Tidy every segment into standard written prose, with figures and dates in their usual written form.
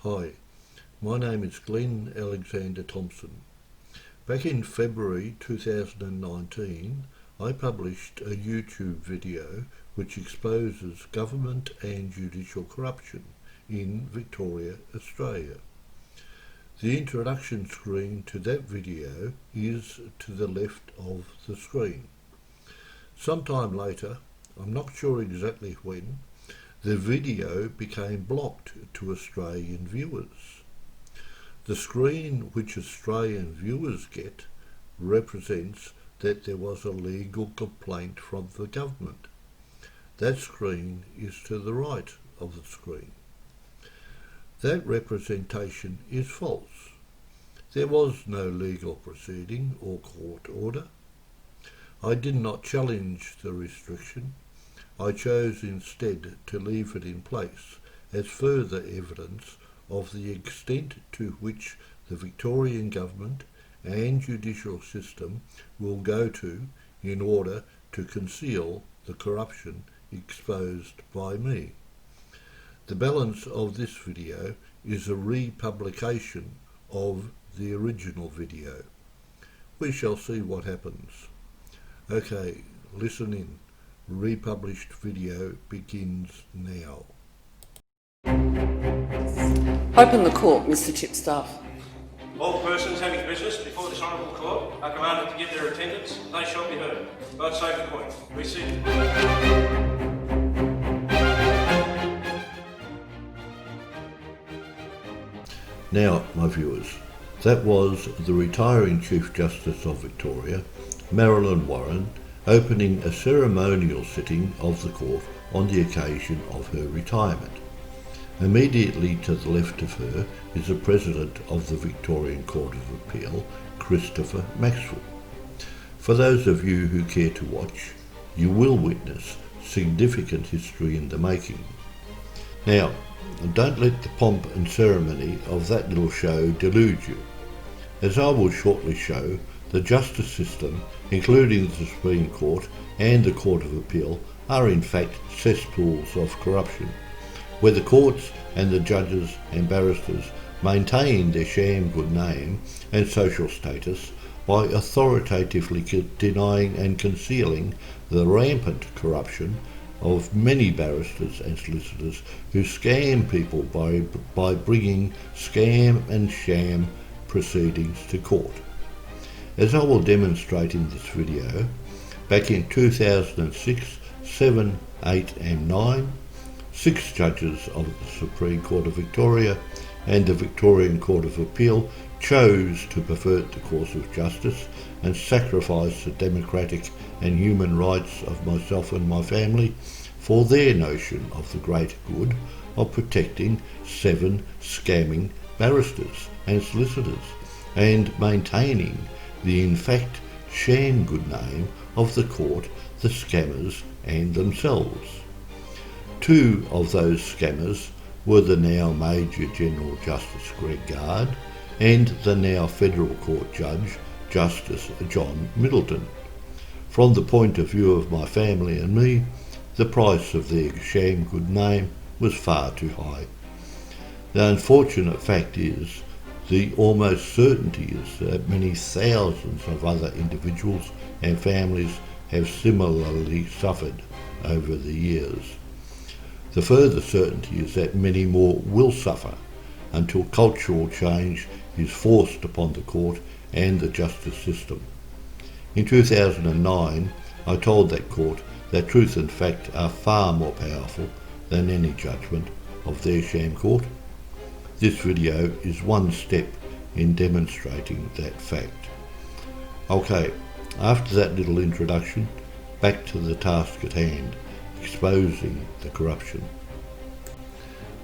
Hi, my name is Glenn Alexander Thompson. Back in February 2019, I published a YouTube video which exposes government and judicial corruption in Victoria, Australia. The introduction screen to that video is to the left of the screen. Sometime later, I'm not sure exactly when, the video became blocked to Australian viewers. The screen which Australian viewers get represents that there was a legal complaint from the government. That screen is to the right of the screen. That representation is false. There was no legal proceeding or court order. I did not challenge the restriction. I chose instead to leave it in place as further evidence of the extent to which the Victorian government and judicial system will go to in order to conceal the corruption exposed by me. The balance of this video is a republication of the original video. We shall see what happens. Okay, listen in. Republished video begins now. Open the court, Mr. Chipstaff. All persons having business before this honourable court are commanded to give their attendance. They shall be heard. God save the Queen. Be seated. Now, my viewers, that was the retiring Chief Justice of Victoria, Marilyn Warren, opening a ceremonial sitting of the court on the occasion of her retirement. Immediately to the left of her is the President of the Victorian Court of Appeal, Christopher Maxwell. For those of you who care to watch, you will witness significant history in the making. Now, don't let the pomp and ceremony of that little show delude you. As I will shortly show, the justice system, including the Supreme Court and the Court of Appeal, are in fact cesspools of corruption, where the courts and the judges and barristers maintain their sham good name and social status by authoritatively denying and concealing the rampant corruption of many barristers and solicitors who scam people by bringing scam and sham proceedings to court. As I will demonstrate in this video, back in 2006, 7, 8 and 9, 6 judges of the Supreme Court of Victoria and the Victorian Court of Appeal chose to pervert the course of justice and sacrifice the democratic and human rights of myself and my family for their notion of the great good of protecting 7 scamming barristers and solicitors and maintaining the in fact sham good name of the court, the scammers and themselves. 2 of those scammers were the now Major General Justice Greg Gard and the now Federal Court Judge Justice John Middleton. From the point of view of my family and me, the price of their sham good name was far too high. The unfortunate fact is, the almost certainty is that many thousands of other individuals and families have similarly suffered over the years. The further certainty is that many more will suffer until cultural change is forced upon the court and the justice system. In 2009, I told that court that truth and fact are far more powerful than any judgment of their sham court. This video is one step in demonstrating that fact. Okay, after that little introduction, back to the task at hand, exposing the corruption.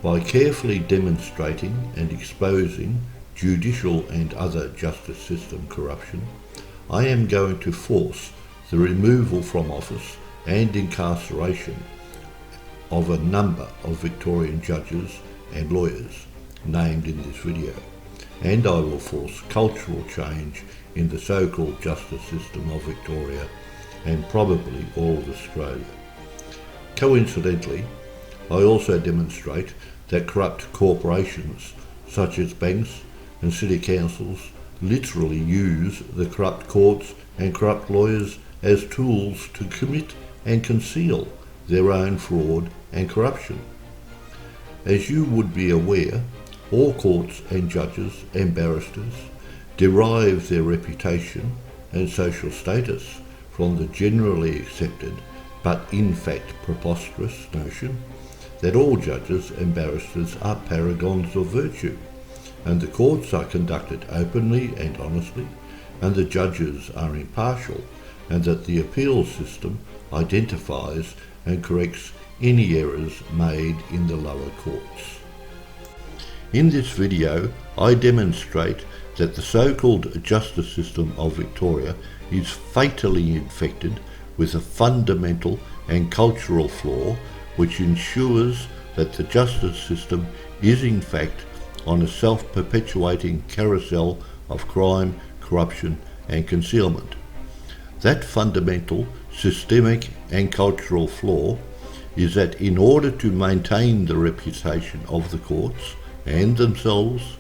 By carefully demonstrating and exposing judicial and other justice system corruption, I am going to force the removal from office and incarceration of a number of Victorian judges and lawyers named in this video, and I will force cultural change in the so-called justice system of Victoria and probably all of Australia. Coincidentally, I also demonstrate that corrupt corporations such as banks and city councils, literally use the corrupt courts and corrupt lawyers as tools to commit and conceal their own fraud and corruption. As you would be aware, all courts and judges and barristers derive their reputation and social status from the generally accepted but in fact preposterous notion that all judges and barristers are paragons of virtue, and the courts are conducted openly and honestly, and the judges are impartial, and that the appeals system identifies and corrects any errors made in the lower courts. In this video, I demonstrate that the so-called justice system of Victoria is fatally infected with a fundamental and cultural flaw which ensures that the justice system is in fact on a self-perpetuating carousel of crime, corruption and concealment. That fundamental, systemic and cultural flaw is that in order to maintain the reputation of the courts and themselves,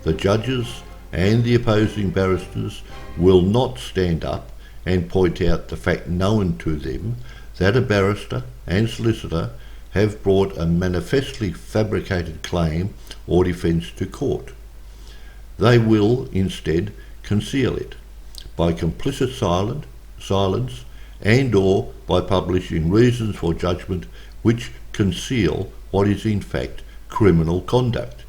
the judges and the opposing barristers will not stand up and point out the fact known to them that a barrister and solicitor have brought a manifestly fabricated claim or defence to court. They will instead conceal it by complicit silence and or by publishing reasons for judgment which conceal what is in fact criminal conduct.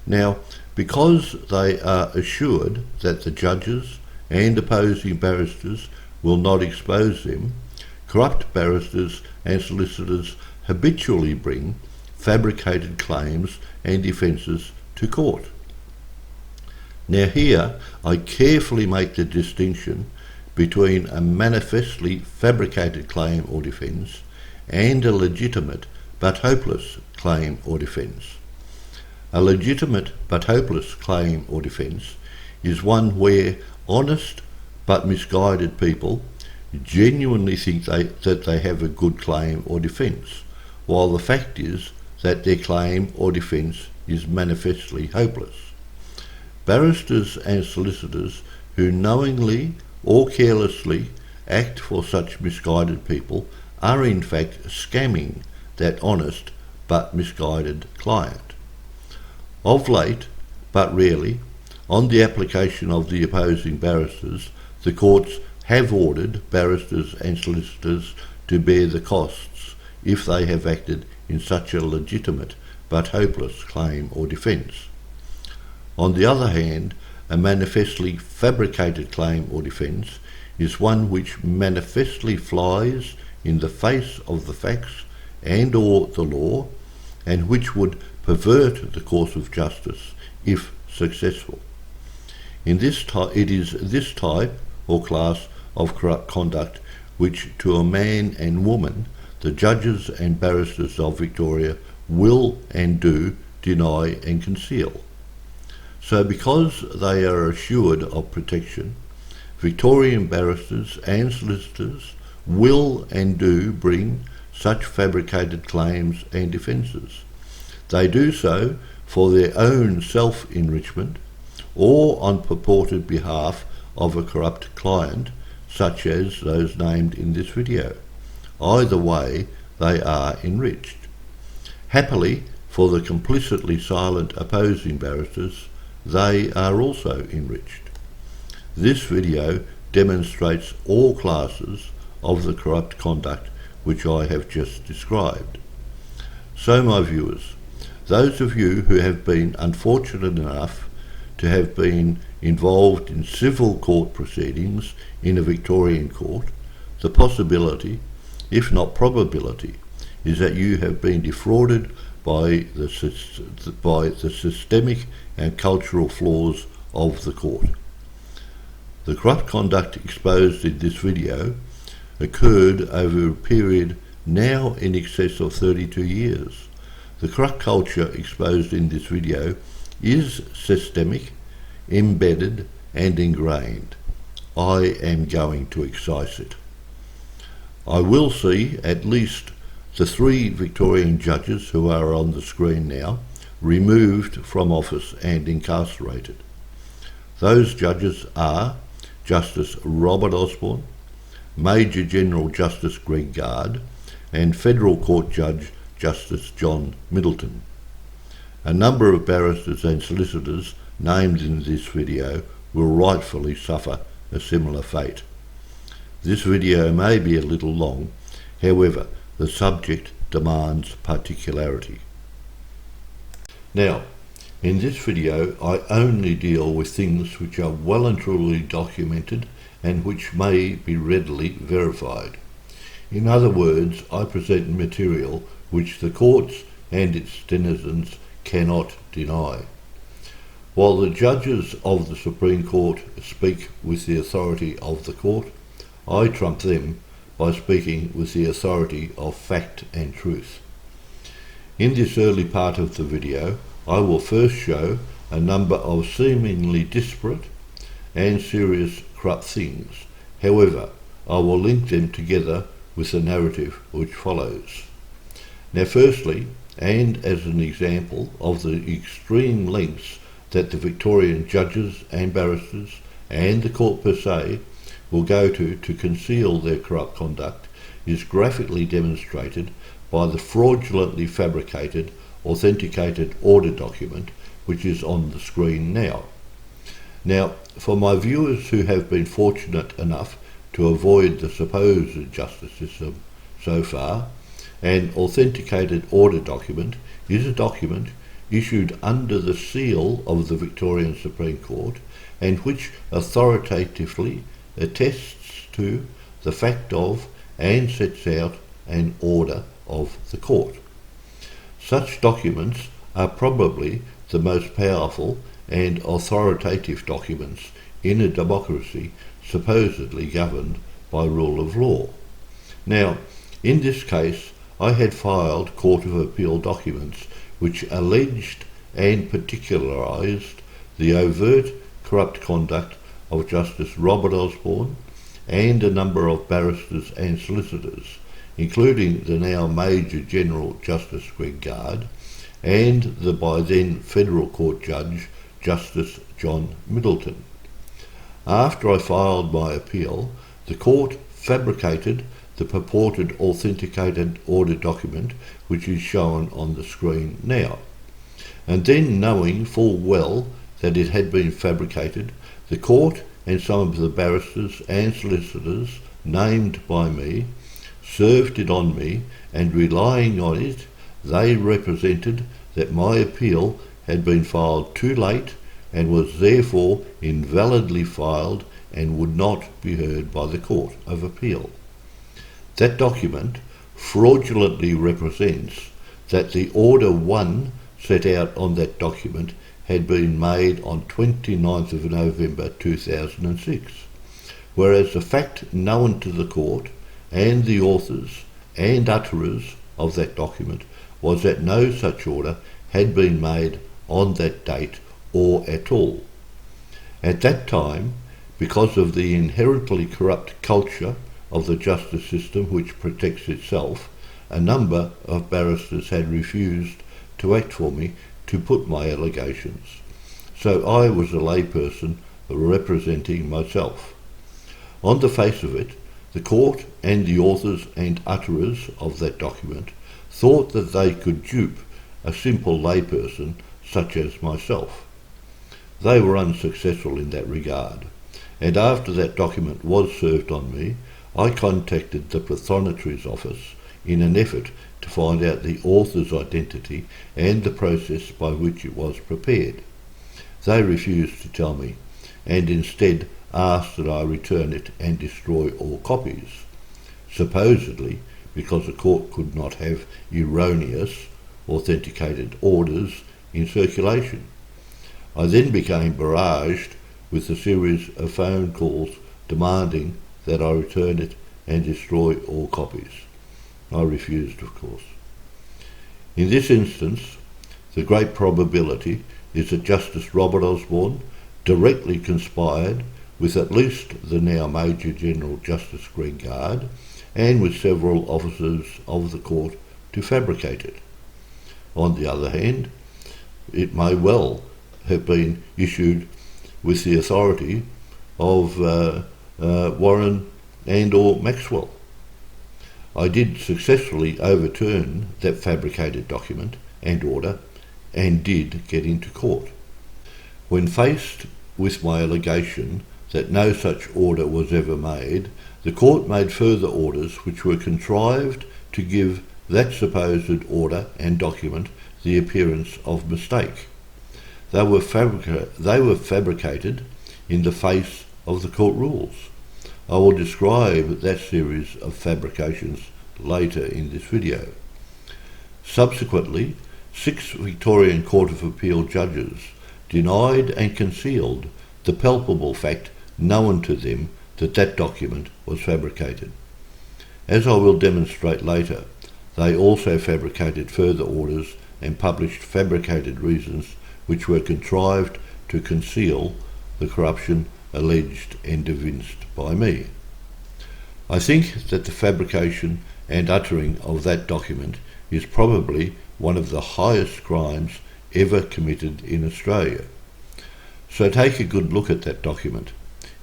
Now, because they are assured that the judges and opposing barristers will not expose them, corrupt barristers and solicitors habitually bring fabricated claims and defences to court. Now here I carefully make the distinction between a manifestly fabricated claim or defence and a legitimate but hopeless claim or defence. A legitimate but hopeless claim or defence is one where honest but misguided people genuinely think that they have a good claim or defence, while the fact is that their claim or defence is manifestly hopeless. Barristers and solicitors who knowingly or carelessly act for such misguided people are in fact scamming that honest but misguided client. Of late, but rarely, on the application of the opposing barristers, the courts have ordered barristers and solicitors to bear the costs if they have acted in such a legitimate but hopeless claim or defence. On the other hand, a manifestly fabricated claim or defence is one which manifestly flies in the face of the facts and or the law, and which would pervert the course of justice if successful. It is this type or class of corrupt conduct which, to a man and woman, the judges and barristers of Victoria will and do deny and conceal. So because they are assured of protection, Victorian barristers and solicitors will and do bring such fabricated claims and defences. They do so for their own self-enrichment or on purported behalf of a corrupt client, such as those named in this video. Either way, they are enriched. Happily, for the complicitly silent opposing barristers, they are also enriched. This video demonstrates all classes of the corrupt conduct which I have just described. So, my viewers, those of you who have been unfortunate enough to have been involved in civil court proceedings in a Victorian court, the possibility, if not probability, is that you have been defrauded by the systemic and cultural flaws of the court. The corrupt conduct exposed in this video occurred over a period now in excess of 32 years. The corrupt culture exposed in this video is systemic, embedded and ingrained. I am going to excise it. I will see at least the 3 Victorian judges who are on the screen now removed from office and incarcerated. Those judges are Justice Robert Osborne, Major General Justice Greg Gard, and Federal Court Judge Justice John Middleton. A number of barristers and solicitors named in this video will rightfully suffer a similar fate. This video may be a little long, however, the subject demands particularity. Now, in this video I only deal with things which are well and truly documented and which may be readily verified. In other words, I present material which the courts and its denizens cannot deny. While the judges of the Supreme Court speak with the authority of the court, I trump them by speaking with the authority of fact and truth. In this early part of the video, I will first show a number of seemingly disparate and serious corrupt things. However, I will link them together with the narrative which follows. Now firstly, and as an example of the extreme lengths that the Victorian judges and barristers and the court per se will go to conceal their corrupt conduct, is graphically demonstrated by the fraudulently fabricated, authenticated order document which is on the screen now. Now, for my viewers who have been fortunate enough to avoid the supposed justice system so far, an authenticated order document is a document issued under the seal of the Victorian Supreme Court and which authoritatively attests to the fact of and sets out an order of the court. Such documents are probably the most powerful and authoritative documents in a democracy supposedly governed by rule of law. Now, in this case, I had filed Court of Appeal documents which alleged and particularised the overt corrupt conduct of Justice Robert Osborne and a number of barristers and solicitors, including the now Major General Justice Greg Gard and the by then Federal Court Judge Justice John Middleton. After I filed my appeal, the court fabricated the purported authenticated order document which is shown on the screen now. And then, knowing full well that it had been fabricated, the court and some of the barristers and solicitors named by me served it on me, and relying on it, they represented that my appeal had been filed too late and was therefore invalidly filed and would not be heard by the Court of Appeal. That document fraudulently represents that the Order 1 set out on that document had been made on 29th of November 2006, whereas the fact known to the court and the authors and utterers of that document was that no such order had been made on that date or at all. At that time, because of the inherently corrupt culture of the justice system which protects itself, a number of barristers had refused to act for me to put my allegations. So I was a layperson representing myself. On the face of it, the court and the authors and utterers of that document thought that they could dupe a simple layperson such as myself. They were unsuccessful in that regard, and after that document was served on me, I contacted the Pathonetry's office in an effort to find out the author's identity and the process by which it was prepared. They refused to tell me, and instead asked that I return it and destroy all copies, supposedly because the court could not have erroneous, authenticated orders in circulation. I then became barraged with a series of phone calls demanding that I return it and destroy all copies. I refused, of course. In this instance, the great probability is that Justice Robert Osborne directly conspired with at least the now Major General Justice Greg Gard and with several officers of the court to fabricate it. On the other hand, it may well have been issued with the authority of Warren and or Maxwell. I did successfully overturn that fabricated document and order and did get into court. When faced with my allegation that no such order was ever made, the court made further orders which were contrived to give that supposed order and document the appearance of mistake. They were fabricated in the face of the court rules. I will describe that series of fabrications later in this video. Subsequently, 6 Victorian Court of Appeal judges denied and concealed the palpable fact known to them that that document was fabricated. As I will demonstrate later, they also fabricated further orders and published fabricated reasons which were contrived to conceal the corruption alleged and evinced by me. I think that the fabrication and uttering of that document is probably one of the highest crimes ever committed in Australia. So take a good look at that document.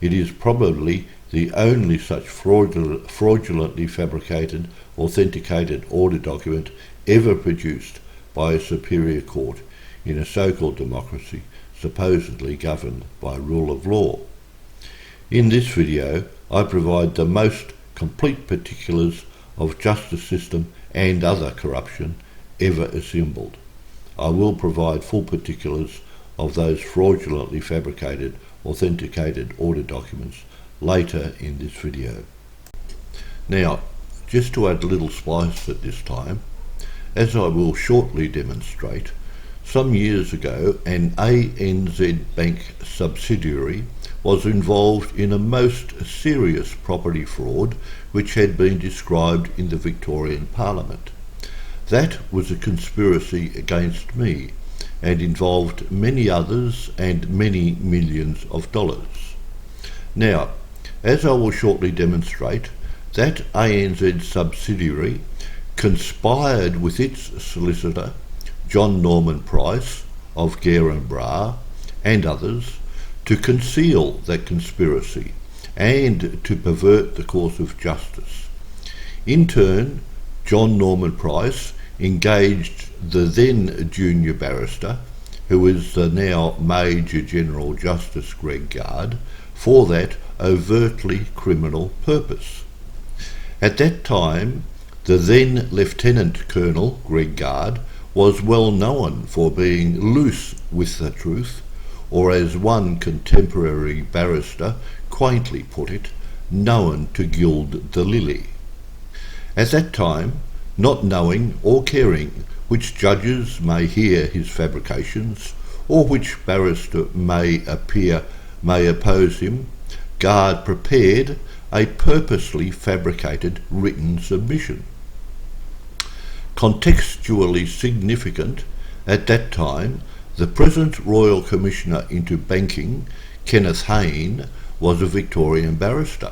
It is probably the only such fraudulently fabricated, authenticated order document ever produced by a superior court in a so-called democracy supposedly governed by rule of law. In this video, I provide the most complete particulars of justice system and other corruption ever assembled. I will provide full particulars of those fraudulently fabricated, authenticated order documents later in this video. Now, just to add a little spice at this time, as I will shortly demonstrate, some years ago an ANZ Bank subsidiary was involved in a most serious property fraud which had been described in the Victorian Parliament. That was a conspiracy against me and involved many others and many millions of dollars. Now, as I will shortly demonstrate, that ANZ subsidiary conspired with its solicitor, John Norman Price of Gare and Bra, and others, to conceal that conspiracy and to pervert the course of justice. In turn, John Norman Price engaged the then junior barrister, who is the now Major General Justice Greg Gard, for that overtly criminal purpose. At that time, the then Lieutenant Colonel Greg Gard was well known for being loose with the truth, or as one contemporary barrister quaintly put it, known to gild the lily. At that time, not knowing or caring which judges may hear his fabrications, or which barrister may oppose him, Gard prepared a purposely fabricated written submission. Contextually significant, at that time, the present Royal Commissioner into Banking, Kenneth Hayne, was a Victorian barrister,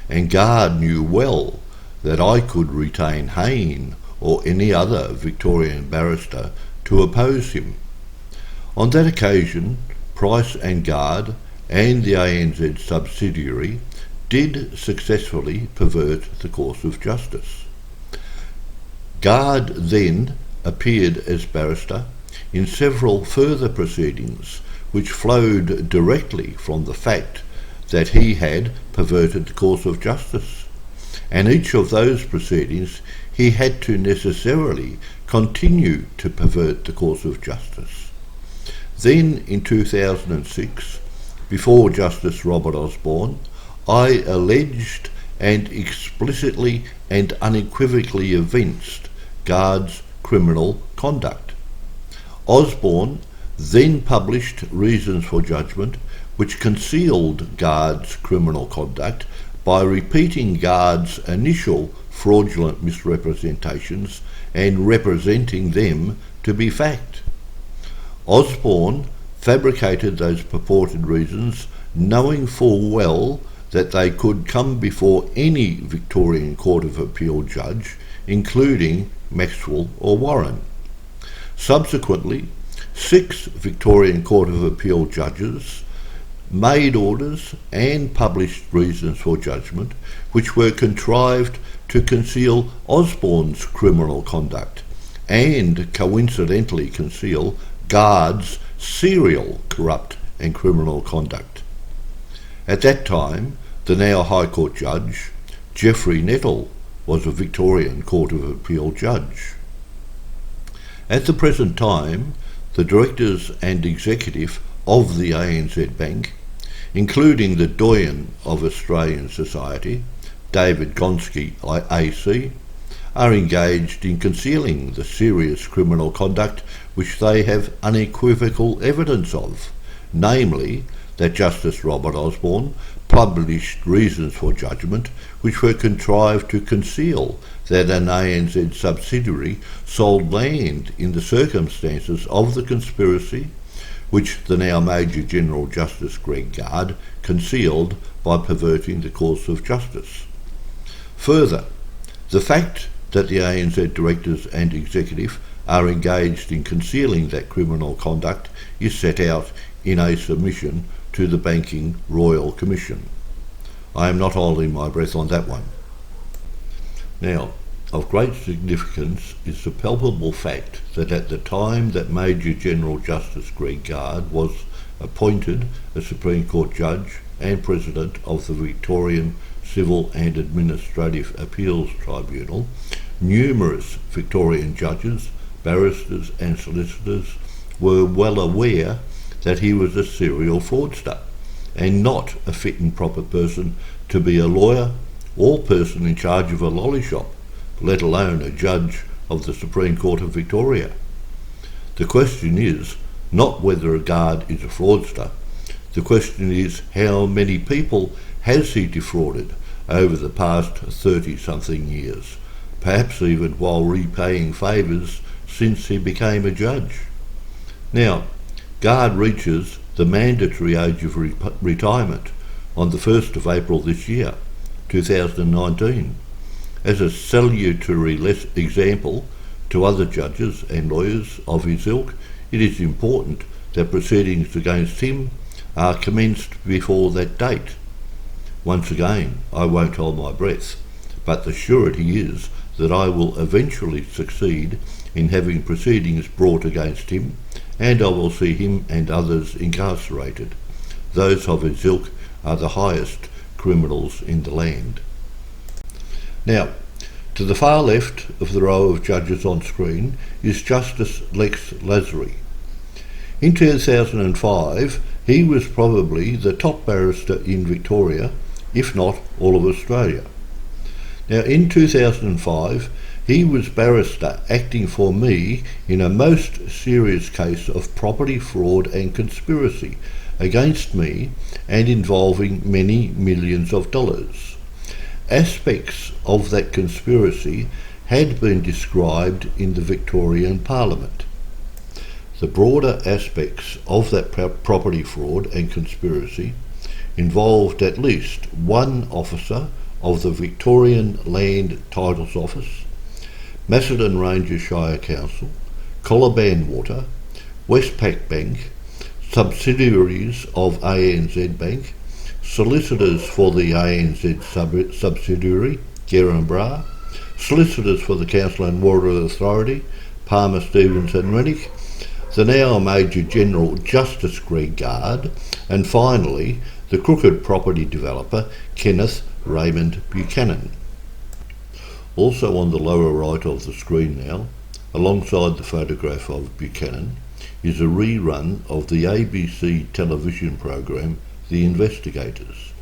and Gard knew well that I could retain Hayne or any other Victorian barrister to oppose him. On that occasion, Price and Gard and the ANZ subsidiary did successfully pervert the course of justice. Gard then appeared as barrister in several further proceedings which flowed directly from the fact that he had perverted the course of justice, and each of those proceedings he had to necessarily continue to pervert the course of justice. Then in 2006, before Justice Robert Osborne, I alleged and explicitly and unequivocally evinced Gard's criminal conduct. Osborne then published reasons for judgment which concealed Gard's criminal conduct by repeating Gard's initial fraudulent misrepresentations and representing them to be fact. Osborne fabricated those purported reasons, knowing full well that they could come before any Victorian Court of Appeal judge, including Maxwell or Warren. Subsequently, 6 Victorian Court of Appeal judges made orders and published reasons for judgment which were contrived to conceal Osborne's criminal conduct and coincidentally conceal Guard's serial corrupt and criminal conduct. At that time, the now High Court judge, Geoffrey Nettle, was a Victorian Court of Appeal judge. At the present time, the directors and executive of the ANZ Bank, including the doyen of Australian society, David Gonski AC, are engaged in concealing the serious criminal conduct which they have unequivocal evidence of, namely that Justice Robert Osborne published reasons for judgment which were contrived to conceal that an ANZ subsidiary sold land in the circumstances of the conspiracy which the now Major General Justice Greg Guard concealed by perverting the course of justice. Further, the fact that the ANZ directors and executive are engaged in concealing that criminal conduct is set out in a submission to the Banking Royal Commission. I am not holding my breath on that one. Now, of great significance is the palpable fact that at the time that Major General Justice Greg Guard was appointed a Supreme Court judge and President of the Victorian Civil and Administrative Appeals Tribunal, numerous Victorian judges, barristers and solicitors were well aware that he was a serial fraudster and not a fit and proper person to be a lawyer or person in charge of a lolly shop, let alone a judge of the Supreme Court of Victoria. The question is not whether a guard is a fraudster. The question is how many people has he defrauded over the past 30-something years, perhaps even while repaying favours since he became a judge. Now, Guard reaches the mandatory age of retirement on the 1st of April this year, 2019. As a salutary example to other judges and lawyers of his ilk, it is important that proceedings against him are commenced before that date. Once again, I won't hold my breath, but the surety is that I will eventually succeed in having proceedings brought against him, and I will see him and others incarcerated. Those of his ilk are the highest criminals in the land. Now, to the far left of the row of judges on screen is Justice Lex Lasry. In 2005, he was probably the top barrister in Victoria, if not all of Australia. Now, in 2005, he was barrister acting for me in a most serious case of property fraud and conspiracy against me and involving many millions of dollars. Aspects of that conspiracy had been described in the Victorian Parliament. The broader aspects of that property fraud and conspiracy involved at least one officer of the Victorian Land Titles Office, Macedon Ranger Shire Council, Colaban Water, Westpac Bank, subsidiaries of ANZ Bank, solicitors for the ANZ subsidiary, Gerambra, solicitors for the Council and Water Authority, Palmer, Stevens and Rennick, the now Major General Justice Greg Guard, and finally the crooked property developer Kenneth Raymond Buchanan. Also on the lower right of the screen now, alongside the photograph of Buchanan, is a rerun of the ABC television program The Investigators.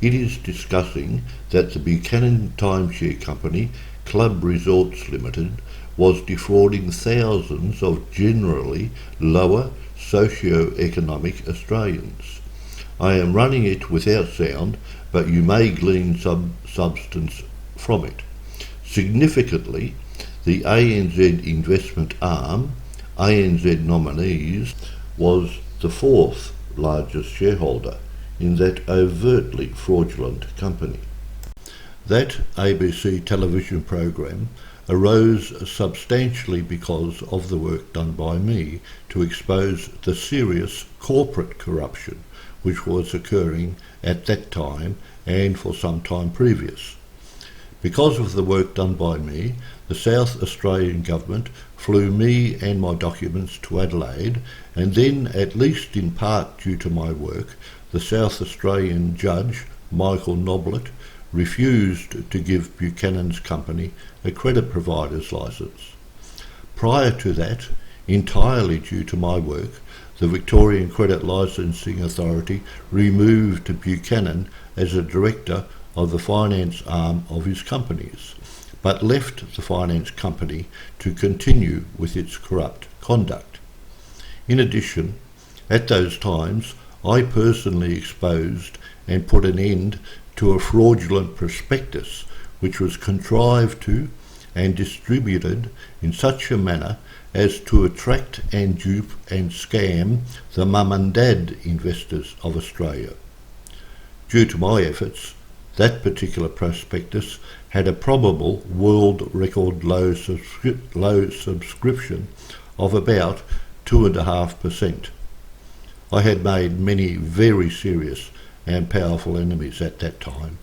It is discussing that the Buchanan Timeshare Company, Club Resorts Limited, was defrauding thousands of generally lower socio-economic Australians. I am running it without sound, but you may glean some substance from it. Significantly, the ANZ investment arm, ANZ Nominees, was the fourth largest shareholder in that overtly fraudulent company. That ABC television program, arose substantially because of the work done by me to expose the serious corporate corruption which was occurring at that time and for some time previous. Because of the work done by me, the South Australian government flew me and my documents to Adelaide, and then, at least in part due to my work, the South Australian judge, Michael Noblet, refused to give Buchanan's company a credit provider's licence. Prior to that, entirely due to my work, the Victorian Credit Licensing Authority removed Buchanan as a director of the finance arm of his companies, but left the finance company to continue with its corrupt conduct. In addition, at those times, I personally exposed and put an end to a fraudulent prospectus which was contrived to and distributed in such a manner as to attract and dupe and scam the mum and dad investors of Australia. Due to my efforts, that particular prospectus had a probable world record low subscription of about 2.5%. I had made many very serious and powerful enemies at that time,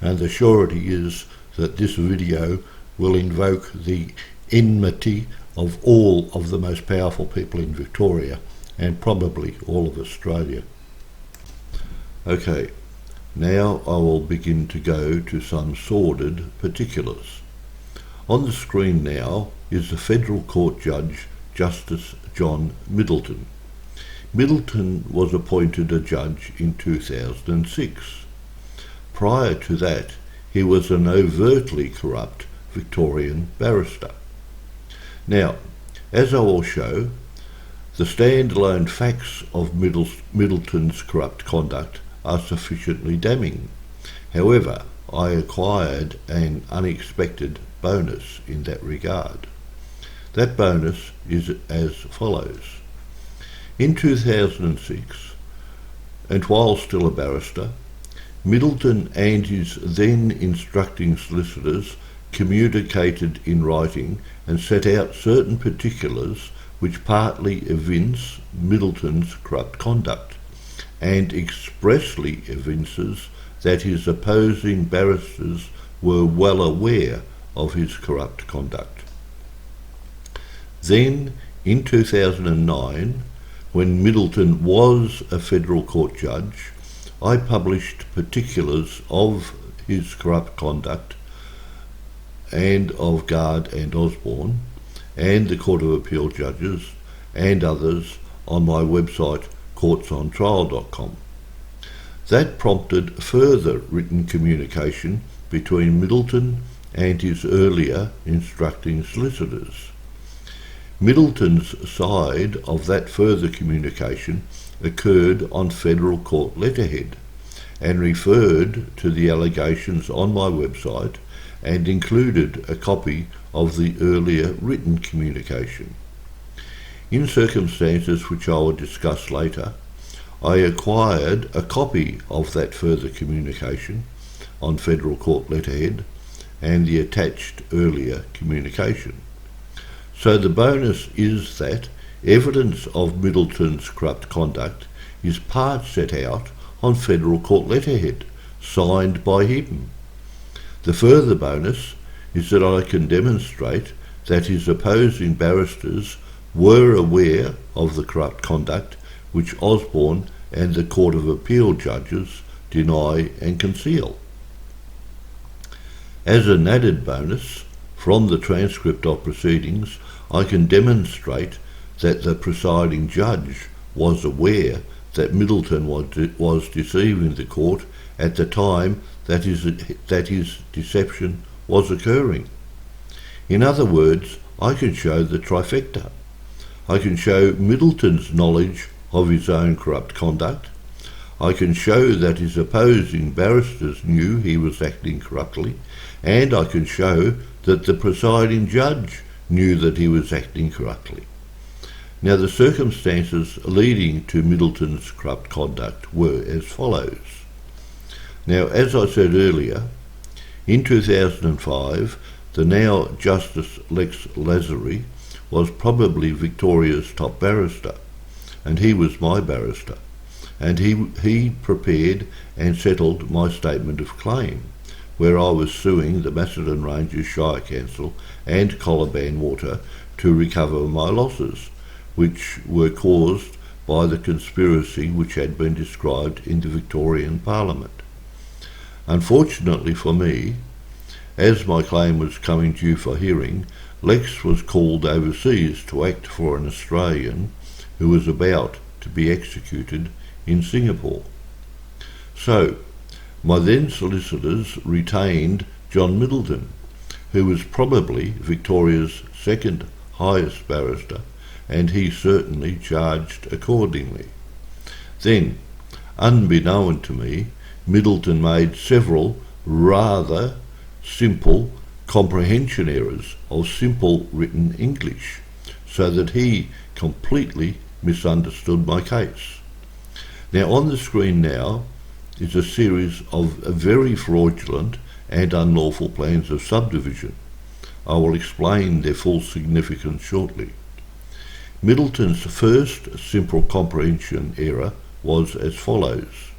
and the surety is that this video will invoke the enmity of all of the most powerful people in Victoria and probably all of Australia. Okay, now I will begin to go to some sordid particulars. On the screen now is the Federal Court Judge, Justice John Middleton. Middleton was appointed a judge in 2006. Prior to that, he was an overtly corrupt Victorian barrister. Now, as I will show, the standalone facts of Middleton's corrupt conduct are sufficiently damning. However, I acquired an unexpected bonus in that regard. That bonus is as follows. In 2006, and while still a barrister, Middleton and his then instructing solicitors communicated in writing and set out certain particulars which partly evince Middleton's corrupt conduct and expressly evinces that his opposing barristers were well aware of his corrupt conduct. Then, in 2009, when Middleton was a federal court judge, I published particulars of his corrupt conduct and of Gard and Osborne and the Court of Appeal judges and others on my website courtsontrial.com. That prompted further written communication between Middleton and his earlier instructing solicitors. Middleton's side of that further communication occurred on federal court letterhead and referred to the allegations on my website and included a copy of the earlier written communication. In circumstances which I will discuss later, I acquired a copy of that further communication on federal court letterhead and the attached earlier communication. So the bonus is that evidence of Middleton's corrupt conduct is part set out on federal court letterhead, signed by him. The further bonus is that I can demonstrate that his opposing barristers were aware of the corrupt conduct which Osborne and the Court of Appeal judges deny and conceal. As an added bonus, from the transcript of proceedings, I can demonstrate that the presiding judge was aware that Middleton was deceiving the court at the time that his deception was occurring. In other words, I can show the trifecta. I can show Middleton's knowledge of his own corrupt conduct. I can show that his opposing barristers knew he was acting corruptly, and I can show that the presiding judge knew that he was acting corruptly. Now, the circumstances leading to Middleton's corrupt conduct were as follows. Now, as I said earlier, in 2005, The now Justice Lex Lazary was probably Victoria's top barrister, and he was my barrister, and he prepared and settled my statement of claim, where I was suing the Macedon Ranges Shire Council and Colaban Water to recover my losses, which were caused by the conspiracy which had been described in the Victorian Parliament. Unfortunately for me, as my claim was coming due for hearing, Lex was called overseas to act for an Australian who was about to be executed in Singapore. So, my then solicitors retained John Middleton, who was probably Victoria's second highest barrister, and he certainly charged accordingly. Then, unbeknown to me, Middleton made several rather simple comprehension errors of simple written English, so that he completely misunderstood my case. Now on the screen now is a series of very fraudulent and unlawful plans of subdivision. I will explain their full significance shortly. Middleton's first simple comprehension error was as follows.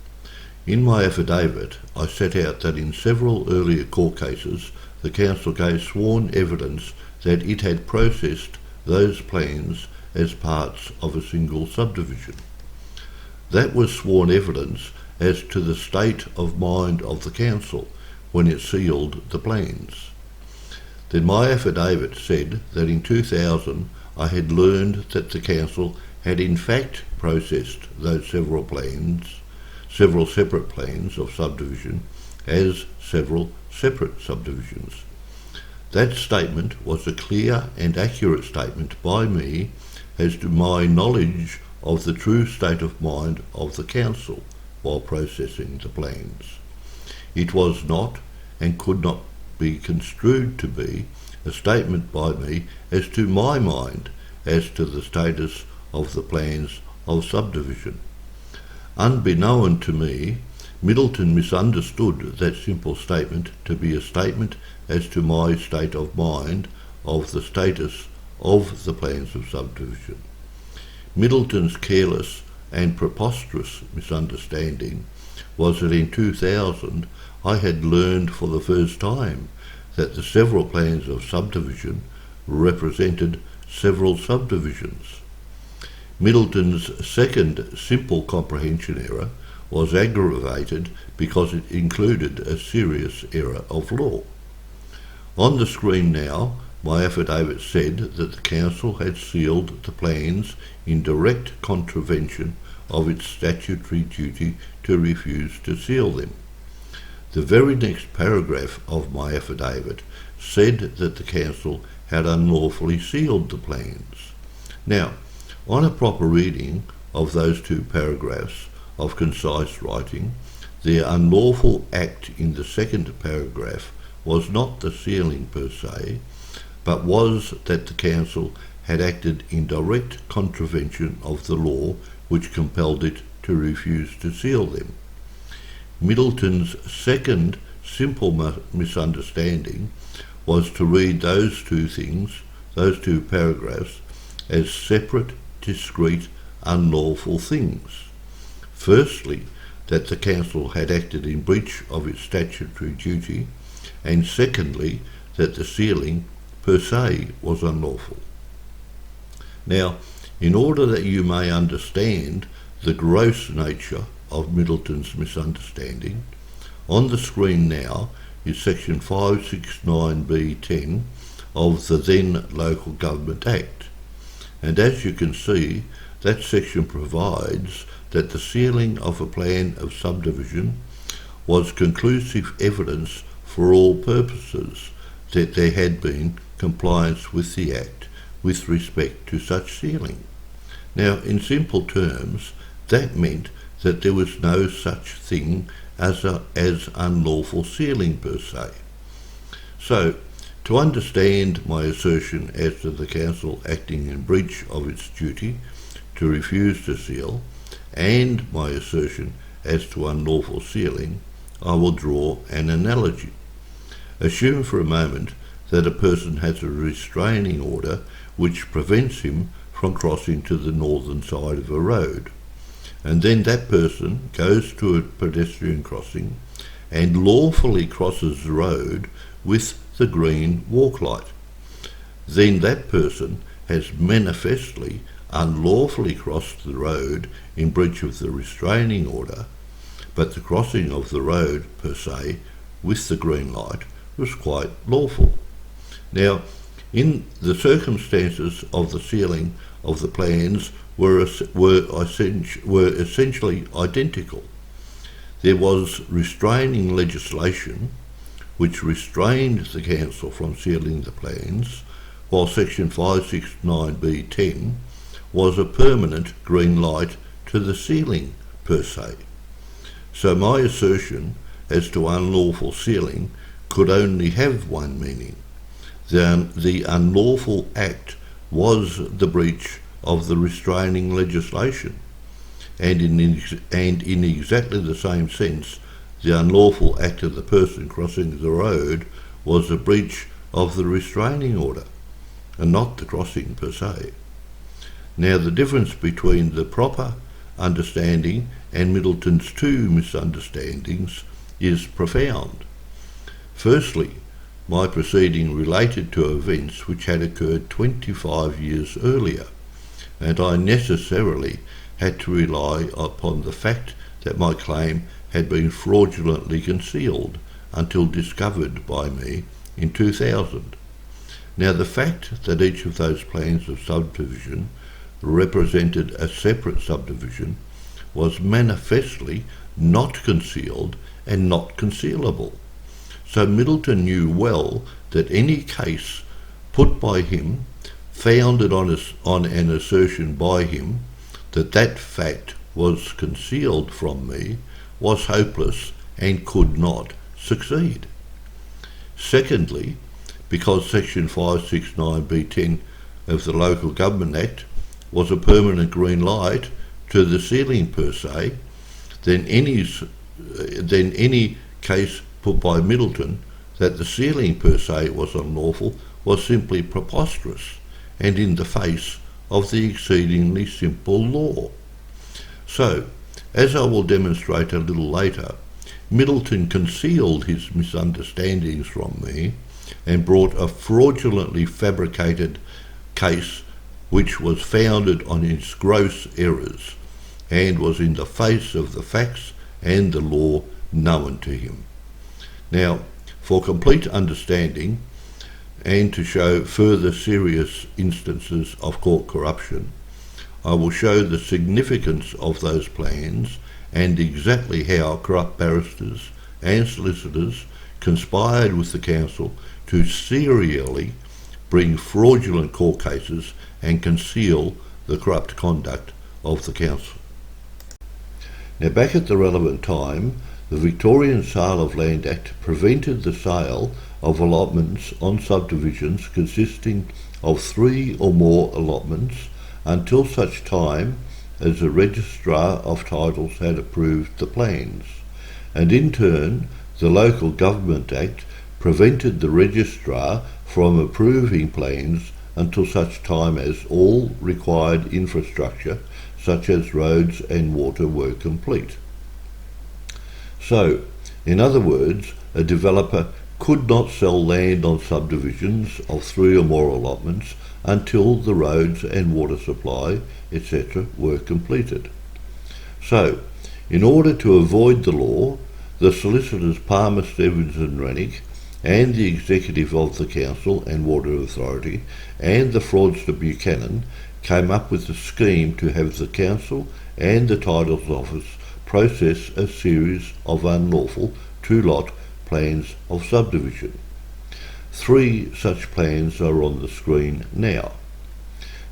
In my affidavit, I set out that in several earlier court cases, the council gave sworn evidence that it had processed those plans as parts of a single subdivision. That was sworn evidence as to the state of mind of the council when it sealed the plans. Then my affidavit said that in 2000 I had learned that the council had in fact processed those several separate plans of subdivision as several separate subdivisions. That statement was a clear and accurate statement by me as to my knowledge of the true state of mind of the council while processing the plans. It was not and could not be construed to be a statement by me as to my mind as to the status of the plans of subdivision. Unbeknown to me, Middleton misunderstood that simple statement to be a statement as to my state of mind of the status of the plans of subdivision. Middleton's careless and preposterous misunderstanding was that in 2000 I had learned for the first time that the several plans of subdivision represented several subdivisions. Middleton's second simple comprehension error was aggravated because it included a serious error of law. On the screen now, my affidavit said that the council had sealed the plans in direct contravention of its statutory duty to refuse to seal them. The very next paragraph of my affidavit said that the council had unlawfully sealed the plans. Now, on a proper reading of those two paragraphs of concise writing, the unlawful act in the second paragraph was not the sealing per se, but was that the council had acted in direct contravention of the law which compelled it to refuse to seal them. Middleton's second simple misunderstanding was to read those two paragraphs, as separate, discrete, unlawful things. Firstly, that the council had acted in breach of its statutory duty, and secondly, that the sealing per se was unlawful. Now, in order that you may understand the gross nature of Middleton's misunderstanding, on the screen now is section 569B10 of the then Local Government Act, and as you can see, that section provides that the sealing of a plan of subdivision was conclusive evidence for all purposes that there had been compliance with the Act with respect to such sealing. Now, in simple terms, that meant that there was no such thing as unlawful sealing per se. So, to understand my assertion as to the council acting in breach of its duty to refuse to seal, and my assertion as to unlawful sealing, I will draw an analogy. Assume for a moment that a person has a restraining order which prevents him from crossing to the northern side of a road. And then that person goes to a pedestrian crossing and lawfully crosses the road with the green walk light. Then that person has manifestly unlawfully crossed the road in breach of the restraining order, but the crossing of the road per se with the green light was quite lawful. Now, in the circumstances of the sealing of the plans were essentially identical. There was restraining legislation which restrained the council from sealing the plans, while section 569B10 was a permanent green light to the sealing per se. So my assertion as to unlawful sealing could only have one meaning. The unlawful act was the breach of the restraining legislation, and in exactly the same sense, the unlawful act of the person crossing the road was a breach of the restraining order, and not the crossing per se. Now, the difference between the proper understanding and Middleton's two misunderstandings is profound. Firstly, my proceeding related to events which had occurred 25 years earlier, and I necessarily had to rely upon the fact that my claim had been fraudulently concealed until discovered by me in 2000. Now, the fact that each of those plans of subdivision represented a separate subdivision was manifestly not concealed and not concealable. So Middleton knew well that any case put by him, founded on an assertion by him that that fact was concealed from me, was hopeless and could not succeed. Secondly, because section 569B10 of the Local Government Act was a permanent green light to the sealing per se, then any case put by Middleton that the sealing per se was unlawful was simply preposterous and in the face of the exceedingly simple law. So, as I will demonstrate a little later, Middleton concealed his misunderstandings from me and brought a fraudulently fabricated case which was founded on his gross errors and was in the face of the facts and the law known to him. Now, for complete understanding and to show further serious instances of court corruption, I will show the significance of those plans and exactly how corrupt barristers and solicitors conspired with the council to serially bring fraudulent court cases and conceal the corrupt conduct of the council. Now, back at the relevant time, the Victorian Sale of Land Act prevented the sale of allotments on subdivisions consisting of 3 or more allotments until such time as the Registrar of Titles had approved the plans, and in turn the Local Government Act prevented the Registrar from approving plans until such time as all required infrastructure such as roads and water were complete. So, in other words, a developer could not sell land on subdivisions of 3 or more allotments until the roads and water supply, etc. were completed. So, in order to avoid the law, the solicitors Palmer, Stephens and Rennick and the executive of the council and water authority and the fraudster Buchanan came up with a scheme to have the council and the titles office process a series of unlawful 2-lot plans of subdivision. 3 such plans are on the screen now.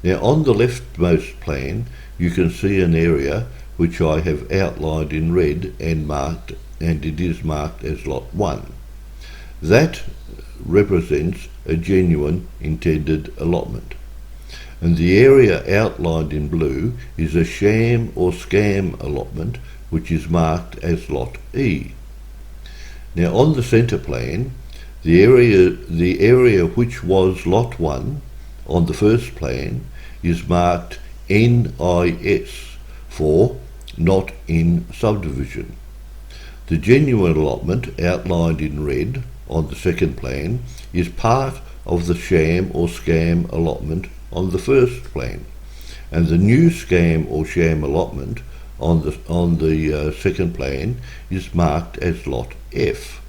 Now, on the leftmost plan you can see an area which I have outlined in red and marked, and it is marked as Lot 1. That represents a genuine intended allotment, and the area outlined in blue is a sham or scam allotment which is marked as Lot E. Now, on the centre plan The area which was Lot 1 on the first plan is marked NIS for not in subdivision. The genuine allotment outlined in red on the second plan is part of the sham or scam allotment on the first plan, and the new scam or sham allotment on the second plan is marked as Lot F.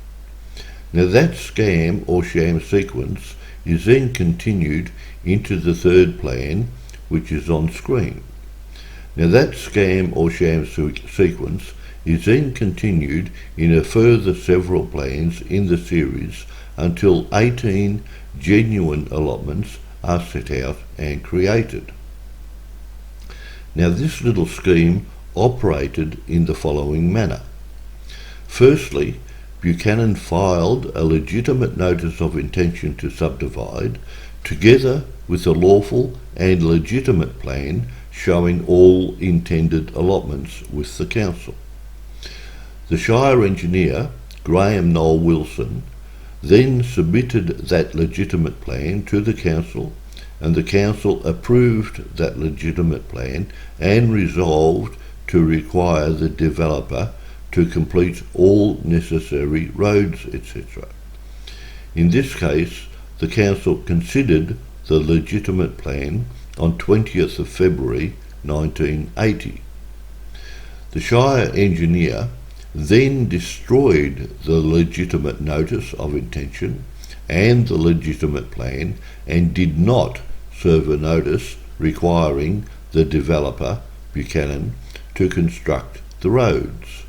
Now that scam or sham sequence is then continued into the third plan, which is on screen. Now that scam or sham sequence is then continued in a further several plans in the series until 18 genuine allotments are set out and created. Now this little scheme operated in the following manner. Firstly, Buchanan filed a legitimate notice of intention to subdivide together with a lawful and legitimate plan showing all intended allotments with the council. The Shire Engineer, Graham Noel Wilson, then submitted that legitimate plan to the council, and the council approved that legitimate plan and resolved to require the developer to complete all necessary roads, etc. In this case, the council considered the legitimate plan on 20th of February 1980. The Shire Engineer then destroyed the legitimate notice of intention and the legitimate plan and did not serve a notice requiring the developer, Buchanan, to construct the roads.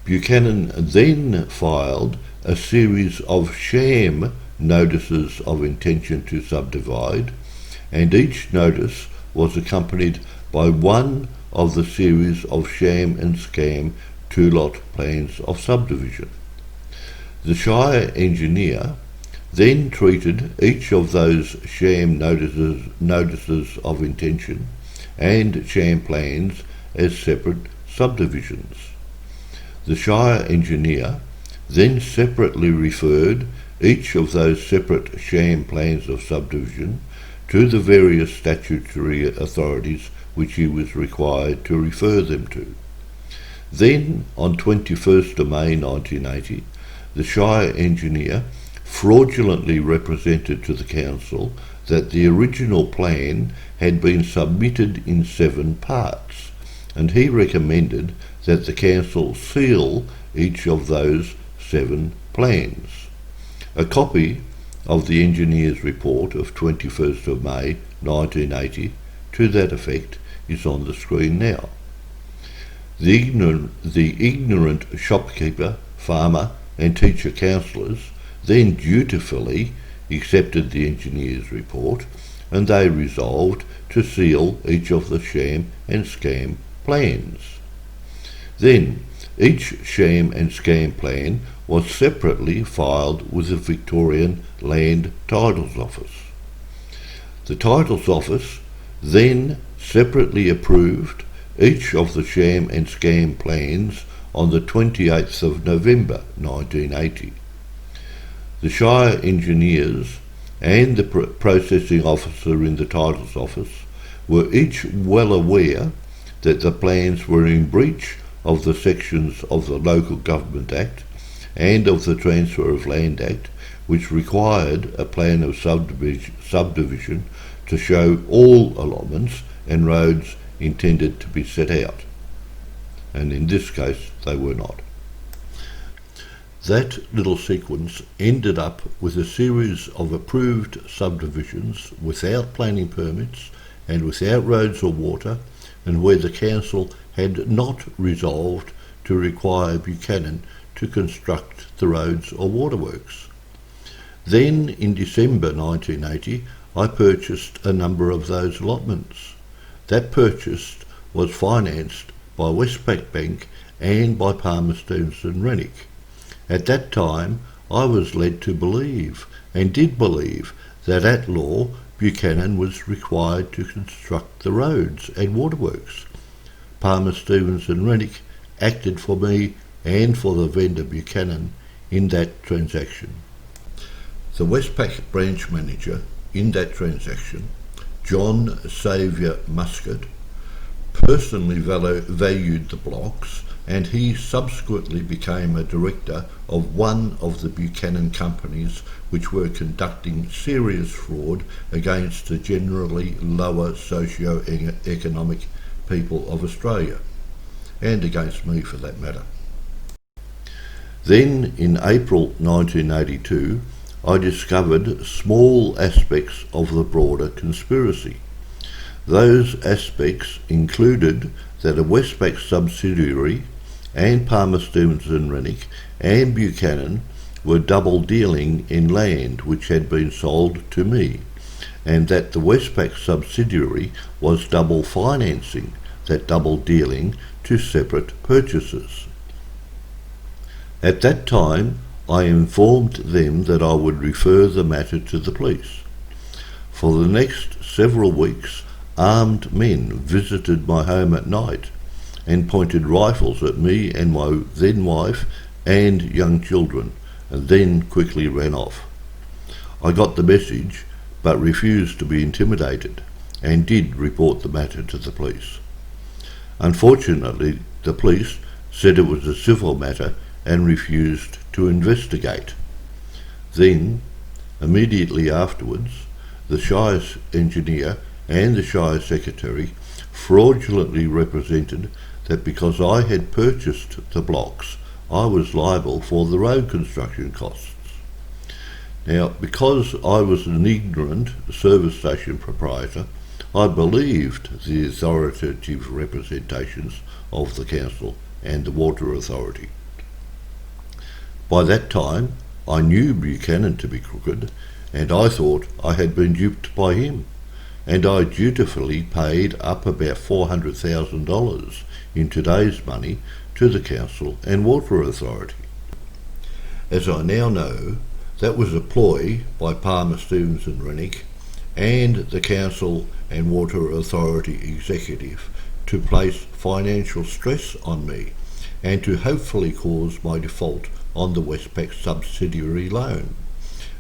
Buchanan then filed a series of sham notices of intention to subdivide, and each notice was accompanied by one of the series of sham and scam two-lot plans of subdivision. The Shire Engineer then treated each of those sham notices of intention and sham plans as separate subdivisions. The Shire Engineer then separately referred each of those separate sham plans of subdivision to the various statutory authorities which he was required to refer them to. Then, on 21st of May 1980, the Shire Engineer fraudulently represented to the council that the original plan had been submitted in 7 parts, and he recommended that the council seal each of those 7 plans. A copy of the engineer's report of 21st of May 1980 to that effect is on the screen now. The ignorant shopkeeper, farmer and teacher councillors then dutifully accepted the engineer's report, and they resolved to seal each of the sham and scam plans. Then each sham and scam plan was separately filed with the Victorian Land Titles Office. The Titles Office then separately approved each of the sham and scam plans on the 28th of November 1980. The Shire Engineers and the processing officer in the Titles Office were each well aware that the plans were in breach of the sections of the Local Government Act and of the Transfer of Land Act, which required a plan of subdivision to show all allotments and roads intended to be set out, and in this case they were not. That little sequence ended up with a series of approved subdivisions without planning permits and without roads or water, and where the council had not resolved to require Buchanan to construct the roads or waterworks. Then in December 1980 I purchased a number of those allotments. That purchase was financed by Westpac Bank and by Palmer Stevenson Rennick. At that time I was led to believe, and did believe, that at law Buchanan was required to construct the roads and waterworks. Palmer Stevenson Rennick acted for me and for the vendor Buchanan in that transaction. The Westpac branch manager in that transaction, John Saviour Muscat, personally valued the blocks, and he subsequently became a director of one of the Buchanan companies which were conducting serious fraud against the generally lower socio-economic people of Australia, and against me for that matter. Then, in April 1982, I discovered small aspects of the broader conspiracy. Those aspects included that a Westpac subsidiary and Palmer Stevens and Rennick and Buchanan were double dealing in land which had been sold to me, and that the Westpac subsidiary was double financing that double dealing to separate purchasers. At that time, I informed them that I would refer the matter to the police. For the next several weeks, armed men visited my home at night and pointed rifles at me and my then wife and young children, and then quickly ran off. I got the message, but refused to be intimidated, and did report the matter to the police. Unfortunately, the police said it was a civil matter and refused to investigate. Then, immediately afterwards, the Shire's engineer and the Shire secretary fraudulently represented that because I had purchased the blocks, I was liable for the road construction costs. Now, because I was an ignorant service station proprietor, I believed the authoritative representations of the council and the Water Authority. By that time, I knew Buchanan to be crooked, and I thought I had been duped by him, and I dutifully paid up about $400,000 in today's money to the council and Water Authority. As I now know, that was a ploy by Palmer Stevens and Rennick and the council and Water Authority executive to place financial stress on me and to hopefully cause my default on the Westpac subsidiary loan,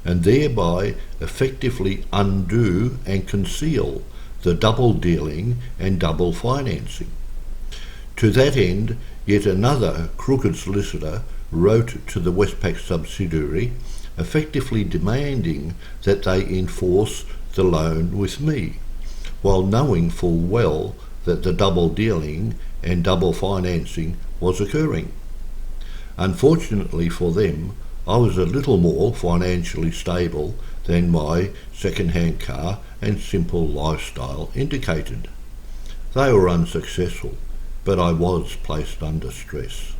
and thereby effectively undo and conceal the double dealing and double financing. To that end, yet another crooked solicitor wrote to the Westpac subsidiary, effectively demanding that they enforce the loan with me, while knowing full well that the double dealing and double financing was occurring. Unfortunately for them, I was a little more financially stable than my second-hand car and simple lifestyle indicated. They were unsuccessful, but I was placed under stress.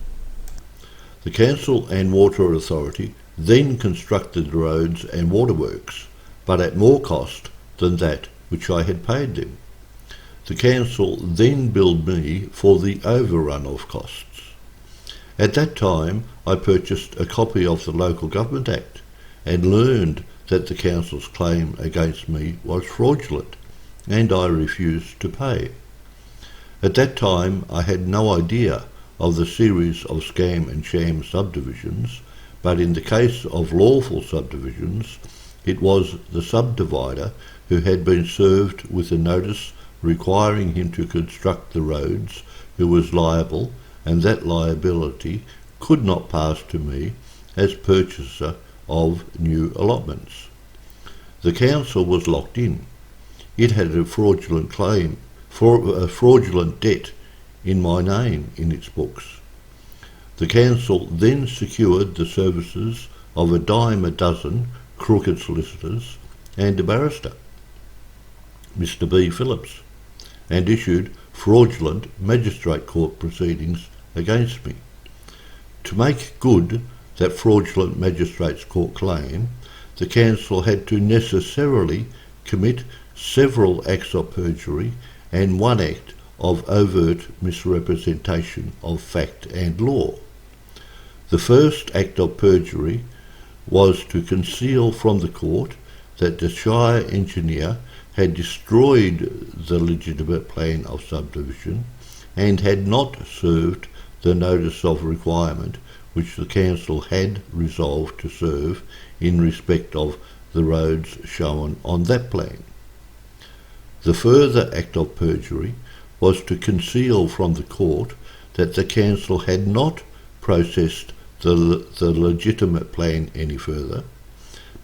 The Council and Water Authority then constructed the roads and waterworks, but at more cost than that which I had paid them. The Council then billed me for the overrun of costs. At that time, I purchased a copy of the Local Government Act and learned that the Council's claim against me was fraudulent, and I refused to pay. At that time, I had no idea of the series of scam and sham subdivisions, but in the case of lawful subdivisions, it was the subdivider who had been served with a notice requiring him to construct the roads who was liable, and that liability could not pass to me as purchaser of new allotments. The council was locked in. It had a fraudulent claim, for a fraudulent debt in my name in its books. The council then secured the services of a dime a dozen crooked solicitors and a barrister, Mr. B. Phillips, and issued fraudulent magistrate court proceedings against me. To make good that fraudulent magistrates court claim, the council had to necessarily commit several acts of perjury and one act of overt misrepresentation of fact and law. The first act of perjury was to conceal from the court that the Shire engineer had destroyed the legitimate plan of subdivision and had not served the notice of requirement which the council had resolved to serve in respect of the roads shown on that plan. The further act of perjury was to conceal from the court that the council had not processed the legitimate plan any further,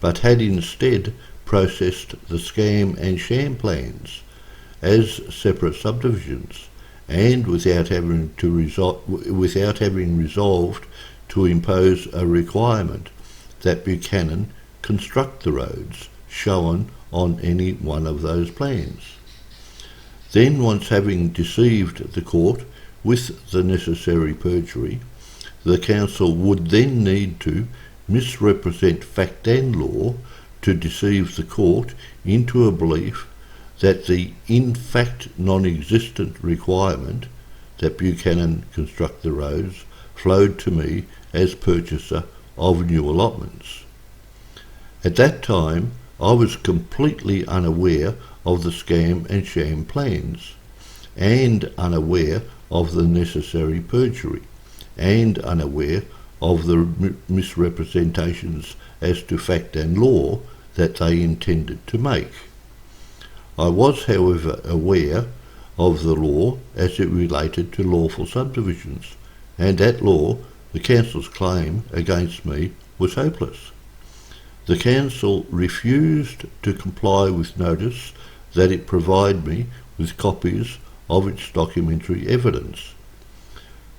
but had instead processed the scam and sham plans as separate subdivisions, and without having resolved to impose a requirement that Buchanan construct the roads shown on any one of those plans. Then, once having deceived the court with the necessary perjury, the council would then need to misrepresent fact and law to deceive the court into a belief that the in fact non-existent requirement that Buchanan construct the roads flowed to me as purchaser of new allotments. At that time, I was completely unaware of the scam and sham plans, and unaware of the necessary perjury, and unaware of the misrepresentations as to fact and law that they intended to make. I was, however, aware of the law as it related to lawful subdivisions, and at law the council's claim against me was hopeless. The council refused to comply with notice that it provide me with copies of its documentary evidence.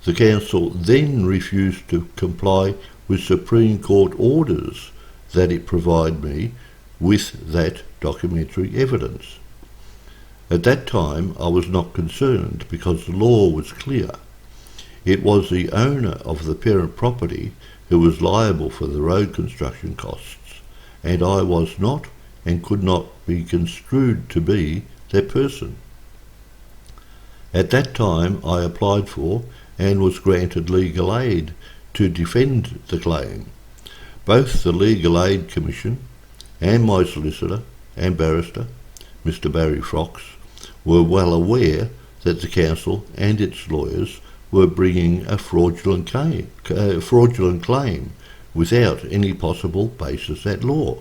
The council then refused to comply with Supreme Court orders that it provide me with that documentary evidence. At that time I was not concerned because the law was clear. It was the owner of the parent property who was liable for the road construction costs, and I was not and could not be construed to be that person. At that time I applied for and was granted legal aid to defend the claim. Both the Legal Aid Commission and my solicitor and barrister, Mr. Barry Fox, were well aware that the council and its lawyers were bringing a fraudulent claim without any possible basis at law.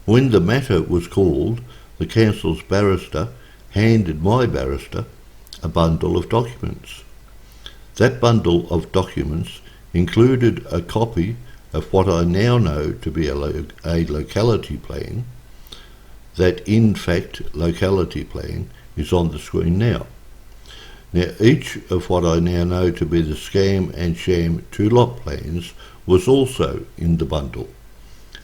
When the matter was called, the council's barrister handed my barrister a bundle of documents. That bundle of documents included a copy of what I now know to be a locality plan. That in fact locality plan is on the screen now. Now, each of what I now know to be the scam and sham two-lot plans was also in the bundle,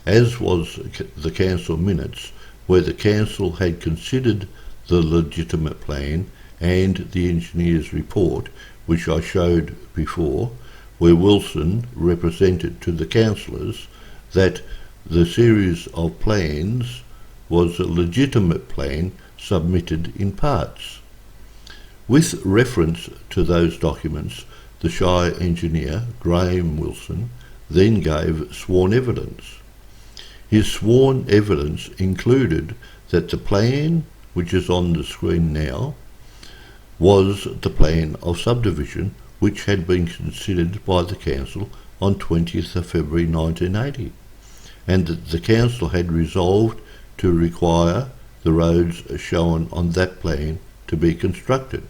as was the council minutes where the council had considered the legitimate plan, and the engineer's report, which I showed before, where Wilson represented to the councillors that the series of plans was a legitimate plan submitted in parts. With reference to those documents, the Shire engineer, Graham Wilson, then gave sworn evidence. His sworn evidence included that the plan, which is on the screen now, was the plan of subdivision which had been considered by the council on 20th of February 1980, and that the council had resolved to require the roads shown on that plan to be constructed.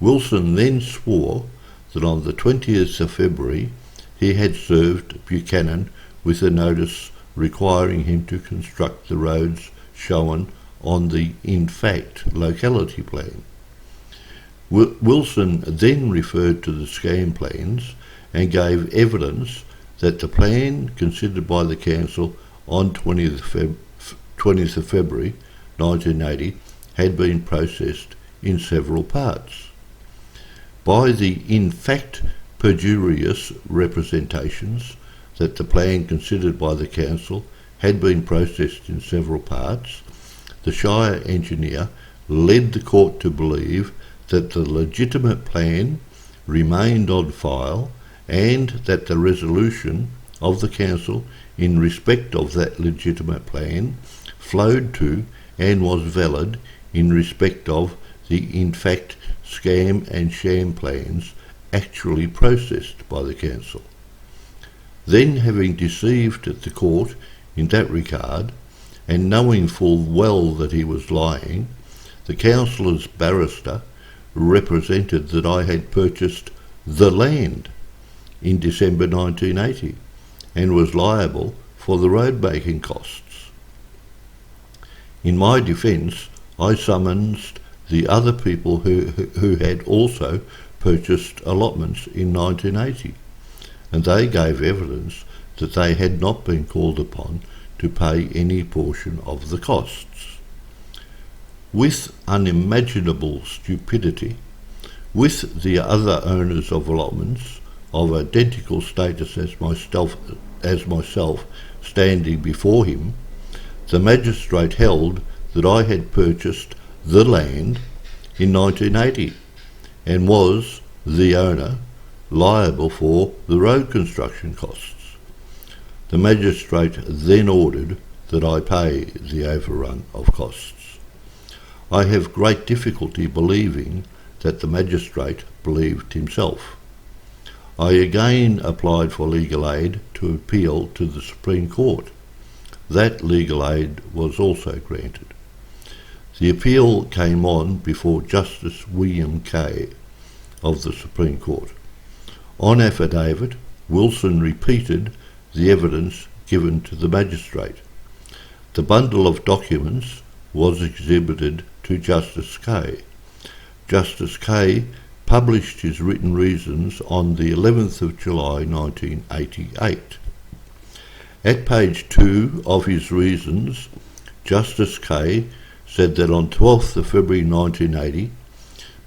Wilson then swore that on the 20th of February he had served Buchanan with a notice requiring him to construct the roads shown on the in fact locality plan. Wilson then referred to the scheme plans and gave evidence that the plan considered by the council on 20th of February 1980 had been processed in several parts. By the in fact perjurious representations that the plan considered by the council had been processed in several parts, the Shire engineer led the court to believe that the legitimate plan remained on file and that the resolution of the council in respect of that legitimate plan flowed to and was valid in respect of the in fact scam and sham plans actually processed by the council. Then, having deceived the court in that regard, and knowing full well that he was lying, the councillor's barrister represented that I had purchased the land in December 1980 and was liable for the road making costs. In my defence, I summoned the other people who had also purchased allotments in 1980, and they gave evidence that they had not been called upon to pay any portion of the costs. With unimaginable stupidity, with the other owners of allotments of identical status as myself standing before him, the magistrate held that I had purchased the land in 1980 and was the owner liable for the road construction costs. The magistrate then ordered that I pay the overrun of costs. I have great difficulty believing that the magistrate believed himself. I again applied for legal aid to appeal to the Supreme Court. That legal aid was also granted. The appeal came on before Justice William Kay of the Supreme Court. On affidavit, Wilson repeated the evidence given to the magistrate. The bundle of documents was exhibited to Justice Kay. Justice Kay published his written reasons on the 11th of July 1988. At page 2 of his reasons, Justice Kay said that on 12th of February 1980,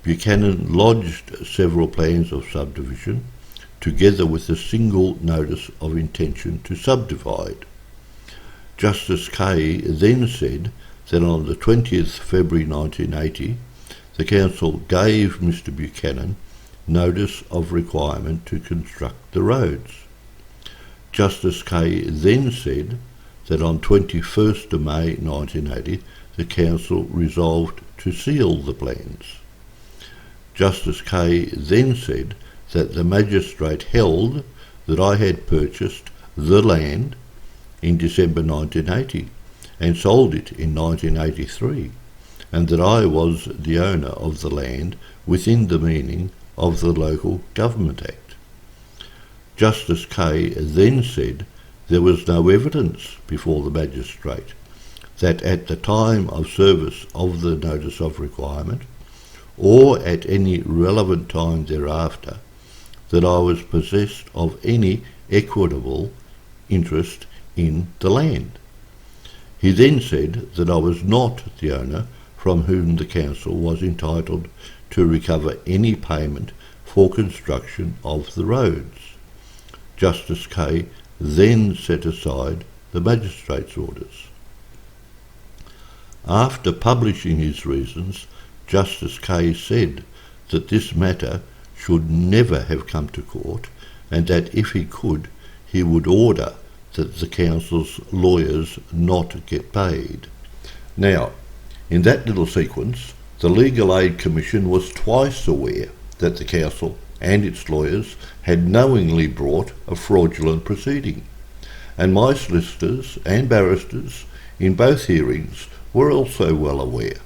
Buchanan lodged several plans of subdivision together with a single notice of intention to subdivide. Justice Kay then said that on the 20th February 1980, the council gave Mr Buchanan notice of requirement to construct the roads. Justice Kay then said that on 21st of May 1980, the council resolved to seal the plans. Justice Kay then said that the magistrate held that I had purchased the land in December 1980 and sold it in 1983, and that I was the owner of the land within the meaning of the Local Government Act. Justice Kay then said there was no evidence before the magistrate that at the time of service of the notice of requirement, or at any relevant time thereafter, that I was possessed of any equitable interest in the land. He then said that I was not the owner from whom the council was entitled to recover any payment for construction of the roads. Justice Kay then set aside the magistrate's orders. After publishing his reasons, Justice Kay said that this matter should never have come to court, and that if he could, he would order that the council's lawyers not get paid. Now, in that little sequence, the Legal Aid Commission was twice aware that the council and its lawyers had knowingly brought a fraudulent proceeding, and my solicitors and barristers in both hearings were also well aware.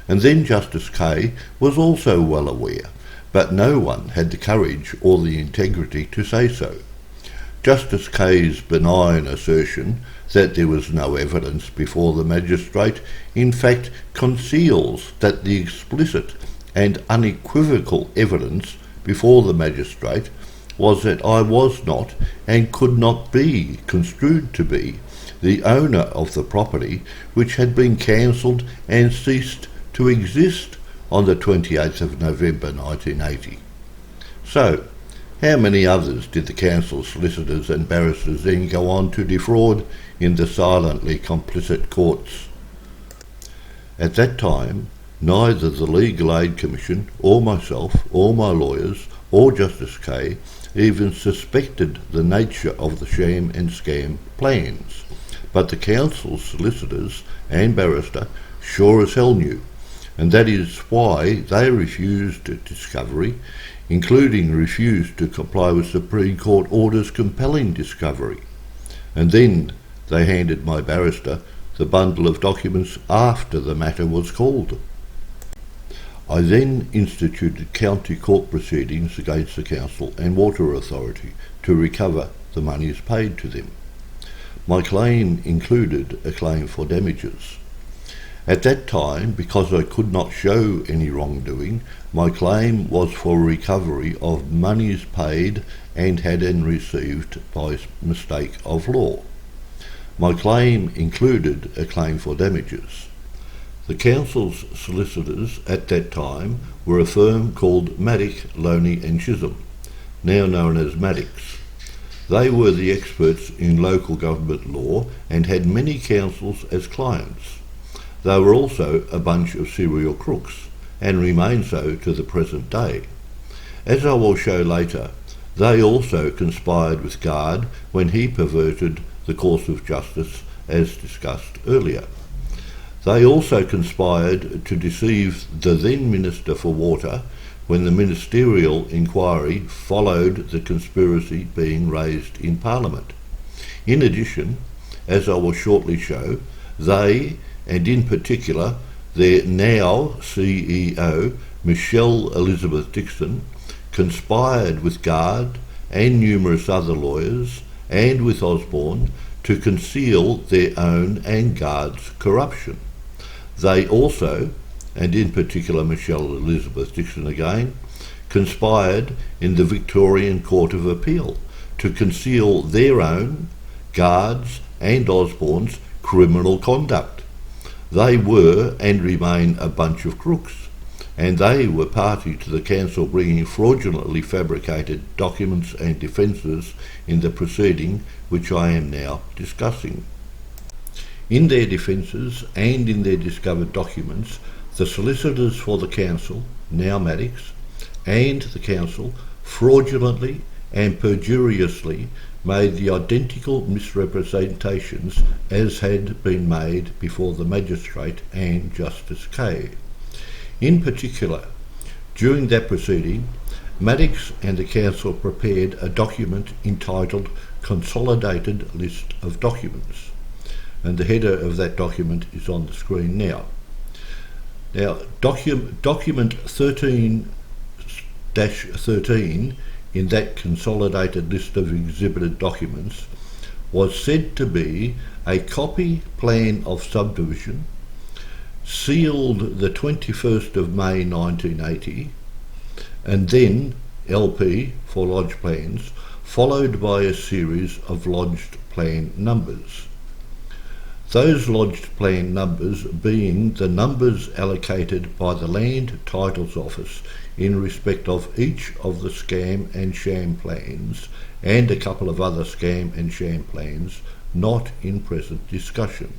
And then Justice Kay was also well aware, but no one had the courage or the integrity to say so. Justice Kay's benign assertion that there was no evidence before the magistrate in fact conceals that the explicit and unequivocal evidence before the magistrate was that I was not and could not be construed to be the owner of the property which had been cancelled and ceased to exist on the 28th of November 1980. So, how many others did the council solicitors and barristers then go on to defraud in the silently complicit courts? At that time, neither the Legal Aid Commission or myself or my lawyers or Justice Kay even suspected the nature of the sham and scam plans, but the council's solicitors and barrister sure as hell knew, and that is why they refused discovery including refused to comply with Supreme Court orders compelling discovery. And then they handed my barrister the bundle of documents after the matter was called. I then instituted county court proceedings against the council and water authority to recover the monies paid to them. My claim included a claim for damages. At that time, because I could not show any wrongdoing, my claim was for recovery of monies paid and had been received by mistake of law. My claim included a claim for damages. The council's solicitors at that time were a firm called Maddock, Loney and Chisholm, now known as Maddox. They were the experts in local government law and had many councils as clients. They were also a bunch of serial crooks, and remain so to the present day. As I will show later, they also conspired with Guard when he perverted the course of justice, as discussed earlier. They also conspired to deceive the then Minister for Water when the ministerial inquiry followed the conspiracy being raised in Parliament. In addition, as I will shortly show, they, and in particular their now CEO, Michelle Elizabeth Dixon, conspired with Guard and numerous other lawyers and with Osborne to conceal their own and Guard's corruption. They also, and in particular Michelle Elizabeth Dixon again, conspired in the Victorian Court of Appeal to conceal their own, Guard's and Osborne's criminal conduct. They were and remain a bunch of crooks, and they were party to the council bringing fraudulently fabricated documents and defences in the proceeding which I am now discussing. In their defences and in their discovered documents, the solicitors for the council, now Maddox, and the council fraudulently and perjuriously made the identical misrepresentations as had been made before the magistrate and Justice Kay. In particular, during that proceeding, Maddox and the council prepared a document entitled Consolidated List of Documents, and the header of that document is on the screen now. Now, document 13-13 in that consolidated list of exhibited documents was said to be a copy plan of subdivision sealed the 21st of May 1980, and then LP for lodge plans, followed by a series of lodged plan numbers. Those lodged plan numbers being the numbers allocated by the Land Titles Office in respect of each of the scam and sham plans and a couple of other scam and sham plans not in present discussion.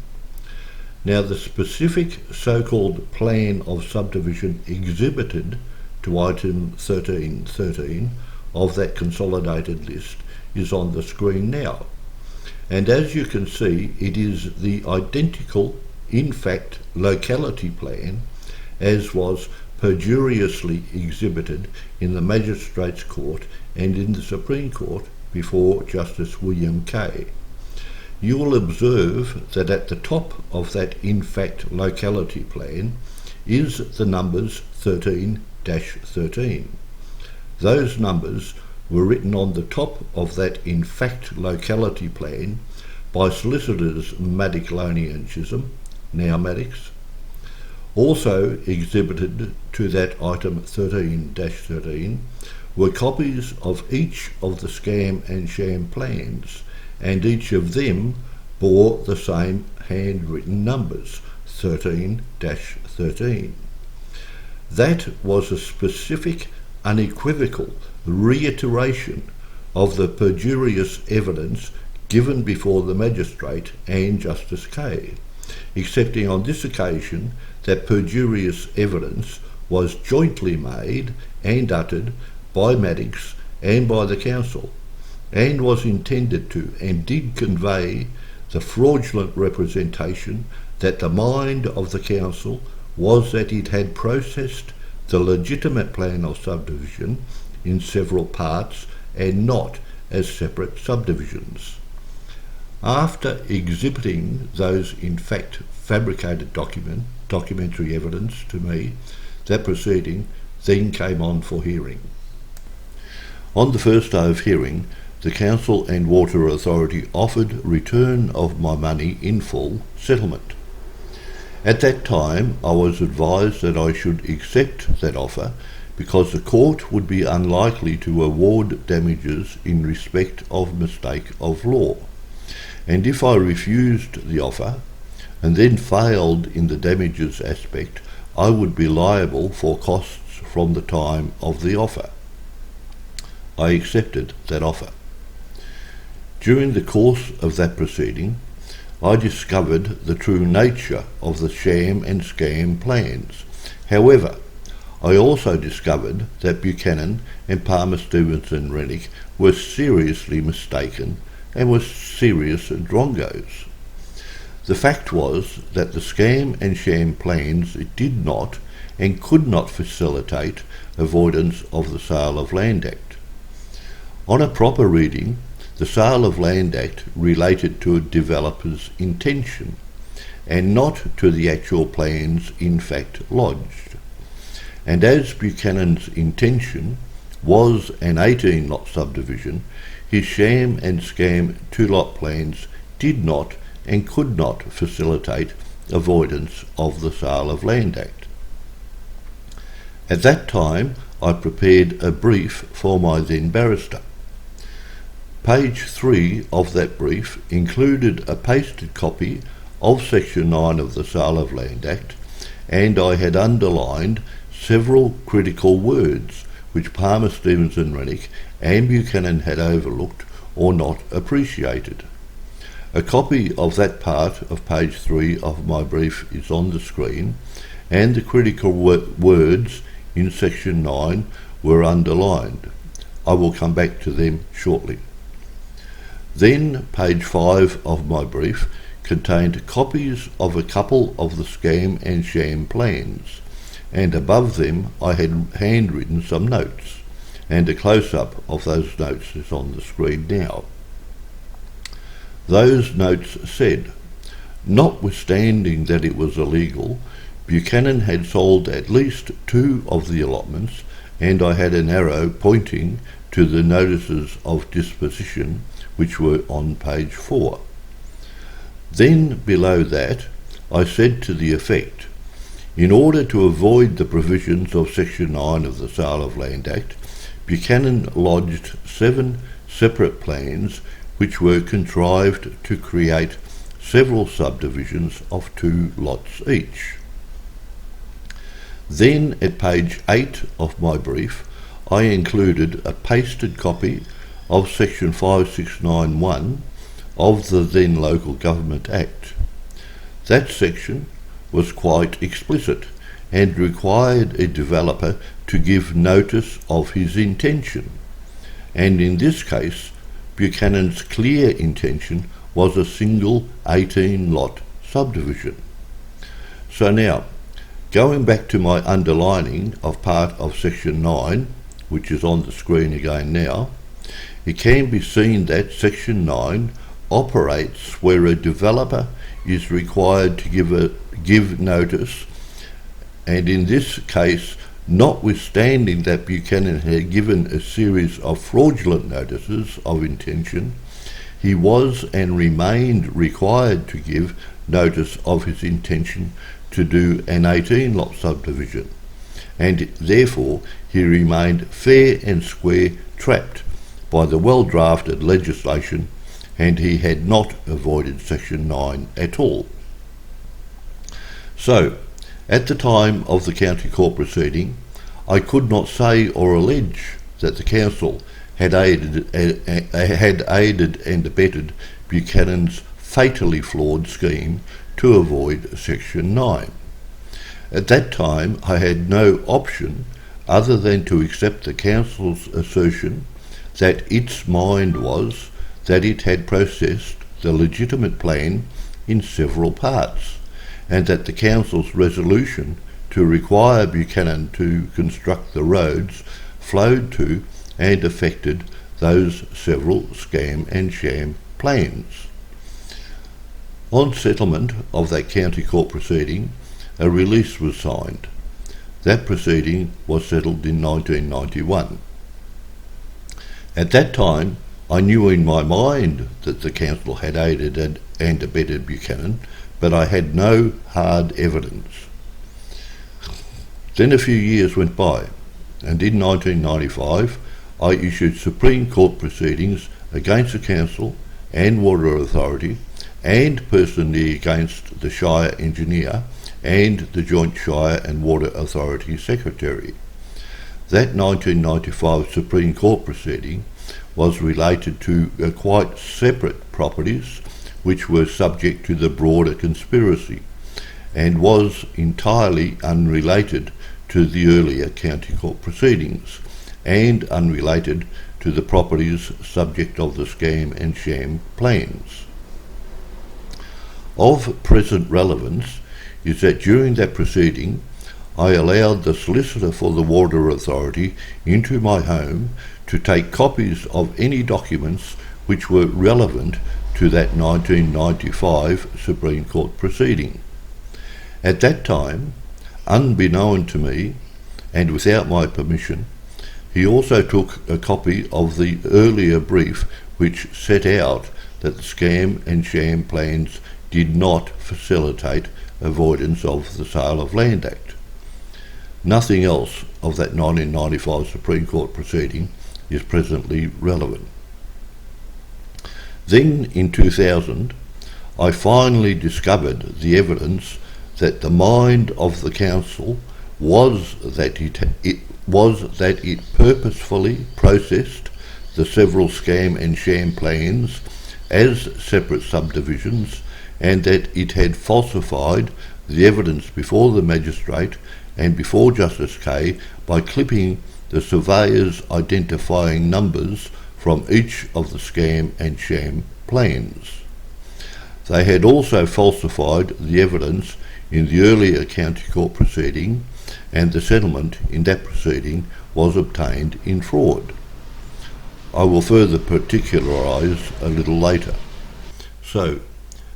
Now, the specific so-called plan of subdivision exhibited to item 13-13 of that consolidated list is on the screen now. And as you can see, it is the identical, in fact, locality plan as was perjuriously exhibited in the Magistrates' Court and in the Supreme Court before Justice William Kay. You will observe that at the top of that in fact locality plan is the numbers 13-13. Those numbers were written on the top of that in fact locality plan by solicitors Maddock, Loney and Chisholm, now Maddox. Also exhibited to that item 13-13 were copies of each of the scam and sham plans, and each of them bore the same handwritten numbers, 13-13. That was a specific, unequivocal reiteration of the perjurious evidence given before the magistrate and Justice Kay, excepting on this occasion that perjurious evidence was jointly made and uttered by Maddox and by the council, and was intended to and did convey the fraudulent representation that the mind of the council was that it had processed the legitimate plan of subdivision in several parts and not as separate subdivisions. After exhibiting those in fact fabricated documentary evidence to me, that proceeding then came on for hearing. On the first day of hearing, the Council and Water Authority offered return of my money in full settlement. At that time, I was advised that I should accept that offer because the court would be unlikely to award damages in respect of mistake of law, and if I refused the offer and then failed in the damages aspect, I would be liable for costs from the time of the offer. I accepted that offer. During the course of that proceeding, I discovered the true nature of the sham and scam plans. However, I also discovered that Buchanan and Palmer Stevenson Rennick were seriously mistaken and were serious drongos. The fact was that the scam and sham plans did not and could not facilitate avoidance of the Sale of Land Act. On a proper reading, the Sale of Land Act related to a developer's intention and not to the actual plans in fact lodged. And as Buchanan's intention was an 18-lot subdivision, his sham and scam 2-lot plans did not and could not facilitate avoidance of the Sale of Land Act. At that time, I prepared a brief for my then barrister. Page 3 of that brief included a pasted copy of Section 9 of the Sale of Land Act, and I had underlined several critical words which Palmer Stevenson Rennick and Buchanan had overlooked or not appreciated. A copy of that part of page 3 of my brief is on the screen, and the critical words in Section 9 were underlined. I will come back to them shortly. Then page 5 of my brief contained copies of a couple of the scam and sham plans, and above them I had handwritten some notes, and a close-up of those notes is on the screen now. Those notes said, notwithstanding that it was illegal, Buchanan had sold at least 2 of the allotments, and I had an arrow pointing to the notices of disposition which were on page 4. Then below that I said to the effect, in order to avoid the provisions of Section 9 of the Sale of Land Act, Buchanan lodged 7 separate plans which were contrived to create several subdivisions of 2 lots each. Then at page 8 of my brief, I included a pasted copy of Section 5691 of the then Local Government Act. That section was quite explicit and required a developer to give notice of his intention, and in this case Buchanan's clear intention was a single 18-lot subdivision. So now, going back to my underlining of part of Section 9, which is on the screen again now, it can be seen that Section 9 operates where a developer is required to give notice, and in this case, notwithstanding that Buchanan had given a series of fraudulent notices of intention, he was and remained required to give notice of his intention to do an 18-lot subdivision, and therefore he remained fair and square trapped by the well-drafted legislation, and he had not avoided Section 9 at all. So, at the time of the County Court proceeding, I could not say or allege that the Council had aided and abetted Buchanan's fatally flawed scheme to avoid Section 9. At that time, I had no option other than to accept the Council's assertion that its mind was that it had processed the legitimate plan in several parts, and that the Council's resolution to require Buchanan to construct the roads flowed to and affected those several scam and sham plans. On settlement of that county court proceeding, a release was signed. That proceeding was settled in 1991. At that time, I knew in my mind that the council had aided and abetted Buchanan, but I had no hard evidence. Then a few years went by, and in 1995 I issued Supreme Court proceedings against the council and Water Authority, and personally against the Shire Engineer and the Joint Shire and Water Authority Secretary. That 1995 Supreme Court proceeding was related to quite separate properties which were subject to the broader conspiracy, and was entirely unrelated to the earlier county court proceedings, and unrelated to the properties subject of the scam and sham plans. Of present relevance is that during that proceeding I allowed the solicitor for the Water Authority into my home to take copies of any documents which were relevant to that 1995 Supreme Court proceeding. At that time, unbeknown to me and without my permission, he also took a copy of the earlier brief which set out that the scam and sham plans did not facilitate avoidance of the Sale of Land Act. Nothing else of that 1995 Supreme Court proceeding is presently relevant. Then, in 2000, I finally discovered the evidence that the mind of the council was that it purposefully processed the several scam and sham plans as separate subdivisions, and that it had falsified the evidence before the magistrate and before Justice Kay by clipping the surveyor's identifying numbers from each of the scam and sham plans. They had also falsified the evidence in the earlier county court proceeding, and the settlement in that proceeding was obtained in fraud. I will further particularise a little later. So,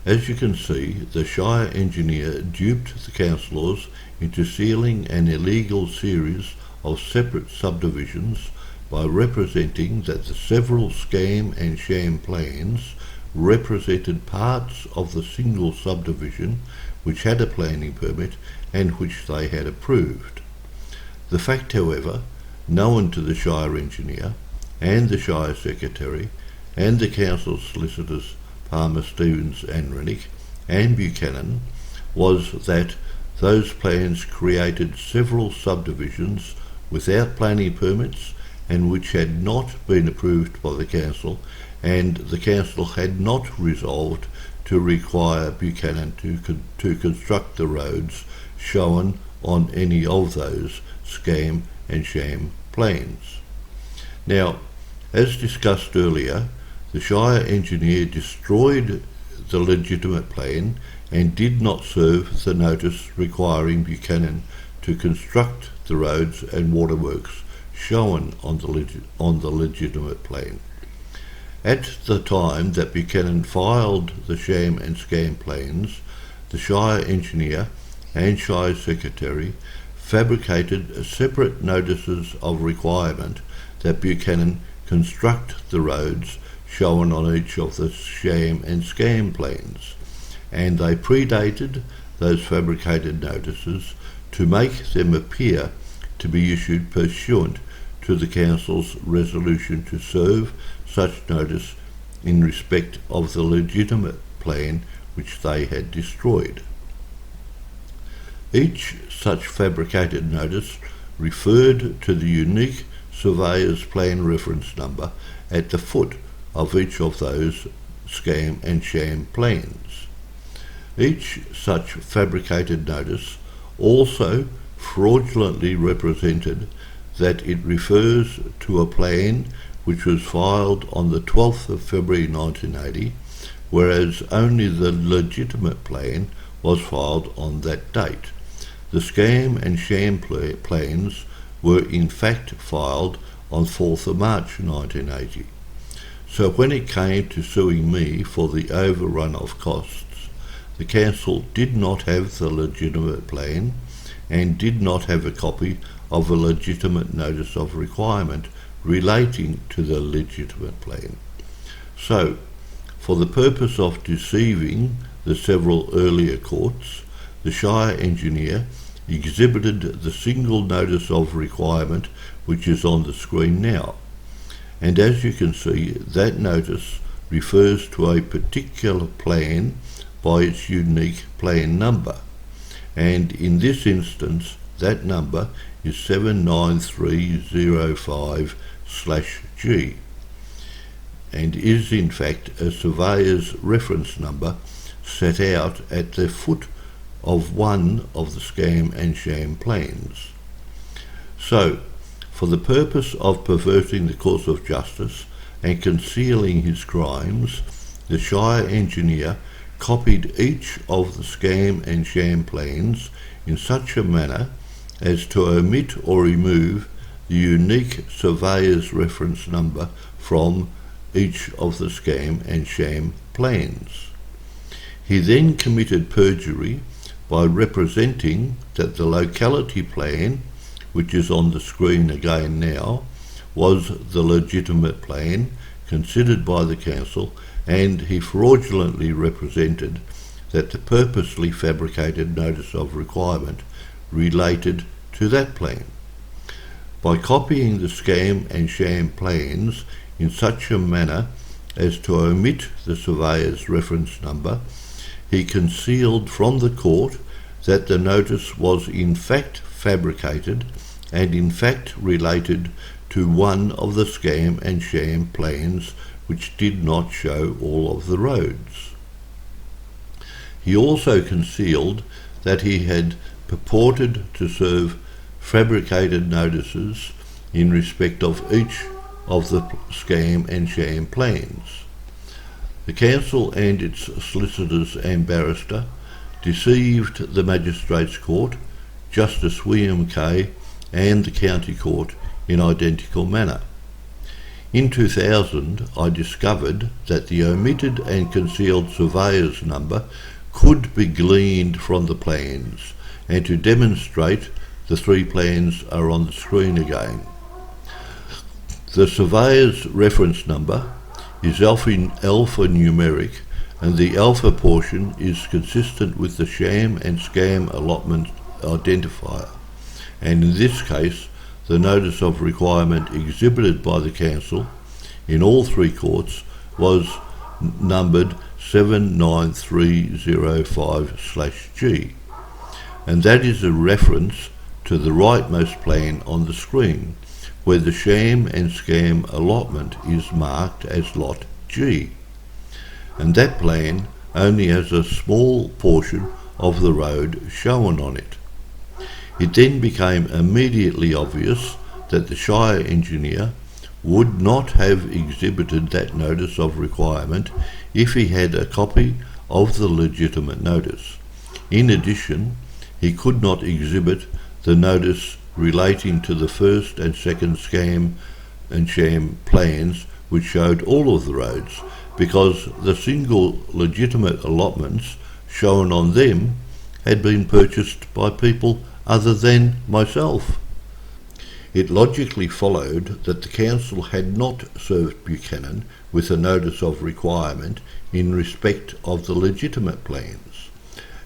as you can see, the Shire Engineer duped the councillors into sealing an illegal series of separate subdivisions by representing that the several scam and sham plans represented parts of the single subdivision which had a planning permit and which they had approved. The fact, however, known to the Shire Engineer and the Shire Secretary and the Council solicitors Palmer, Stevens and Rennick and Buchanan, was that those plans created several subdivisions without planning permits and which had not been approved by the Council, and the Council had not resolved to require Buchanan to construct the roads shown on any of those scam and sham plans. Now, as discussed earlier, the Shire Engineer destroyed the legitimate plan and did not serve the notice requiring Buchanan to construct the roads and waterworks shown on the legitimate plan. At the time that Buchanan filed the sham and scam plans, the Shire Engineer and Shire Secretary fabricated separate notices of requirement that Buchanan construct the roads shown on each of the sham and scam plans, and they predated those fabricated notices to make them appear to be issued pursuant to the Council's resolution to serve such notice in respect of the legitimate plan which they had destroyed. Each such fabricated notice referred to the unique surveyor's plan reference number at the foot of each of those scam and sham plans. Each such fabricated notice also fraudulently represented that it refers to a plan which was filed on the 12th of February 1980, whereas only the legitimate plan was filed on that date. The scam and sham plans were in fact filed on 4th of March 1980. So when it came to suing me for the overrun of costs, the council did not have the legitimate plan and did not have a copy of a legitimate notice of requirement relating to the legitimate plan. So, for the purpose of deceiving the several earlier courts, the Shire engineer exhibited the single notice of requirement which is on the screen now. And as you can see, that notice refers to a particular plan by its unique plan number. And in this instance, that number is 79305/G and is in fact a surveyor's reference number set out at the foot of one of the scam and sham plans. So, for the purpose of perverting the course of justice and concealing his crimes, the Shire engineer copied each of the scam and sham plans in such a manner as to omit or remove the unique surveyor's reference number from each of the scam and sham plans. He then committed perjury by representing that the locality plan, which is on the screen again now, was the legitimate plan considered by the council, and he fraudulently represented that the purposely fabricated notice of requirement related to that plan. By copying the scam and sham plans in such a manner as to omit the surveyor's reference number, he concealed from the court that the notice was in fact fabricated and in fact related to one of the scam and sham plans which did not show all of the roads. He also concealed that he had purported to serve fabricated notices in respect of each of the scam and sham plans. The council and its solicitors and barrister deceived the Magistrates Court, Justice William Kay, and the County Court in identical manner. In 2000, I discovered that the omitted and concealed surveyor's number could be gleaned from the plans, and to demonstrate, the three plans are on the screen again. The surveyor's reference number is alphanumeric, and the alpha portion is consistent with the sham and scam allotment identifier, and in this case the notice of requirement exhibited by the council in all three courts was numbered 79305/G, and that is a reference to the rightmost plan on the screen, where the sham and scam allotment is marked as Lot G, and that plan only has a small portion of the road shown on it. It then became immediately obvious that the Shire engineer would not have exhibited that notice of requirement if he had a copy of the legitimate notice. In addition, he could not exhibit the notice relating to the first and second scam and sham plans which showed all of the roads, because the single legitimate allotments shown on them had been purchased by people other than myself. It logically followed that the council had not served Buchanan with a notice of requirement in respect of the legitimate plans.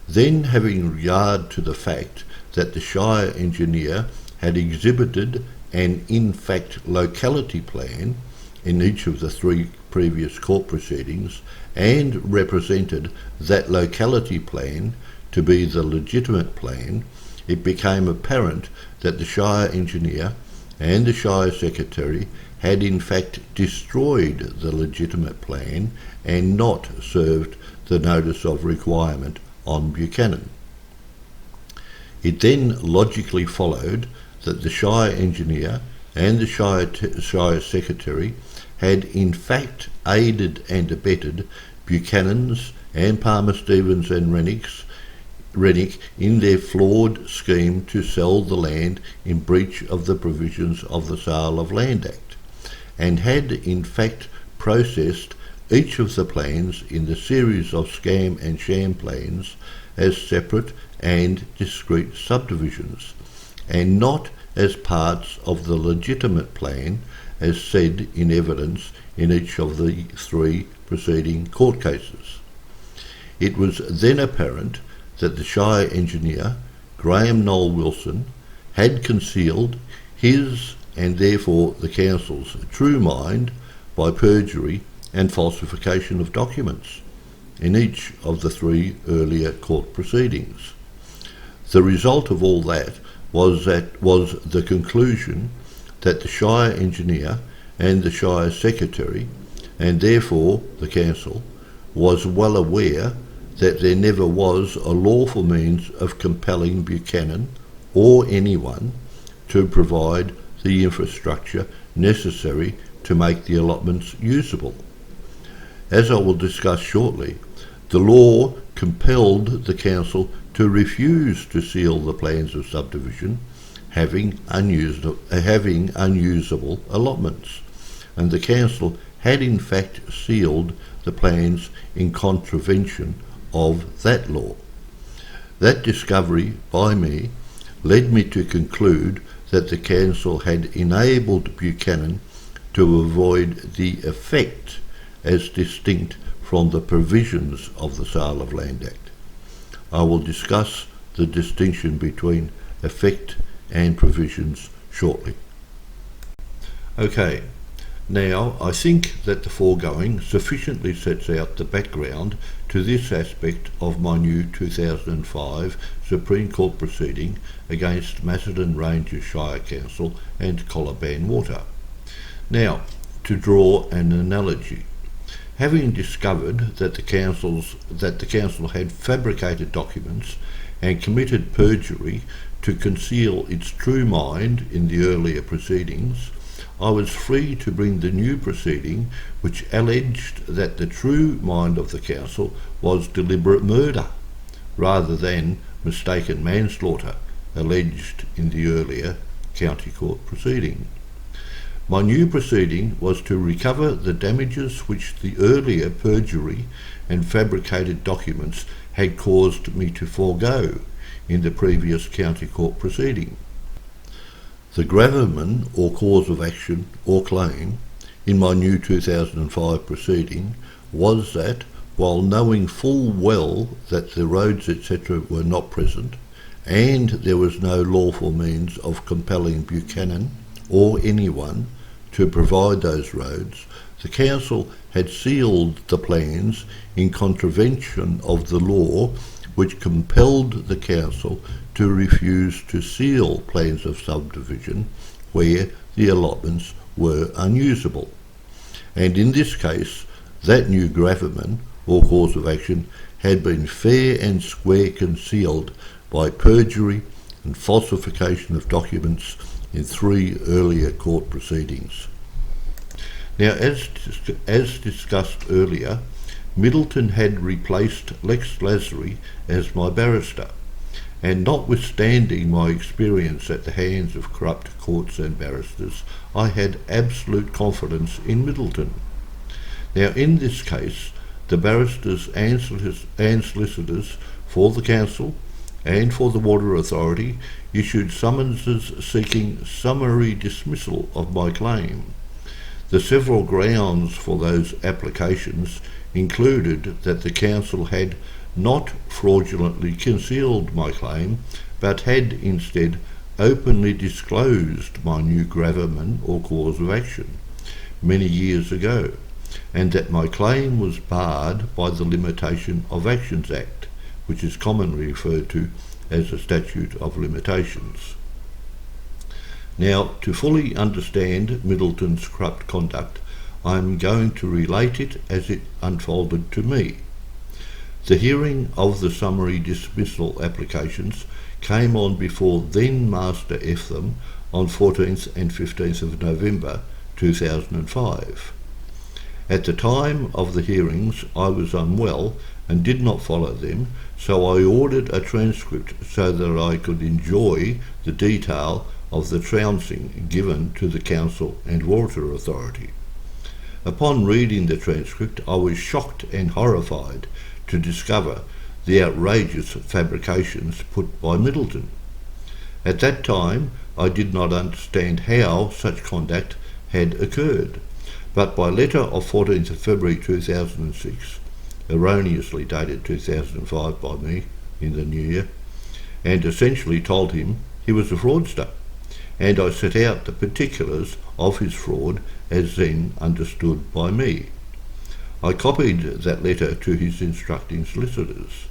Then, having regard to the fact that the Shire engineer had exhibited an in fact locality plan in each of the three previous court proceedings and represented that locality plan to be the legitimate plan, it became apparent that the Shire engineer and the Shire secretary had in fact destroyed the legitimate plan and not served the notice of requirement on Buchanan. It then logically followed that the Shire engineer and the Shire secretary had in fact aided and abetted Buchanan's and Palmer Stevens and Rennick's Rennick in their flawed scheme to sell the land in breach of the provisions of the Sale of Land Act, and had in fact processed each of the plans in the series of scam and sham plans as separate and discrete subdivisions, and not as parts of the legitimate plan as said in evidence in each of the three preceding court cases. It was then apparent that the Shire engineer, Graham Noel Wilson, had concealed his and therefore the council's true mind by perjury and falsification of documents in each of the three earlier court proceedings. The result of all that was the conclusion that the Shire engineer and the Shire secretary, and therefore the council, was well aware that there never was a lawful means of compelling Buchanan or anyone to provide the infrastructure necessary to make the allotments usable. As I will discuss shortly, the law compelled the council to refuse to seal the plans of subdivision having unusable allotments, and the council had in fact sealed the plans in contravention of that law. That discovery by me led me to conclude that the council had enabled Buchanan to avoid the effect as distinct from the provisions of the Sale of Land Act. I will discuss the distinction between effect and provisions shortly. Okay, now I think that the foregoing sufficiently sets out the background to this aspect of my new 2005 Supreme Court proceeding against Macedon Ranges Shire Council and Colaban Water. Now, to draw an analogy. Having discovered that the council had fabricated documents and committed perjury to conceal its true mind in the earlier proceedings, I was free to bring the new proceeding which alleged that the true mind of the council was deliberate murder rather than mistaken manslaughter alleged in the earlier county court proceeding. My new proceeding was to recover the damages which the earlier perjury and fabricated documents had caused me to forego in the previous county court proceeding. The gravamen or cause of action or claim in my new 2005 proceeding was that, while knowing full well that the roads etc. were not present, and there was no lawful means of compelling Buchanan or anyone to provide those roads, the council had sealed the plans in contravention of the law which compelled the council to refuse to seal plans of subdivision where the allotments were unusable. And in this case, that new gravamen or cause of action had been fair and square concealed by perjury and falsification of documents in three earlier court proceedings. Now, as discussed earlier, Middleton had replaced Lex Lasry as my barrister, and notwithstanding my experience at the hands of corrupt courts and barristers, I had absolute confidence in Middleton. Now, in this case, the barristers and solicitors for the council and for the Water Authority issued summonses seeking summary dismissal of my claim. The several grounds for those applications included that the council had not fraudulently concealed my claim, but had instead openly disclosed my new gravamen or cause of action many years ago, and that my claim was barred by the Limitation of Actions Act, which is commonly referred to as a statute of limitations. Now, to fully understand Middleton's corrupt conduct, I am going to relate it as it unfolded to me. The hearing of the summary dismissal applications came on before then Master Eftham on 14th and 15th of November 2005. At the time of the hearings I was unwell and did not follow them, so I ordered a transcript so that I could enjoy the detail of the trouncing given to the Council and Water Authority. Upon reading the transcript, I was shocked and horrified to discover the outrageous fabrications put by Middleton. At that time, I did not understand how such conduct had occurred, but by letter of 14th of February 2006, erroneously dated 2005 by me in the new year, and essentially told him he was a fraudster, and I set out the particulars of his fraud as then understood by me. I copied that letter to his instructing solicitors.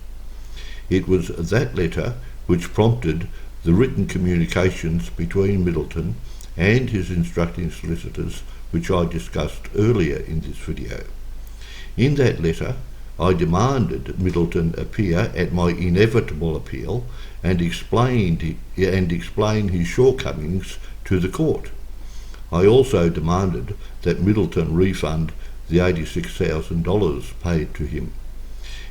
It was that letter which prompted the written communications between Middleton and his instructing solicitors, which I discussed earlier in this video. In that letter, I demanded Middleton appear at my inevitable appeal and explain his shortcomings to the court. I also demanded that Middleton refund the $86,000 paid to him.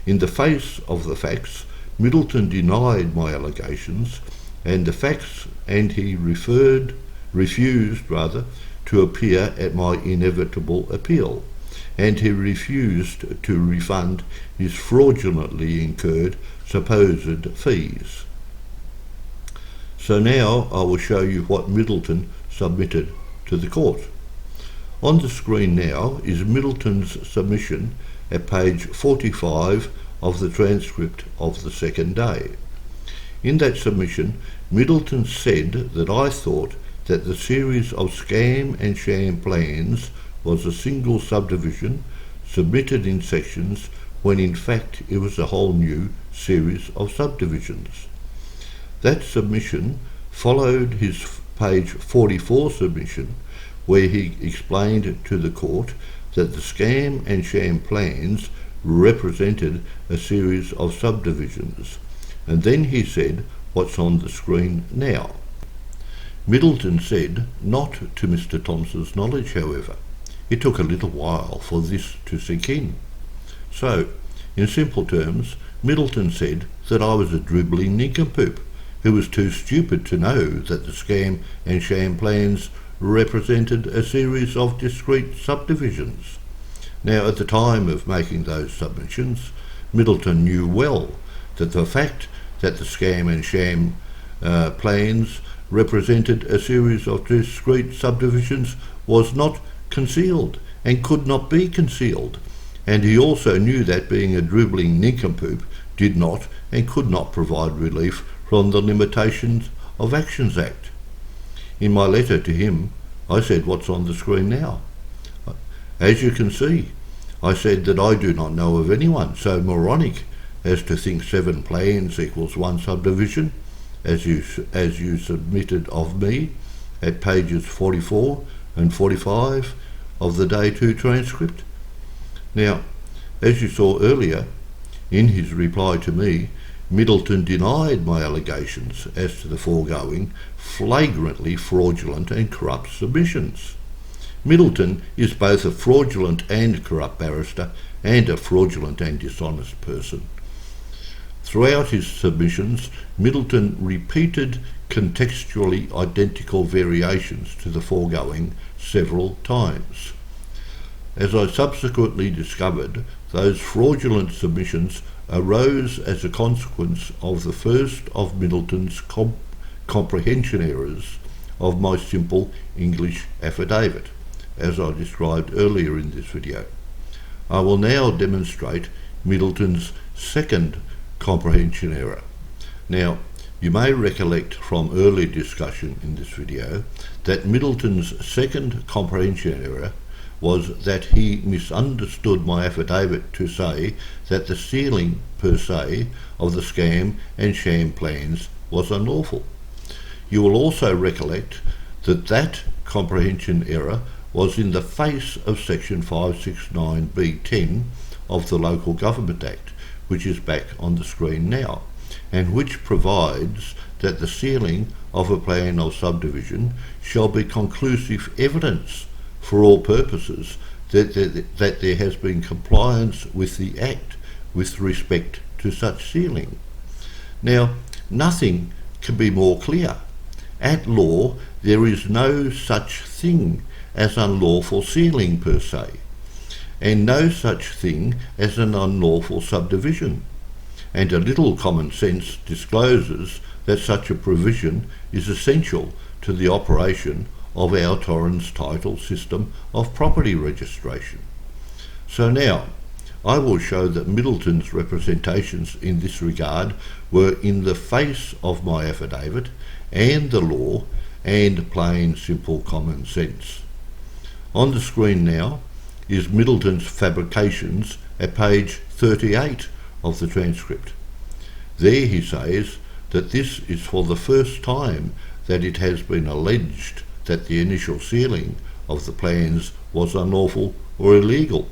In the face of the facts, Middleton denied my allegations, and he refused to appear at my inevitable appeal, and he refused to refund his fraudulently incurred supposed fees. So now I will show you what Middleton submitted to the court. On the screen now is Middleton's submission at page 45 of the transcript of the second day. In that submission, Middleton said that I thought that the series of scam and sham plans was a single subdivision submitted in sections when in fact it was a whole new series of subdivisions. That submission followed his page 44 submission, where he explained to the court that the scam and sham plans represented a series of subdivisions, and then he said what's on the screen now. Middleton said not to Mr. Thompson's knowledge, however. It took a little while for this to sink in. So, in simple terms, Middleton said that I was a dribbling nincompoop who was too stupid to know that the scam and sham plans represented a series of discrete subdivisions. Now, at the time of making those submissions, Middleton knew well that the fact that the scam and sham plans represented a series of discrete subdivisions was not concealed and could not be concealed, and he also knew that being a dribbling nincompoop did not and could not provide relief from the Limitations of Actions Act. In my letter to him, I said what's on the screen now. As you can see, I said that I do not know of anyone so moronic as to think 7 plans equals 1 subdivision, as you submitted of me at pages 44 and 45 of the Day 2 transcript. Now, as you saw earlier, in his reply to me, Middleton denied my allegations as to the foregoing flagrantly fraudulent and corrupt submissions. Middleton is both a fraudulent and corrupt barrister and a fraudulent and dishonest person. Throughout his submissions, Middleton repeated contextually identical variations to the foregoing several times. As I subsequently discovered, those fraudulent submissions arose as a consequence of the first of Middleton's comprehension errors of my simple English affidavit, as I described earlier in this video. I will now demonstrate Middleton's second comprehension error. Now, you may recollect from early discussion in this video that Middleton's second comprehension error was that he misunderstood my affidavit to say that the sealing per se of the scam and sham plans was unlawful. You will also recollect that that comprehension error was in the face of section 569B10 of the Local Government Act, which is back on the screen now, and which provides that the sealing of a plan of subdivision shall be conclusive evidence for all purposes that there has been compliance with the Act with respect to such sealing. Now, nothing can be more clear. At law, there is no such thing as unlawful sealing per se, and no such thing as an unlawful subdivision, and a little common sense discloses that such a provision is essential to the operation of our Torrens title system of property registration. So now, I will show that Middleton's representations in this regard were in the face of my affidavit and the law and plain simple common sense. On the screen now is Middleton's fabrications at page 38 of the transcript. There he says that this is for the first time that it has been alleged that the initial sealing of the plans was unlawful or illegal.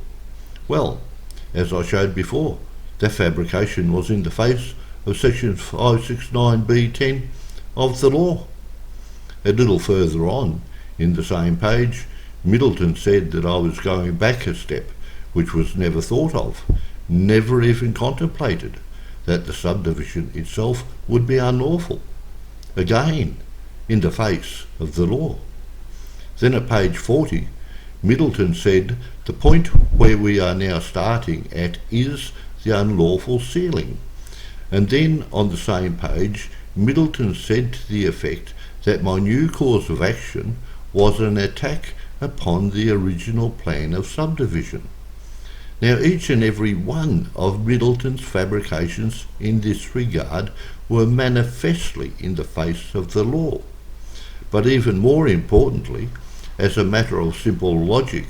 Well, as I showed before, that fabrication was in the face of section 569b10 of the law. A little further on, in the same page, Middleton said that I was going back a step, which was never thought of, never even contemplated, that the subdivision itself would be unlawful. Again, in the face of the law. Then at page 40, Middleton said the point where we are now starting at is the unlawful sealing. And then on the same page, Middleton said to the effect that my new cause of action was an attack upon the original plan of subdivision. Now, each and every one of Middleton's fabrications in this regard were manifestly in the face of the law. But even more importantly, as a matter of simple logic,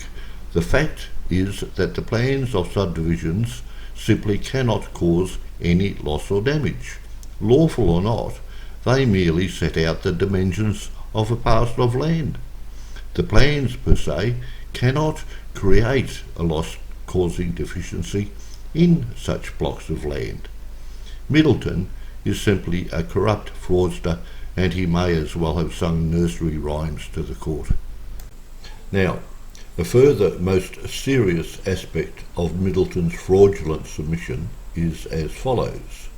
the fact is that the plans of subdivisions simply cannot cause any loss or damage. Lawful or not, they merely set out the dimensions of a parcel of land. The plans per se cannot create a loss-causing deficiency in such blocks of land. Middleton is simply a corrupt fraudster, and he may as well have sung nursery rhymes to the court. Now, a further most serious aspect of Middleton's fraudulent submission is as follows.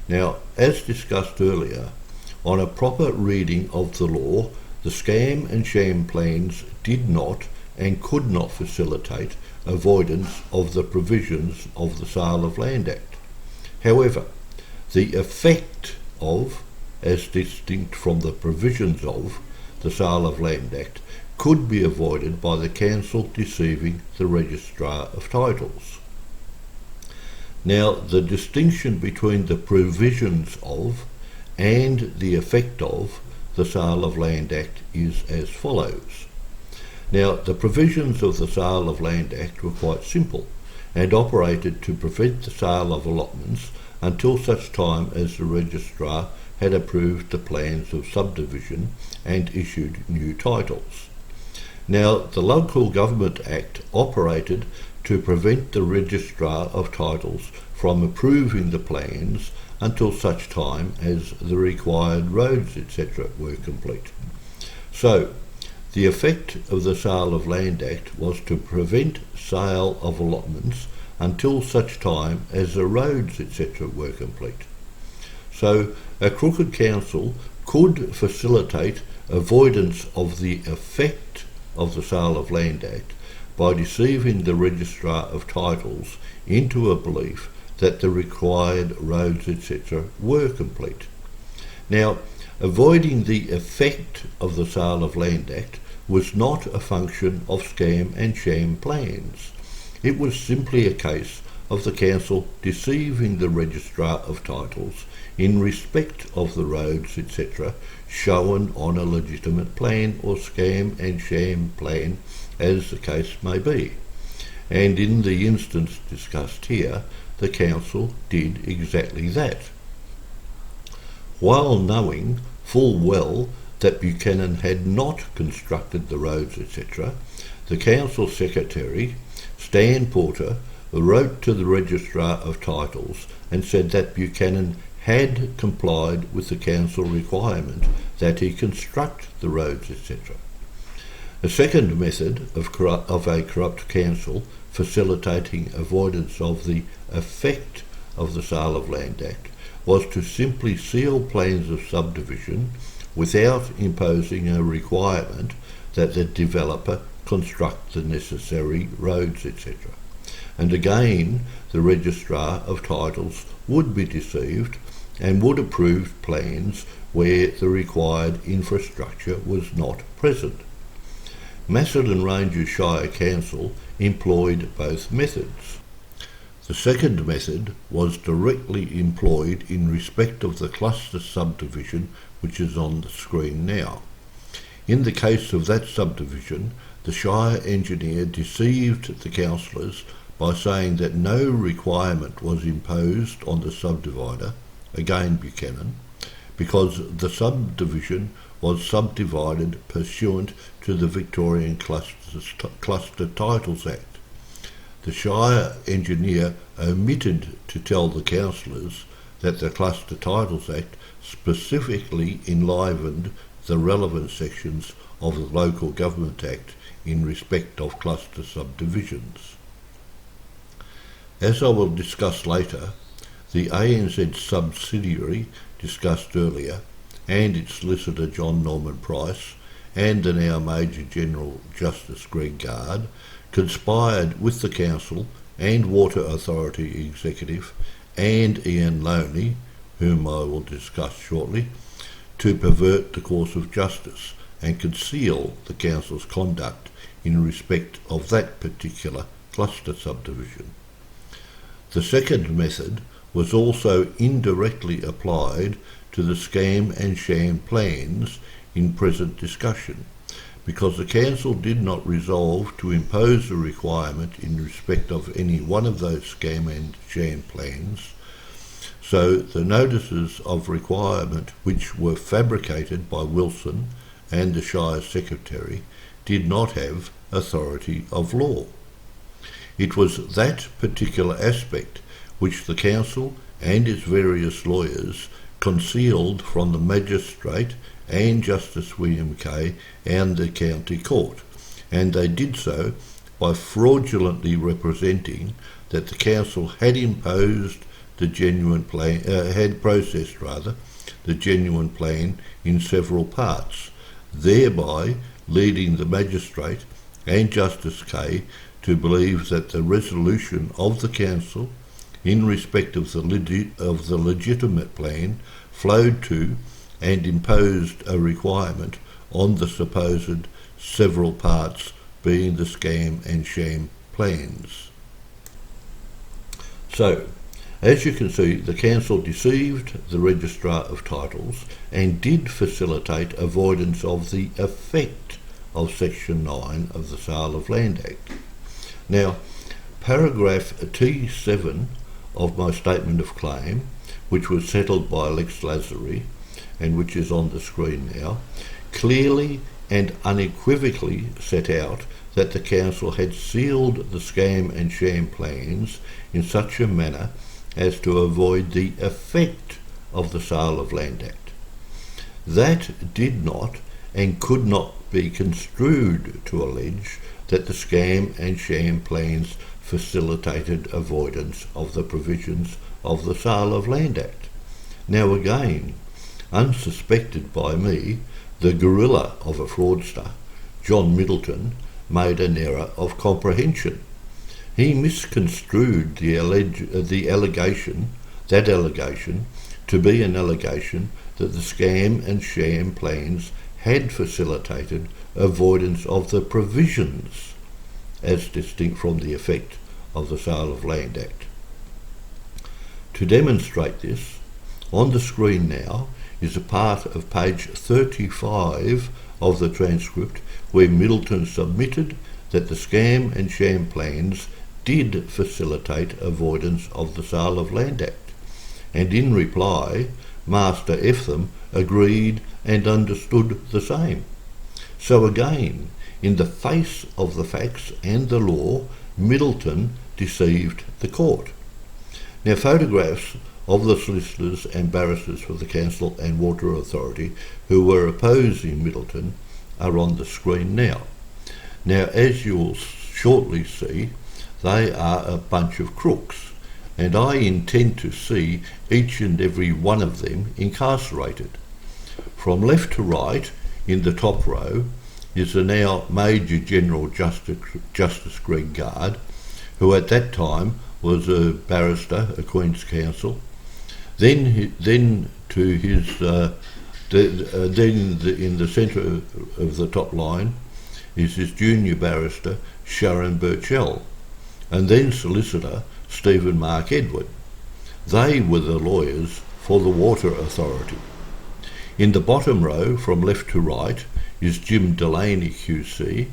Now, as discussed earlier, on a proper reading of the law, the scam and sham plans did not and could not facilitate avoidance of the provisions of the Sale of Land Act. However, the effect of, as distinct from the provisions of, the Sale of Land Act could be avoided by the council deceiving the Registrar of Titles. Now, the distinction between the provisions of and the effect of the Sale of Land Act is as follows. Now, the provisions of the Sale of Land Act were quite simple and operated to prevent the sale of allotments until such time as the Registrar had approved the plans of subdivision and issued new titles. Now, the Local Government Act operated to prevent the Registrar of Titles from approving the plans until such time as the required roads, etc. were complete. So, the effect of the Sale of Land Act was to prevent sale of allotments until such time as the roads, etc. were complete. So, a crooked council could facilitate avoidance of the effect of the Sale of Land Act by deceiving the Registrar of Titles into a belief that the required roads, etc. were complete. Now, avoiding the effect of the Sale of Land Act was not a function of scam and sham plans. It was simply a case of the council deceiving the Registrar of Titles in respect of the roads, etc., shown on a legitimate plan or scam and sham plan, as the case may be. And in the instance discussed here, the council did exactly that. While knowing full well that Buchanan had not constructed the roads, etc., the council secretary, Stan Porter, wrote to the Registrar of Titles and said that Buchanan had complied with the council requirement that he construct the roads, etc. A second method of a corrupt council facilitating avoidance of the effect of the Sale of Land Act was to simply seal plans of subdivision without imposing a requirement that the developer construct the necessary roads, etc. And again, the Registrar of Titles would be deceived and would approve plans where the required infrastructure was not present. Macedon Ranges Shire Council employed both methods. The second method was directly employed in respect of the cluster subdivision which is on the screen now. In the case of that subdivision, the Shire engineer deceived the councillors by saying that no requirement was imposed on the subdivider, again Buchanan, because the subdivision was subdivided pursuant to the Victorian Cluster Titles Act. The Shire engineer omitted to tell the councillors that the Cluster Titles Act specifically enlivened the relevant sections of the Local Government Act in respect of cluster subdivisions. As I will discuss later, the ANZ subsidiary discussed earlier and its solicitor John Norman Price and the now Major General Justice Greg Gard conspired with the Council and Water Authority Executive and Ian Loney, whom I will discuss shortly, to pervert the course of justice and conceal the Council's conduct in respect of that particular cluster subdivision. The second method was also indirectly applied to the scam and sham plans in present discussion, because the Council did not resolve to impose a requirement in respect of any one of those scam and sham plans. So the notices of requirement which were fabricated by Wilson and the Shire Secretary did not have authority of law. It was that particular aspect which the Council and its various lawyers concealed from the Magistrate and Justice William Kay and the County Court, and they did so by fraudulently representing that the Council had imposed the genuine plan, had processed the genuine plan in several parts, thereby leading the Magistrate and Justice Kay to believe that the resolution of the Council in respect of the legitimate plan flowed to and imposed a requirement on the supposed several parts being the scam and sham plans. So, as you can see, the Council deceived the Registrar of Titles and did facilitate avoidance of the effect of Section 9 of the Sale of Land Act. Now, paragraph T7 of my statement of claim, which was settled by Lex Lazari and which is on the screen now, clearly and unequivocally set out that the Council had sealed the scam and sham plans in such a manner as to avoid the effect of the Sale of Land Act. That did not and could not be construed to allege that the scam and sham plans facilitated avoidance of the provisions of the Sale of Land Act. Now again, unsuspected by me, the gorilla of a fraudster, John Middleton, made an error of comprehension. He misconstrued the allegation to be an allegation that the scam and sham plans had facilitated avoidance of the provisions as distinct from the effect of the Sale of Land Act. To demonstrate this, on the screen now is a part of page 35 of the transcript where Middleton submitted that the scam and sham plans did facilitate avoidance of the Sale of Land Act, and in reply Master Eftham agreed and understood the same. So again, in the face of the facts and the law, Middleton deceived the court. Now, photographs of the solicitors and barristers for the Council and Water Authority who were opposing Middleton are on the screen now. Now, as you'll shortly see, they are a bunch of crooks, and I intend to see each and every one of them incarcerated. From left to right, in the top row, is the now Major General Justice Greg Gard, who at that time was a barrister, a Queen's Counsel. Then in the centre of the top line is his junior barrister, Sharon Burchell, and then solicitor Stephen Mark Edward. They were the lawyers for the Water Authority. In the bottom row, from left to right, is Jim Delaney QC,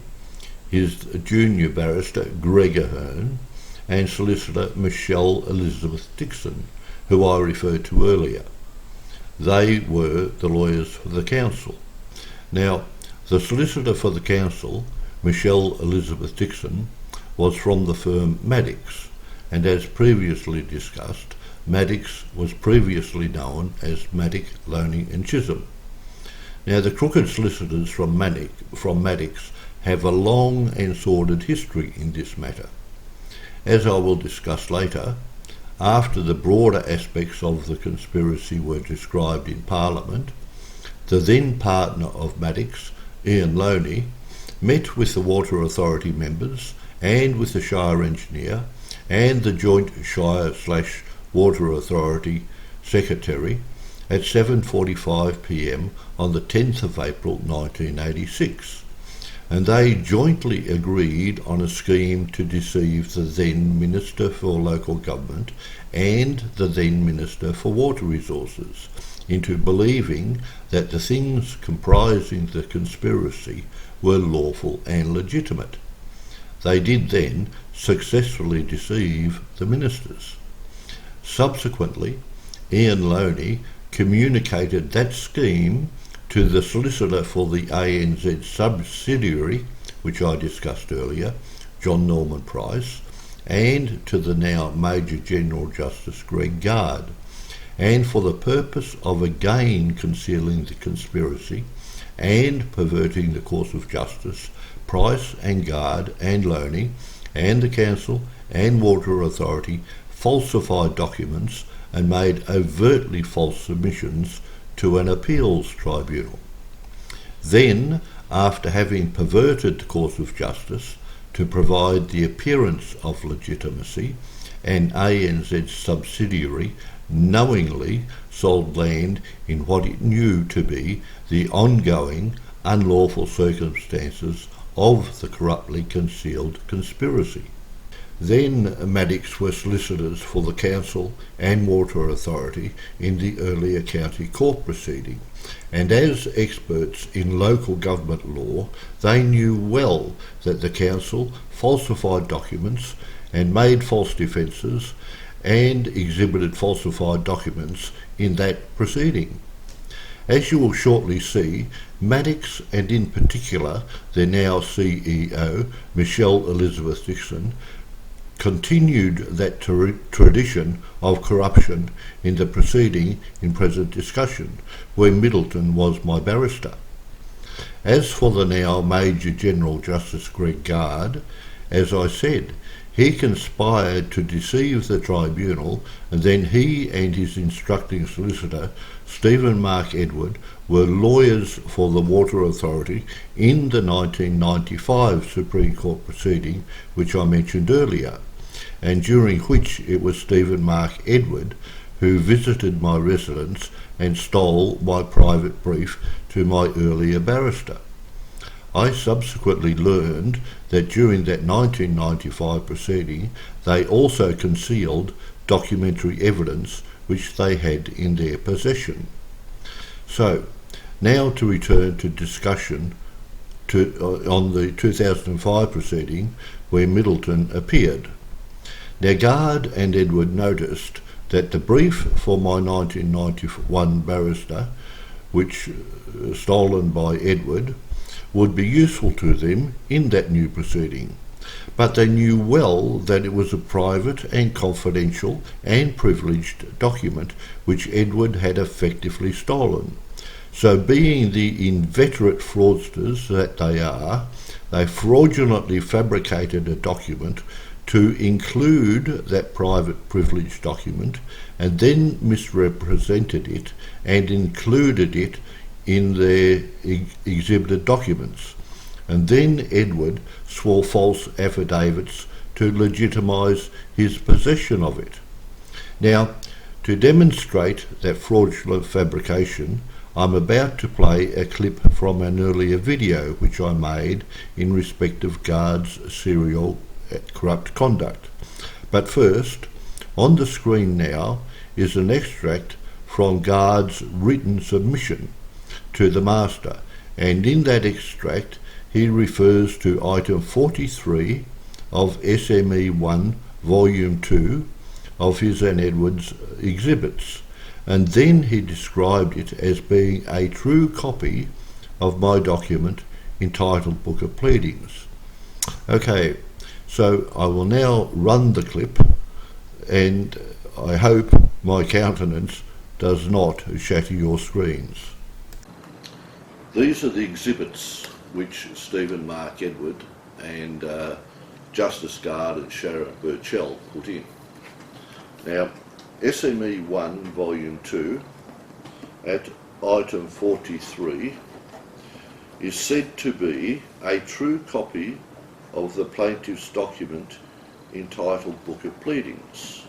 his junior barrister Greg Ahern, and solicitor Michelle Elizabeth Dixon, who I referred to earlier. They were the lawyers for the council. Now, the solicitor for the council, Michelle Elizabeth Dixon, was from the firm Maddox, and as previously discussed, Maddox was previously known as Maddox, Loney and Chisholm. Now, the crooked solicitors from Maddox have a long and sordid history in this matter. As I will discuss later, after the broader aspects of the conspiracy were described in Parliament, the then partner of Maddox, Ian Loney, met with the Water Authority members and with the Shire Engineer and the Joint Shire/Water Authority Secretary at 7:45 p.m. on the 10th of April 1986, and they jointly agreed on a scheme to deceive the then Minister for Local Government and the then Minister for Water Resources into believing that the things comprising the conspiracy were lawful and legitimate. They did then successfully deceive the ministers. Subsequently, Ian Loney communicated that scheme to the solicitor for the ANZ subsidiary, which I discussed earlier, John Norman Price, and to the now Major General Justice Greg Gard, and for the purpose of again concealing the conspiracy and perverting the course of justice, Price and Gard and Loney and the Council and Water Authority falsified documents and made overtly false submissions to an appeals tribunal. Then, after having perverted the course of justice to provide the appearance of legitimacy, an ANZ subsidiary knowingly sold land in what it knew to be the ongoing unlawful circumstances of the corruptly concealed conspiracy. Then Maddox were solicitors for the Council and Water Authority in the earlier county court proceeding, and as experts in local government law, they knew well that the Council falsified documents and made false defences and exhibited falsified documents in that proceeding. As you will shortly see, Maddox, and in particular their now CEO, Michelle Elizabeth Dixon, continued that tradition of corruption in the proceeding in present discussion, where Middleton was my barrister. As for the now Major General Justice Greg Gard, as I said, he conspired to deceive the tribunal, and then he and his instructing solicitor, Stephen Mark Edward, were lawyers for the Water Authority in the 1995 Supreme Court proceeding, which I mentioned earlier, and during which it was Stephen Mark Edward who visited my residence and stole my private brief to my earlier barrister. I subsequently learned that during that 1995 proceeding they also concealed documentary evidence which they had in their possession. So, now to return to discussion on the 2005 proceeding where Middleton appeared. Now, Gard and Edward noticed that the brief for my 1991 barrister, which stolen by Edward, would be useful to them in that new proceeding, but they knew well that it was a private and confidential and privileged document which Edward had effectively stolen. So being the inveterate fraudsters that they are, they fraudulently fabricated a document to include that private privilege document and then misrepresented it and included it in their exhibited documents. And then Edward swore false affidavits to legitimise his possession of it. Now, to demonstrate that fraudulent fabrication, I'm about to play a clip from an earlier video which I made in respect of Guard's serial corrupt conduct. But first, on the screen now is an extract from Guard's written submission to the Master, and in that extract he refers to item 43 of SME 1 volume 2 of his and Edward's exhibits, and then he described it as being a true copy of my document entitled Book of Pleadings. Okay, so I will now run the clip, and I hope my countenance does not shatter your screens. These are the exhibits which Stephen Mark Edward and Justice Guard and Sharon Burchell put in. Now, SME 1 Volume 2 at item 43 is said to be a true copy of the plaintiff's document entitled Book of Pleadings.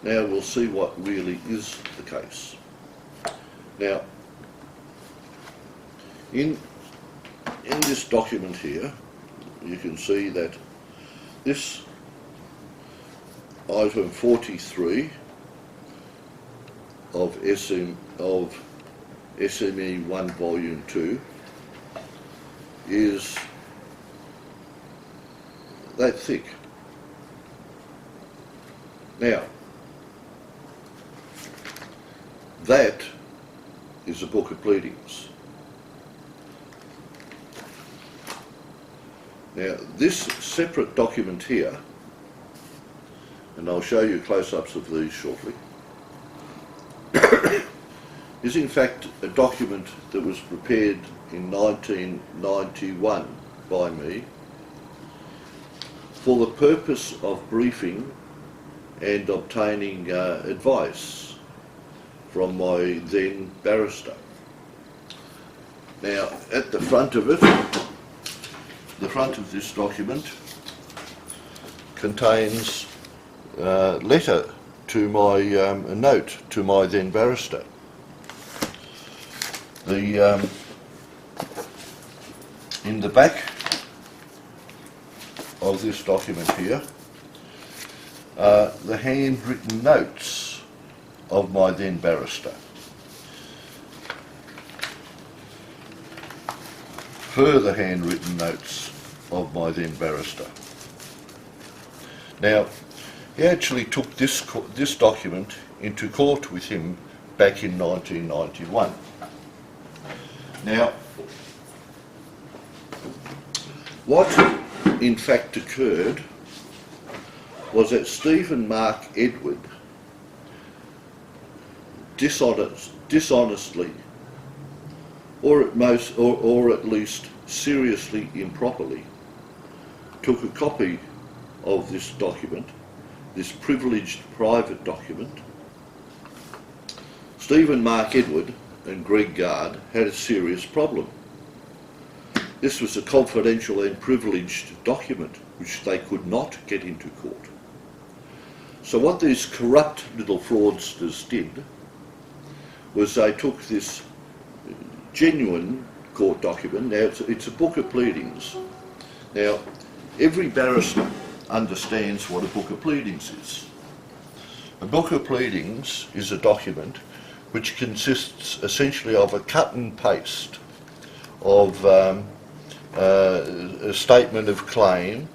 Now we'll see what really is the case. Now, in this document here, you can see that this item 43 of SME 1 Volume 2 is that thick. Now, that is a Book of Pleadings. Now, this separate document here, and I'll show you close-ups of these shortly, is in fact a document that was prepared in 1991 by me for the purpose of briefing and obtaining advice from my then barrister. Now, at the front of it, the front of this document contains a letter to my a note to my then barrister. In the back of this document here are the handwritten notes of my then barrister. Further handwritten notes of my then barrister. Now, he actually took this document into court with him back in 1991. Now, what in fact occurred was that Stephen Mark Edward dishonestly, or at least seriously improperly, took a copy of this document, this privileged private document. Stephen Mark Edward and Greg Guard had a serious problem. This was a confidential and privileged document which they could not get into court. So what these corrupt little fraudsters did was they took this genuine court document. Now it's a Book of Pleadings. Now every barrister understands what a Book of Pleadings is. A Book of Pleadings is a document which consists essentially of a cut and paste of a statement of claim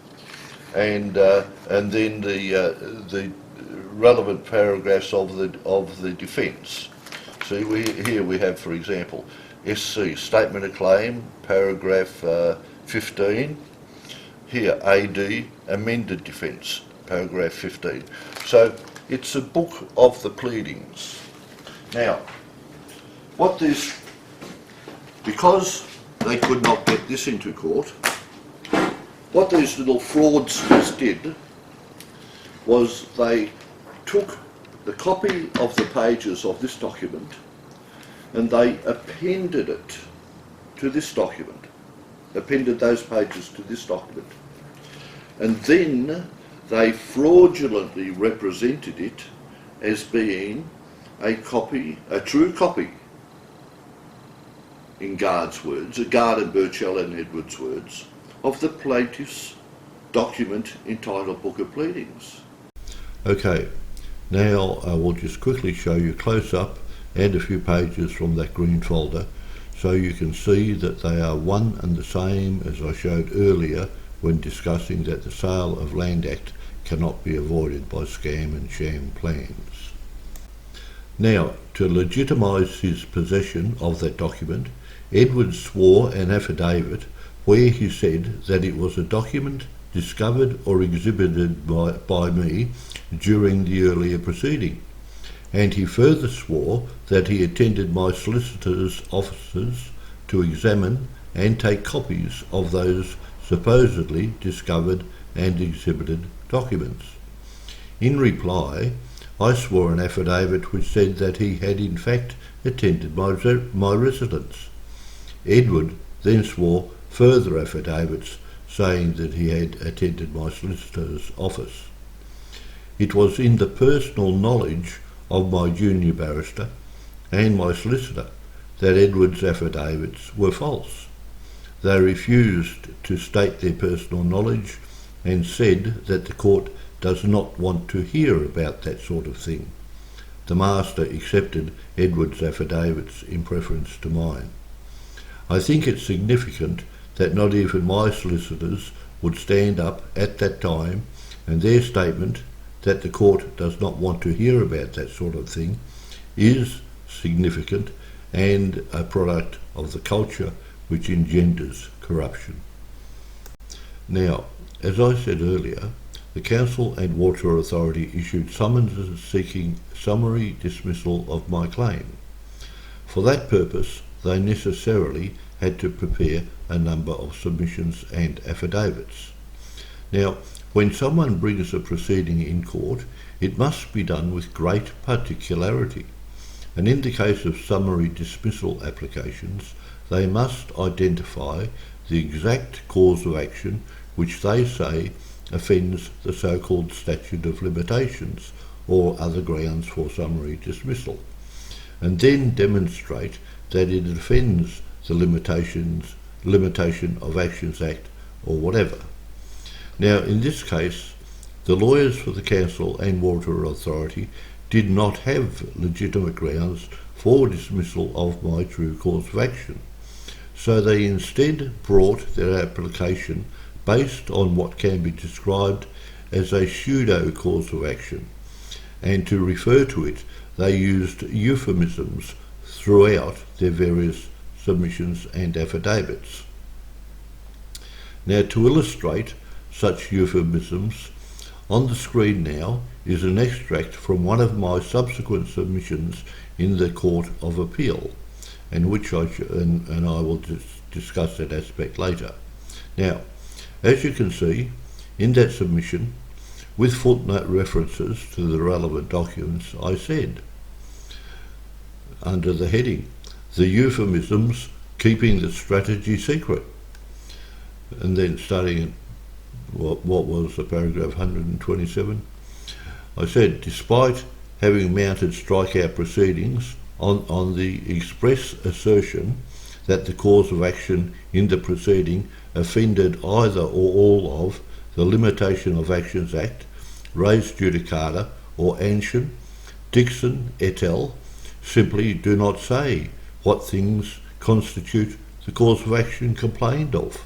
and then the relevant paragraphs of the defence. See, here we have, for example, SC, Statement of Claim, paragraph 15. Here, AD, Amended Defence, paragraph 15. So it's a book of the pleadings. Now, what this Because they could not get this into court, what these little fraudsters did was they took the copy of the pages of this document and they appended it to this document, appended those pages to this document, and then they fraudulently represented it as being a copy, a true copy, in Guard's words, Guard and Burchell and Edwards' words, of the plaintiff's document entitled Book of Pleadings. Okay, now I will just quickly show you close up and a few pages from that green folder so you can see that they are one and the same as I showed earlier when discussing that the Sale of Land Act cannot be avoided by scam and sham plans. Now, to legitimise his possession of that document, Edwards swore an affidavit where he said that it was a document discovered or exhibited by me during the earlier proceeding, and he further swore that he attended my solicitor's offices to examine and take copies of those supposedly discovered and exhibited documents. In reply, I swore an affidavit which said that he had in fact attended my residence. Edward then swore further affidavits saying that he had attended my solicitor's office. It was in the personal knowledge of my junior barrister and my solicitor that Edward's affidavits were false. They refused to state their personal knowledge and said that the court does not want to hear about that sort of thing. The master accepted Edward's affidavits in preference to mine. I think it's significant that not even my solicitors would stand up at that time, and their statement that the court does not want to hear about that sort of thing is significant and a product of the culture which engenders corruption. Now, as I said earlier, the Council and Water Authority issued summonses seeking summary dismissal of my claim. For that purpose, they necessarily had to prepare a number of submissions and affidavits. Now, when someone brings a proceeding in court, it must be done with great particularity, and in the case of summary dismissal applications, they must identify the exact cause of action which they say offends the so-called statute of limitations or other grounds for summary dismissal, and then demonstrate that it offends the Limitation of Actions Act or whatever. Now, in this case, the lawyers for the Council and Water Authority did not have legitimate grounds for dismissal of my true cause of action, so they instead brought their application based on what can be described as a pseudo cause of action, and to refer to it they used euphemisms throughout their various submissions and affidavits. Now, to illustrate such euphemisms, on the screen now is an extract from one of my subsequent submissions in the Court of Appeal, and which I will discuss that aspect later. Now, as you can see, in that submission, with footnote references to the relevant documents, I said, under the heading, the euphemisms keeping the strategy secret, and then starting at what was the paragraph 127, I said, despite having mounted strikeout proceedings on the express assertion that the cause of action in the proceeding offended either or all of the Limitation of Actions Act, res judicata, or Anshin, Dixon et al. Simply do not say what things constitute the cause of action complained of.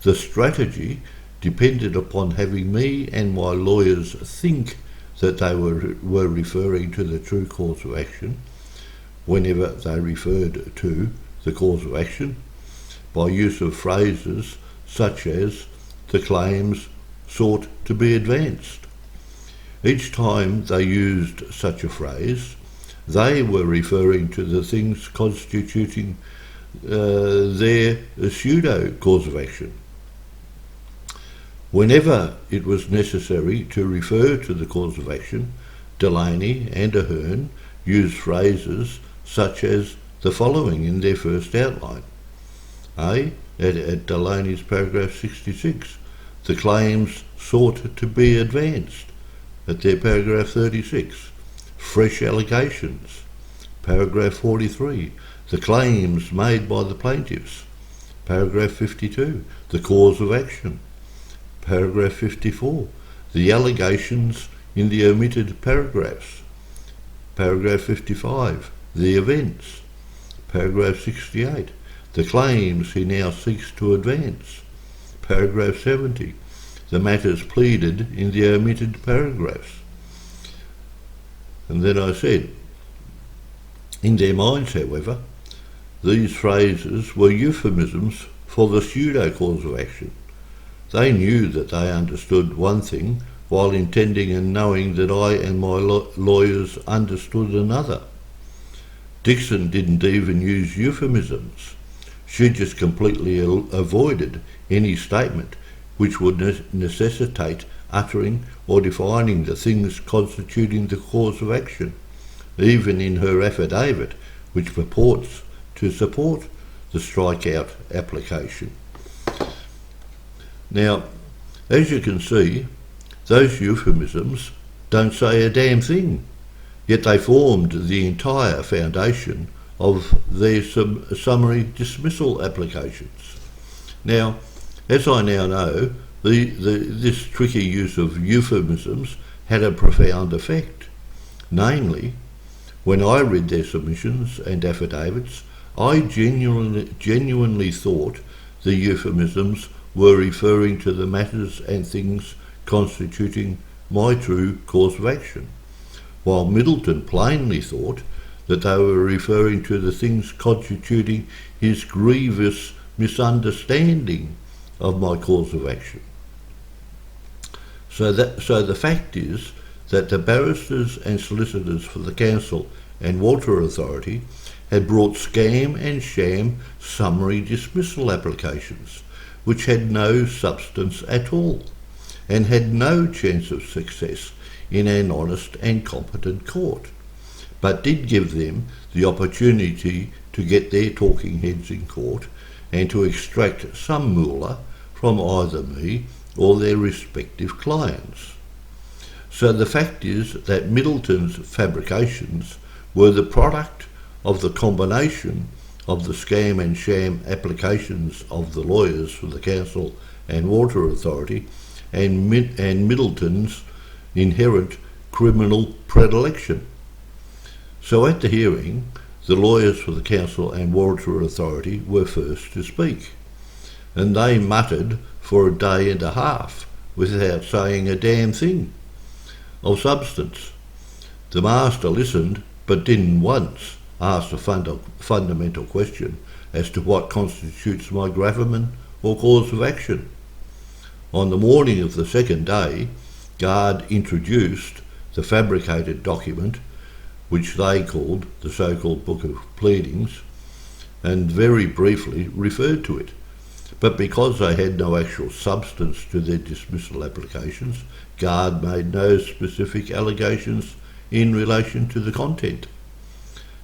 The strategy depended upon having me and my lawyers think that they were referring to the true cause of action whenever they referred to the cause of action by use of phrases such as the claims sought to be advanced. Each time they used such a phrase, they were referring to the things constituting their pseudo cause of action. Whenever it was necessary to refer to the cause of action, Delaney and Ahern used phrases such as the following in their first outline. At Delaney's paragraph 66, the claims sought to be advanced. At their paragraph 36, fresh allegations. Paragraph 43, the claims made by the plaintiffs. Paragraph 52, the cause of action. Paragraph 54, the allegations in the omitted paragraphs. Paragraph 55, the events. Paragraph 68, the claims he now seeks to advance. Paragraph 70, the matters pleaded in the omitted paragraphs. And then I said, in their minds, however, these phrases were euphemisms for the pseudo cause of action. They knew that they understood one thing while intending and knowing that I and my lawyers understood another. Dixon didn't even use euphemisms. She just completely avoided any statement which would necessitate uttering or defining the things constituting the cause of action, even in her affidavit, which purports to support the strikeout application. Now, as you can see, those euphemisms don't say a damn thing, yet they formed the entire foundation of their summary dismissal applications. Now, as I now know, this tricky use of euphemisms had a profound effect. Namely, when I read their submissions and affidavits, I genuinely thought the euphemisms were referring to the matters and things constituting my true cause of action, while Middleton plainly thought that they were referring to the things constituting his grievous misunderstanding of my cause of action. So the fact is that the barristers and solicitors for the Council and Water Authority had brought scam and sham summary dismissal applications, which had no substance at all, and had no chance of success in an honest and competent court, but did give them the opportunity to get their talking heads in court and to extract some moolah from either me or their respective clients. So the fact is that Middleton's fabrications were the product of the combination of the scam and sham applications of the lawyers for the Council and Water Authority and Middleton's inherent criminal predilection. So at the hearing, the lawyers for the Council and Water Authority were first to speak, and they muttered for a day and a half without saying a damn thing of substance. The master listened, but didn't once ask a fundamental question as to what constitutes my gravamen or cause of action. On the morning of the second day, Guard introduced the fabricated document, which they called the so-called Book of Pleadings, and very briefly referred to it. But because they had no actual substance to their dismissal applications, Guard made no specific allegations in relation to the content.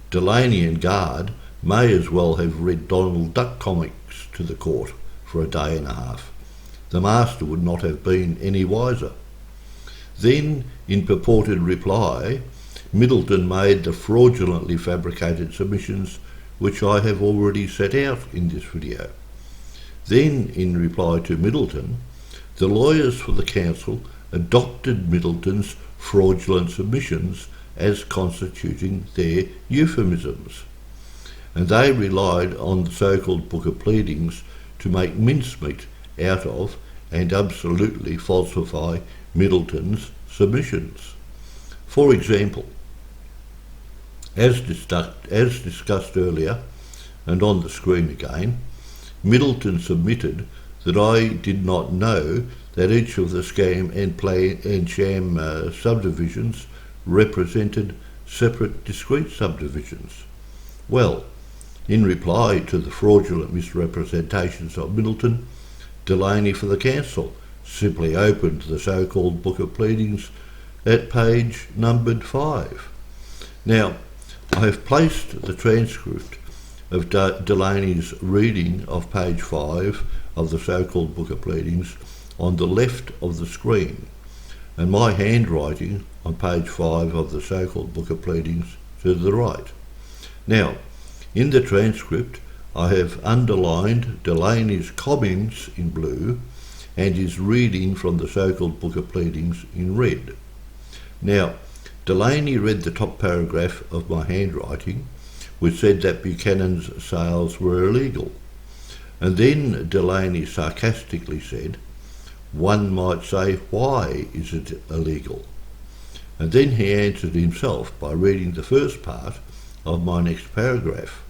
Delaney and Guard may as well have read Donald Duck comics to the court for a day and a half. The master would not have been any wiser. Then, in purported reply, Middleton made the fraudulently fabricated submissions which I have already set out in this video. Then, in reply to Middleton, the lawyers for the Council adopted Middleton's fraudulent submissions as constituting their euphemisms, and they relied on the so-called Book of Pleadings to make mincemeat out of and absolutely falsify Middleton's submissions. For example, as discussed earlier, and on the screen again, Middleton submitted that I did not know that each of the scam and sham subdivisions represented separate discrete subdivisions. Well, In reply to the fraudulent misrepresentations of Middleton, Delaney for the council simply opened the so-called Book of Pleadings at page numbered 5. Now, I have placed the transcript of Delaney's reading of page 5 of the so-called Book of Pleadings on the left of the screen, and my handwriting on page 5 of the so-called Book of Pleadings to the right. Now, in the transcript, I have underlined Delaney's comments in blue and his reading from the so-called Book of Pleadings in red. Now, Delaney read the top paragraph of my handwriting, which said that Buchanan's sales were illegal. And then Delaney sarcastically said, "One might say, why is it illegal?" And then he answered himself by reading the first part of my next paragraph,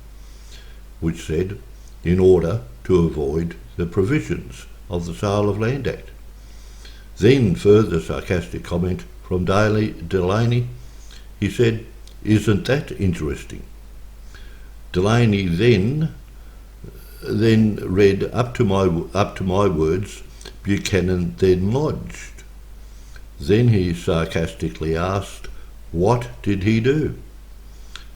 which said, "in order to avoid the provisions of the Sale of Land Act." Then further sarcastic comment from Delaney, he said, "Isn't that interesting?" Delaney then read up to my words, "Buchanan then lodged." Then he sarcastically asked, "What did he do?"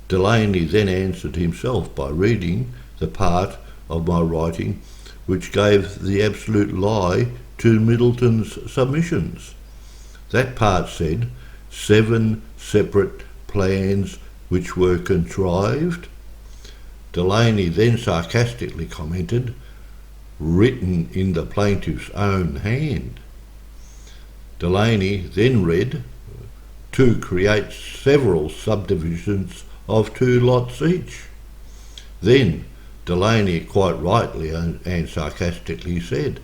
Delaney then answered himself by reading the part of my writing which gave the absolute lie to Middleton's submissions. That part said 7 separate plans which were contrived. Delaney then sarcastically commented, "written in the plaintiff's own hand." Delaney then read, "to create several subdivisions of 2 lots each." Then Delaney quite rightly and sarcastically said,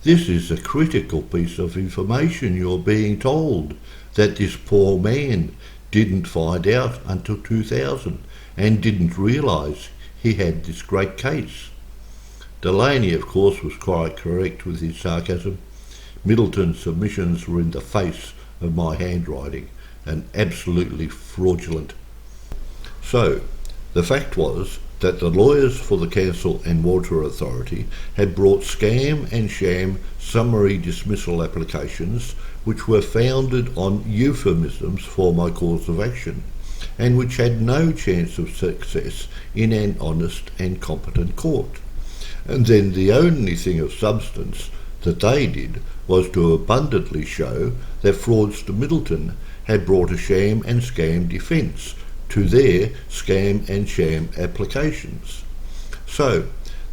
"This is a critical piece of information you're being told, that this poor man didn't find out until 2000 and didn't realise he had this great case." Delaney, of course, was quite correct with his sarcasm. Middleton's submissions were in the face of my handwriting and absolutely fraudulent. So, the fact was that the lawyers for the Council and Water Authority had brought scam and sham summary dismissal applications which were founded on euphemisms for my cause of action, and which had no chance of success in an honest and competent court. And then the only thing of substance that they did was to abundantly show that fraudster Middleton had brought a sham and scam defence to their scam and sham applications. So,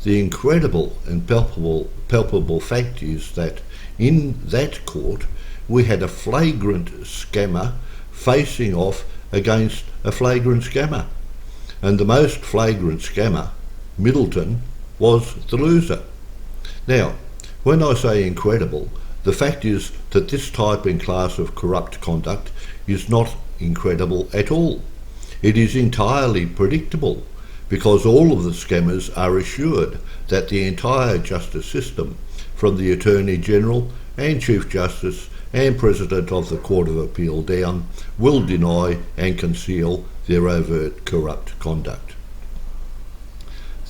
the incredible and palpable fact is that in that court we had a flagrant scammer facing off against a flagrant scammer, and the most flagrant scammer, Middleton, was the loser. Now, when I say incredible, the fact is that this type and class of corrupt conduct is not incredible at all. It is entirely predictable, because all of the scammers are assured that the entire justice system, from the Attorney General and Chief Justice and President of the Court of Appeal down, will deny and conceal their overt corrupt conduct.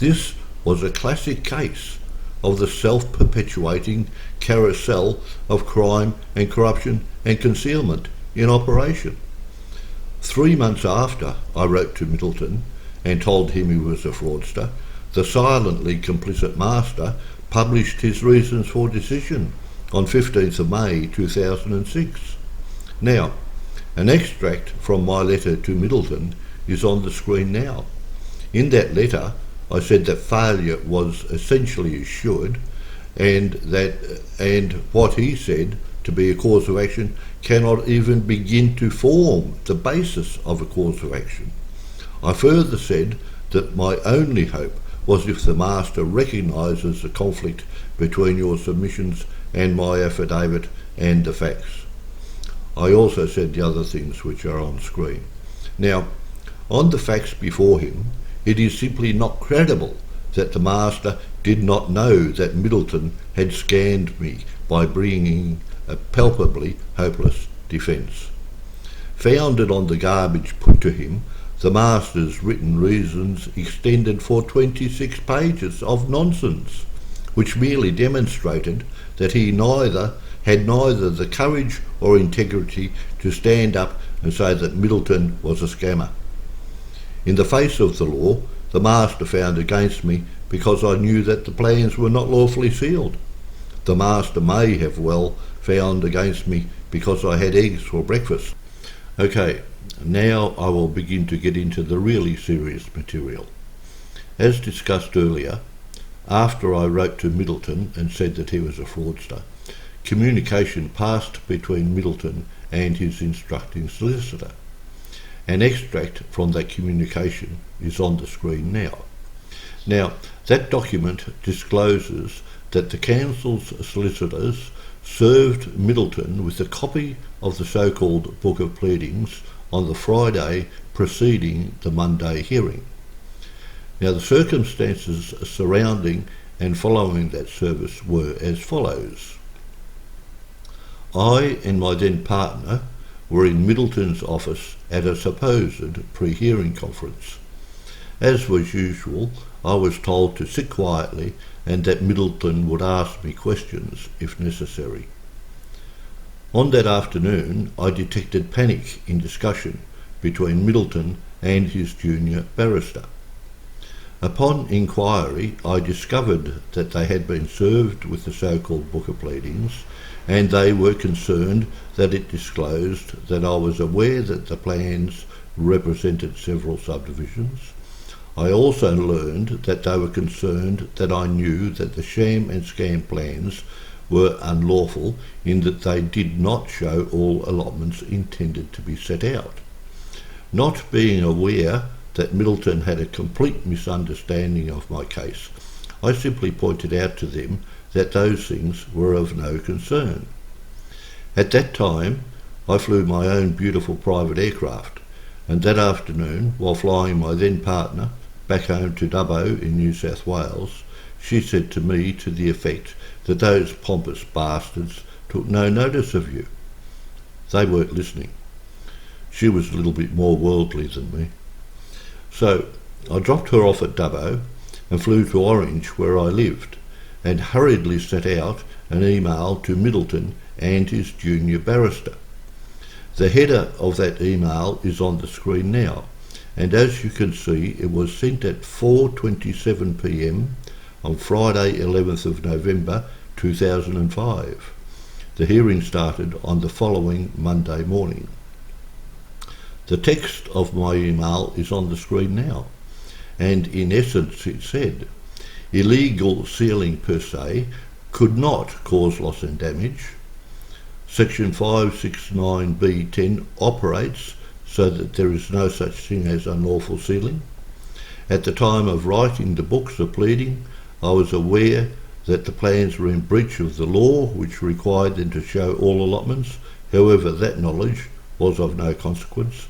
This was a classic case of the self-perpetuating carousel of crime and corruption and concealment in operation. 3 months after I wrote to Middleton and told him he was a fraudster, the silently complicit master published his reasons for decision on 15th of May 2006. Now, an extract from my letter to Middleton is on the screen now. In that letter, I said that failure was essentially assured, and what he said to be a cause of action cannot even begin to form the basis of a cause of action. I further said that my only hope was if the master recognises the conflict between your submissions and my affidavit and the facts. I also said the other things which are on screen. Now, on the facts before him, it is simply not credible that the master did not know that Middleton had scanned me by bringing a palpably hopeless defence. Founded on the garbage put to him, The master's written reasons extended for 26 pages of nonsense, which merely demonstrated that he had neither the courage or integrity to stand up and say that Middleton was a scammer. In the face of the law, the master found against me because I knew that the plans were not lawfully sealed. The master may have well found against me because I had eggs for breakfast. Okay, now I will begin to get into the really serious material. As discussed earlier, after I wrote to Middleton and said that he was a fraudster, communication passed between Middleton and his instructing solicitor. An extract from that communication is on the screen now. Now, that document discloses that the council's solicitors served Middleton with a copy of the so-called Book of Pleadings on the Friday preceding the Monday hearing. Now, the circumstances surrounding and following that service were as follows. I and my then partner were in Middleton's office at a supposed pre-hearing conference. As was usual, I was told to sit quietly and that Middleton would ask me questions if necessary. On that afternoon, I detected panic in discussion between Middleton and his junior barrister. Upon inquiry, I discovered that they had been served with the so-called Book of Pleadings, and they were concerned that it disclosed that I was aware that the plans represented several subdivisions. I also learned that they were concerned that I knew that the sham and scam plans were unlawful in that they did not show all allotments intended to be set out. Not being aware that Middleton had a complete misunderstanding of my case, I simply pointed out to them that those things were of no concern. At that time, I flew my own beautiful private aircraft, and that afternoon, while flying my then partner back home to Dubbo in New South Wales, she said to me to the effect that those pompous bastards took no notice of you. They weren't listening. She was a little bit more worldly than me. So I dropped her off at Dubbo and flew to Orange, where I lived, and hurriedly sent out an email to Middleton and his junior barrister. The header of that email is on the screen now, and as you can see, it was sent at 4:27 p.m. on Friday 11th of November 2005. The hearing started on the following Monday morning. The text of my email is on the screen now, and in essence it said, illegal sealing per se could not cause loss and damage. Section 569B10 operates so that there is no such thing as unlawful sealing. At the time of writing the books of pleading, I was aware that the plans were in breach of the law which required them to show all allotments. However, that knowledge was of no consequence.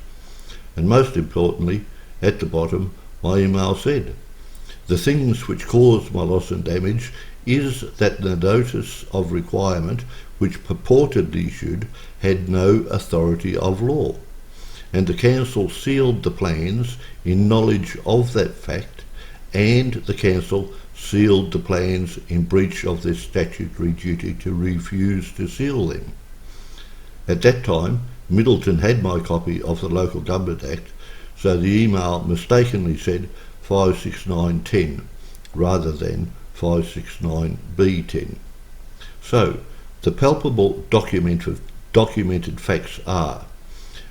And most importantly, at the bottom, my email said, the things which caused my loss and damage is that the notice of requirement which purportedly issued had no authority of law, and the council sealed the plans in knowledge of that fact, and the council sealed the plans in breach of their statutory duty to refuse to seal them. At that time, Middleton had my copy of the Local Government Act, so the email mistakenly said 56910 rather than 569B10. So, the palpable documented facts are: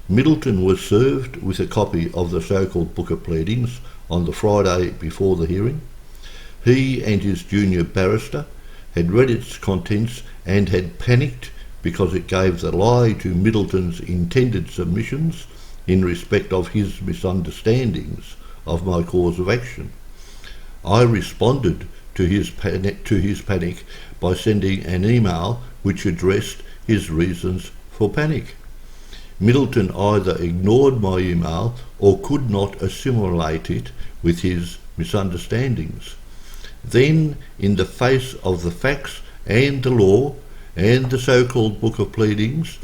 Middleton was served with a copy of the so-called Book of Pleadings on the Friday before the hearing. He and his junior barrister had read its contents and had panicked because it gave the lie to Middleton's intended submissions in respect of his misunderstandings of my cause of action. I responded to his panic by sending an email which addressed his reasons for panic. Middleton either ignored my email or could not assimilate it with his misunderstandings. Then, in the face of the facts and the law and the so-called Book of Pleadings,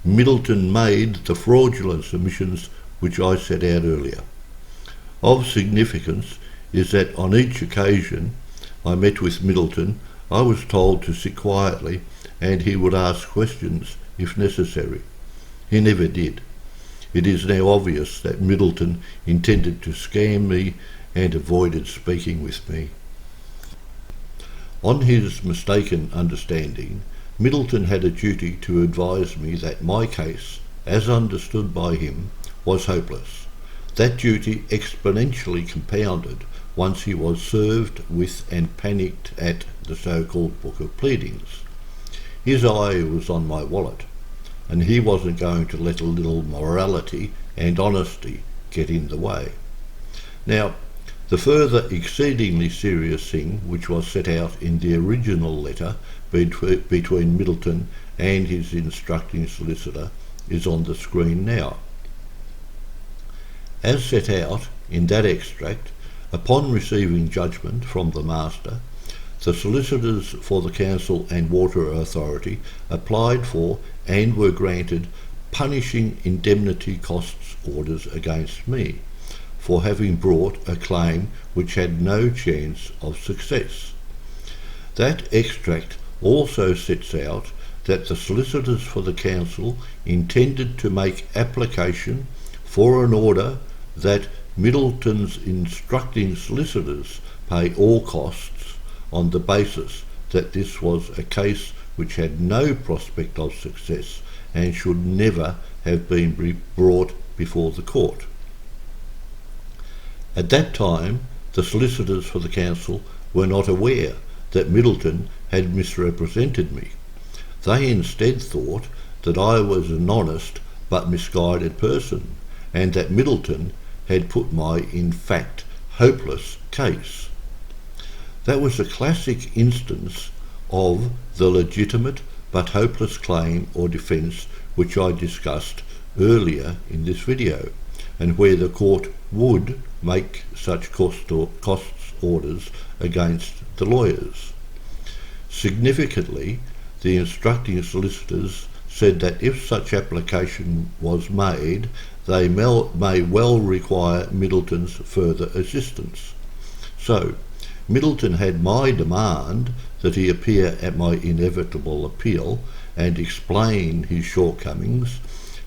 Middleton made the fraudulent submissions which I set out earlier. Of significance is that on each occasion I met with Middleton, I was told to sit quietly and he would ask questions if necessary. He never did. It is now obvious that Middleton intended to scam me and avoided speaking with me. On his mistaken understanding, Middleton had a duty to advise me that my case, as understood by him, was hopeless. That duty exponentially compounded once he was served with and panicked at the so-called Book of Pleadings. His eye was on my wallet, and he wasn't going to let a little morality and honesty get in the way. Now, the further exceedingly serious thing which was set out in the original letter between Middleton and his instructing solicitor is on the screen now. As set out in that extract, upon receiving judgment from the Master, the solicitors for the Council and Water Authority applied for and were granted punishing indemnity costs orders against me for having brought a claim which had no chance of success. That extract also sets out that the solicitors for the Council intended to make application for an order that Middleton's instructing solicitors pay all costs on the basis that this was a case which had no prospect of success and should never have been brought before the court. At that time, the solicitors for the Council were not aware that Middleton had misrepresented me. They instead thought that I was an honest but misguided person, and that Middleton had put my, in fact, hopeless case. That was a classic instance of the legitimate but hopeless claim or defence which I discussed earlier in this video, and where the court would make such costs orders against the lawyers. Significantly, the instructing solicitors said that if such application was made, they may well require Middleton's further assistance. So, Middleton had my demand that he appear at my inevitable appeal and explain his shortcomings,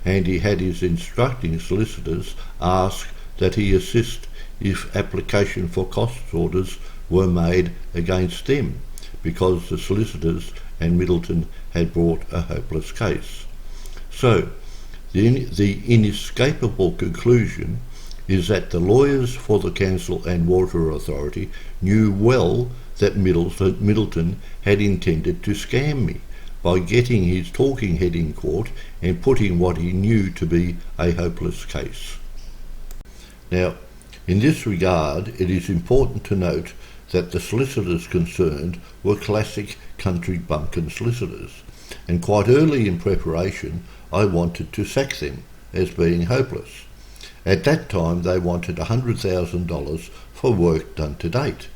and he had his instructing solicitors ask that he assist if application for costs orders were made against them, because the solicitors and Middleton had brought a hopeless case. So, the inescapable conclusion is that the lawyers for the Council and Water Authority knew well that Middleton had intended to scam me by getting his talking head in court and putting what he knew to be a hopeless case. Now, in this regard, it is important to note that the solicitors concerned were classic country bumpkin solicitors, and quite early in preparation I wanted to sack them as being hopeless. At that time they wanted $100,000 for work done to date,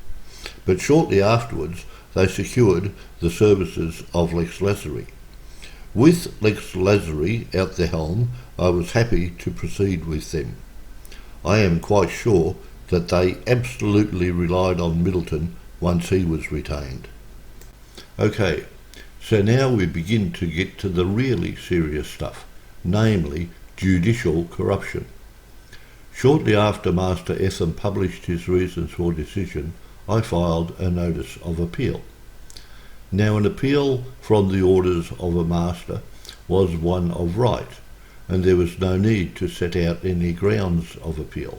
but shortly afterwards they secured the services of Lex Lazary. With Lex Lazary at the helm, I was happy to proceed with them. I am quite sure that they absolutely relied on Middleton once he was retained. Okay, so now we begin to get to the really serious stuff, namely judicial corruption. Shortly after Master Etham published his reasons for decision, I filed a notice of appeal. Now, an appeal from the orders of a master was one of right, and there was no need to set out any grounds of appeal.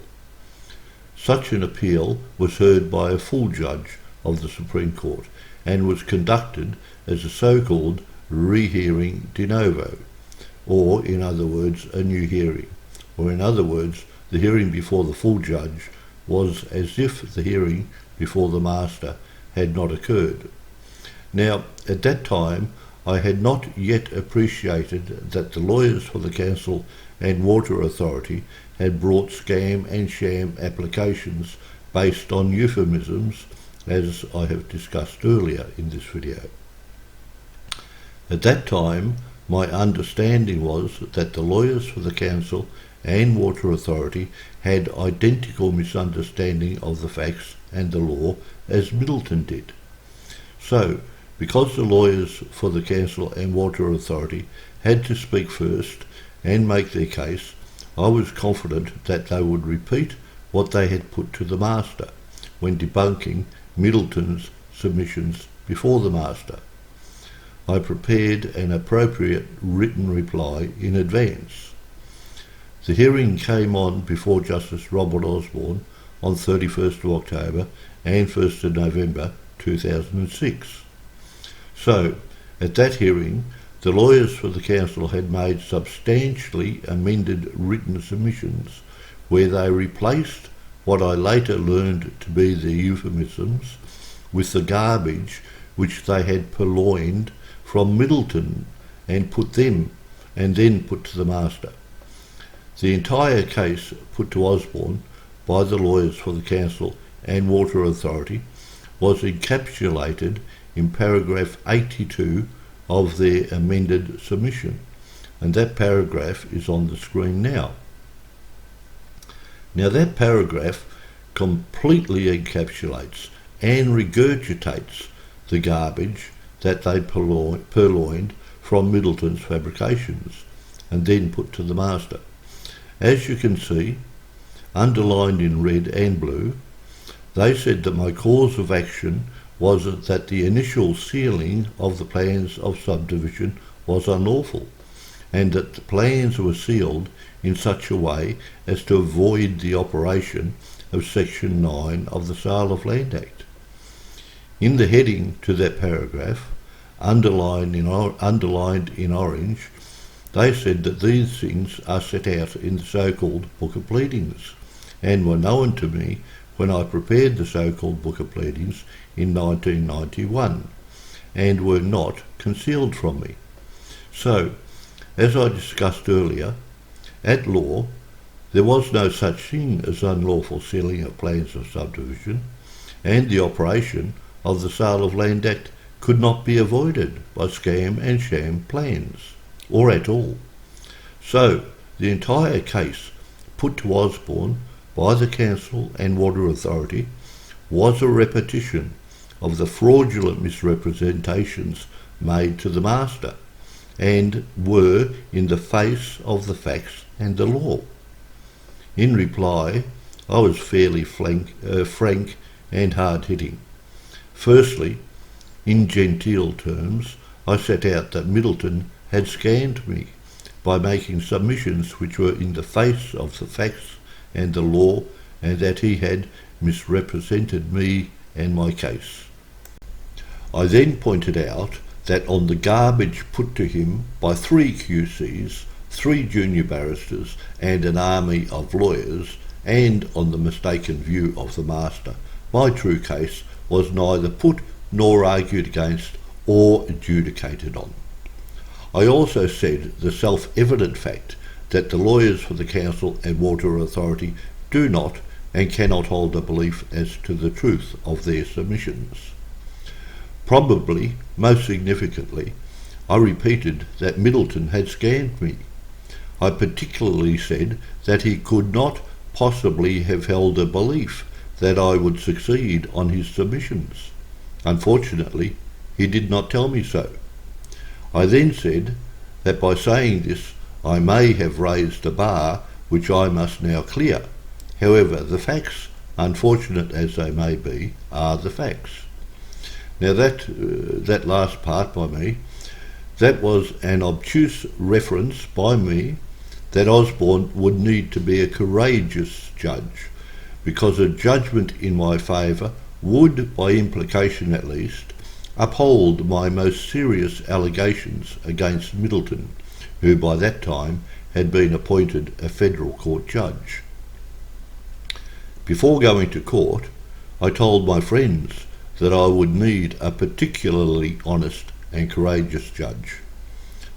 Such an appeal was heard by a full judge of the Supreme Court and was conducted as a so-called rehearing de novo, or in other words, a new hearing, or in other words, the hearing before the full judge was as if the hearing before the master had not occurred. Now, at that time, I had not yet appreciated that the lawyers for the Council and Water Authority had brought scam and sham applications based on euphemisms, as I have discussed earlier in this video. At that time, my understanding was that the lawyers for the Council and Water Authority had identical misunderstanding of the facts and the law as Middleton did. So, because the lawyers for the Council and Water Authority had to speak first and make their case, I was confident that they would repeat what they had put to the Master when debunking Middleton's submissions before the Master. I prepared an appropriate written reply in advance. The hearing came on before Justice Robert Osborne on 31st of October and 1st of November 2006. So, at that hearing, the lawyers for the Council had made substantially amended written submissions where they replaced what I later learned to be the euphemisms with the garbage which they had purloined from Middleton and then put to the Master. The entire case put to Osborne by the lawyers for the Council and Water Authority was encapsulated in paragraph 82 of their amended submission, and that paragraph is on the screen now. Now that paragraph completely encapsulates and regurgitates the garbage that they purloined from Middleton's fabrications and then put to the Master. As you can see, underlined in red and blue, they said that my cause of action was that the initial sealing of the plans of subdivision was unlawful, and that the plans were sealed in such a way as to avoid the operation of Section 9 of the Sale of Land Act. In the heading to that paragraph, underlined in orange, they said that these things are set out in the so-called Book of Pleadings, and were known to me when I prepared the so-called Book of Pleadings in 1991, and were not concealed from me. So, as I discussed earlier, at law, there was no such thing as unlawful sealing of plans of subdivision, and the operation of the Sale of Land Act could not be avoided by scam and sham plans, or at all. So, the entire case put to Osborne by the Council and Water Authority was a repetition of the fraudulent misrepresentations made to the Master, and were in the face of the facts and the law. In reply, I was fairly frank and hard-hitting. Firstly, in genteel terms, I set out that Middleton had scammed me by making submissions which were in the face of the facts and the law, and that he had misrepresented me and my case. I then pointed out that on the garbage put to him by 3 QCs, 3 junior barristers and an army of lawyers, and on the mistaken view of the Master, my true case was neither put nor argued against or adjudicated on. I also said the self-evident fact that the lawyers for the Council and Water Authority do not and cannot hold a belief as to the truth of their submissions. Probably, most significantly, I repeated that Middleton had scammed me. I particularly said that he could not possibly have held a belief that I would succeed on his submissions. Unfortunately, he did not tell me so. I then said that by saying this, I may have raised a bar which I must now clear. However, the facts, unfortunate as they may be, are the facts. Now that last part by me, that was an obtuse reference by me that Osborne would need to be a courageous judge, because a judgment in my favour would, by implication at least, uphold my most serious allegations against Middleton, who by that time had been appointed a federal court judge. Before going to court, I told my friends that I would need a particularly honest and courageous judge.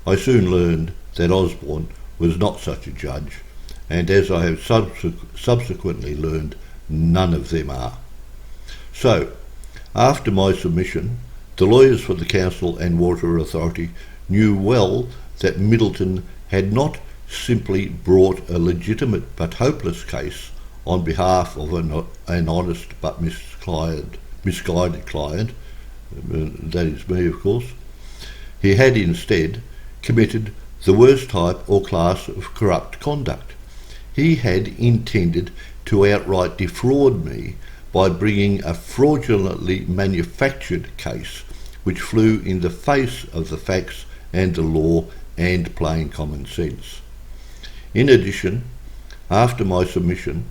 I soon learned that Osborne was not such a judge, and as I have subsequently learned, none of them are. So, after my submission, the lawyers for the Council and Water Authority knew well that Middleton had not simply brought a legitimate but hopeless case on behalf of an honest but misguided client, that is me of course. He had instead committed the worst type or class of corrupt conduct. He had intended to outright defraud me by bringing a fraudulently manufactured case which flew in the face of the facts and the law and plain common sense. In addition, after my submission,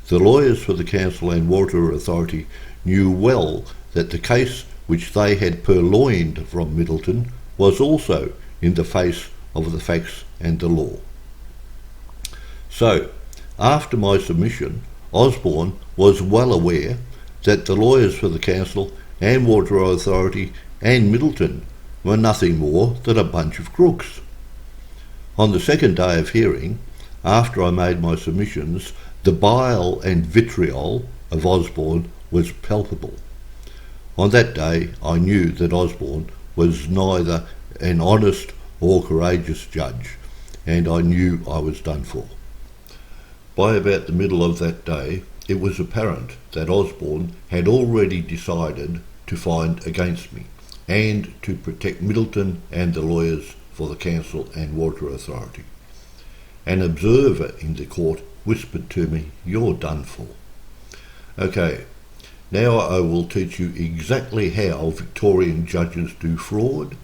the lawyers for the Council and Water Authority knew well that the case which they had purloined from Middleton was also in the face of the facts and the law. So, after my submission, Osborne was well aware that the lawyers for the Council and Water Authority and Middleton were nothing more than a bunch of crooks. On the second day of hearing, after I made my submissions, the bile and vitriol of Osborne was palpable. On that day I knew that Osborne was neither an honest or courageous judge, and I knew I was done for. By about the middle of that day, it was apparent that Osborne had already decided to find against me, and to protect Middleton and the lawyers for the Council and Water Authority. An observer in the court whispered to me, "You're done for." Okay, now I will teach you exactly how Victorian judges do fraud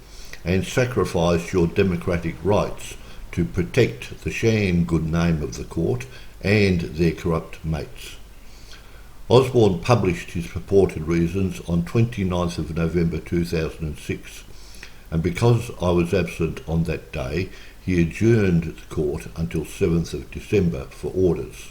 and sacrifice your democratic rights to protect the sham good name of the court and their corrupt mates. Osborne published his purported reasons on 29th of November 2006, and because I was absent on that day, he adjourned the court until 7th of December for orders.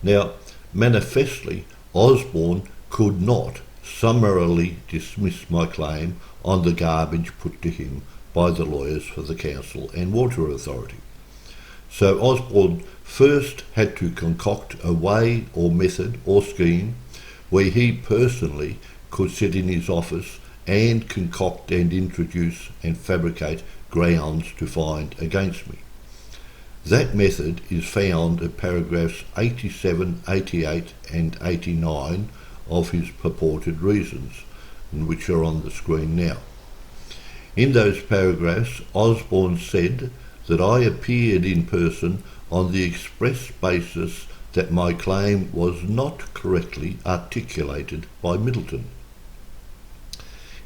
Now, manifestly, Osborne could not summarily dismiss my claim on the garbage put to him by the lawyers for the Council and Water Authority. So Osborne first had to concoct a way or method or scheme where he personally could sit in his office and concoct and introduce and fabricate grounds to find against me. That method is found in paragraphs 87, 88 and 89 of his purported reasons, which are on the screen now. In those paragraphs, Osborne said that I appeared in person on the express basis that my claim was not correctly articulated by Middleton.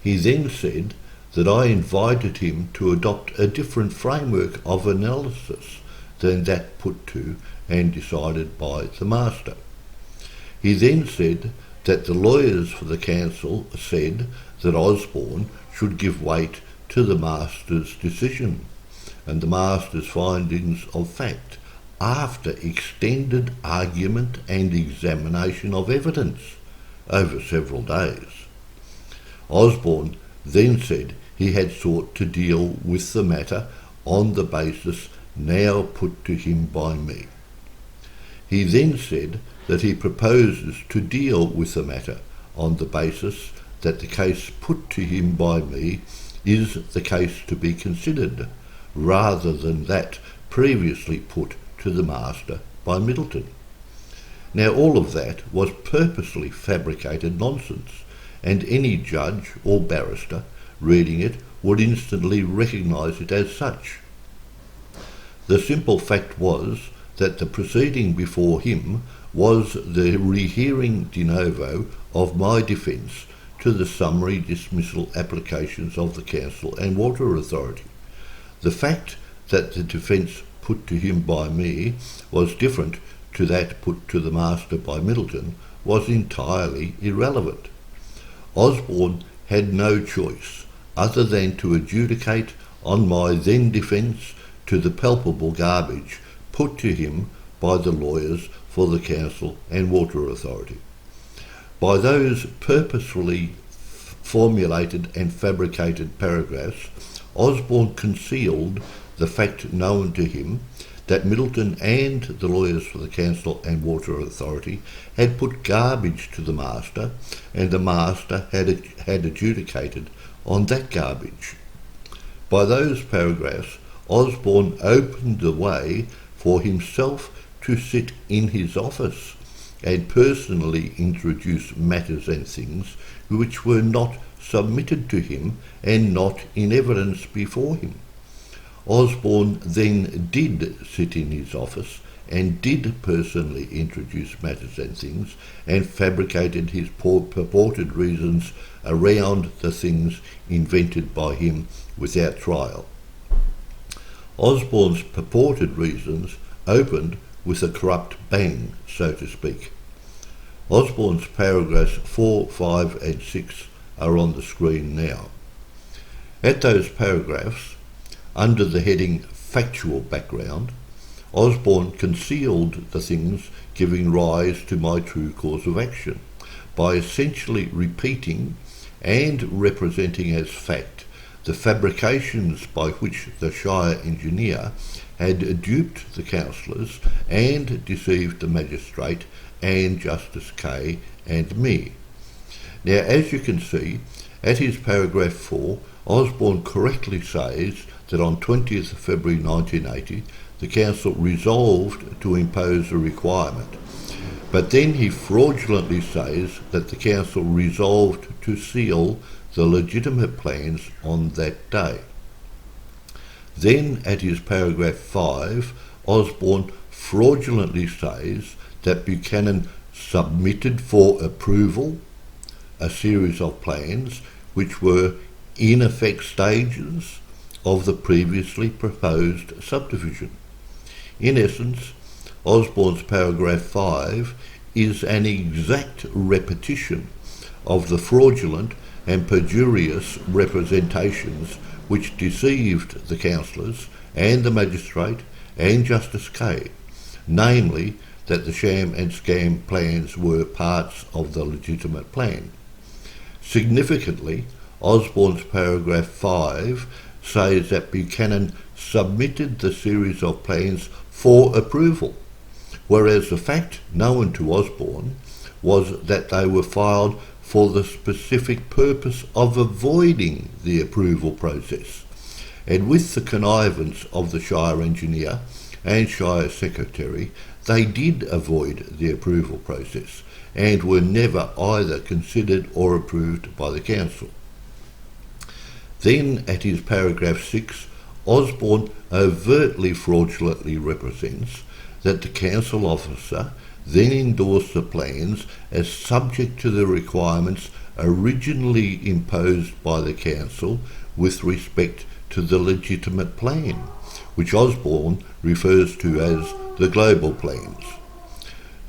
He then said that I invited him to adopt a different framework of analysis than that put to and decided by the Master. He then said that the lawyers for the Council said that Osborne should give weight to the Master's decision and the Master's findings of fact after extended argument and examination of evidence over several days. Osborne then said he had sought to deal with the matter on the basis now put to him by me. He then said that he proposes to deal with the matter on the basis that the case put to him by me is the case to be considered, rather than that previously put to the Master by Middleton. Now all of that was purposely fabricated nonsense, and any judge or barrister reading it would instantly recognise it as such. The simple fact was that the proceeding before him was the rehearing de novo of my defence to the summary dismissal applications of the Council and Water Authority. The fact that the defence put to him by me was different to that put to the Master by Middleton was entirely irrelevant. Osborne had no choice other than to adjudicate on my then defence to the palpable garbage put to him by the lawyers for the Council and Water Authority. By those purposefully formulated and fabricated paragraphs, Osborne concealed the fact known to him that Middleton and the lawyers for the Council and Water Authority had put garbage to the Master, and the Master had adjudicated on that garbage. By those paragraphs, Osborne opened the way for himself to sit in his office and personally introduce matters and things which were not submitted to him and not in evidence before him. Osborne then did sit in his office and did personally introduce matters and things and fabricated his purported reasons around the things invented by him without trial. Osborne's purported reasons opened with a corrupt bang, so to speak. Osborne's paragraphs 4, 5 and 6 are on the screen now. At those paragraphs, under the heading Factual Background, Osborne concealed the things giving rise to my true cause of action by essentially repeating and representing as fact the fabrications by which the Shire engineer had duped the councillors and deceived the magistrate and Justice Kay and me. Now, as you can see, at his paragraph 4, Osborne correctly says that on 20th February 1980, the council resolved to impose a requirement. But then he fraudulently says that the council resolved to seal the legitimate plans on that day. Then at his paragraph 5, Osborne fraudulently says that Buchanan submitted for approval a series of plans which were in effect stages of the previously proposed subdivision. In essence, Osborne's paragraph 5 is an exact repetition of the fraudulent and perjurious representations which deceived the councillors and the magistrate and Justice Kay, namely that the sham and scam plans were parts of the legitimate plan. Significantly, Osborne's paragraph 5 says that Buchanan submitted the series of plans for approval, whereas the fact known to Osborne was that they were filed for the specific purpose of avoiding the approval process, and with the connivance of the Shire engineer and Shire secretary, they did avoid the approval process and were never either considered or approved by the council. Then at his paragraph 6, Osborne overtly fraudulently represents that the council officer then endorsed the plans as subject to the requirements originally imposed by the council with respect to the legitimate plan, which Osborne refers to as the global plans.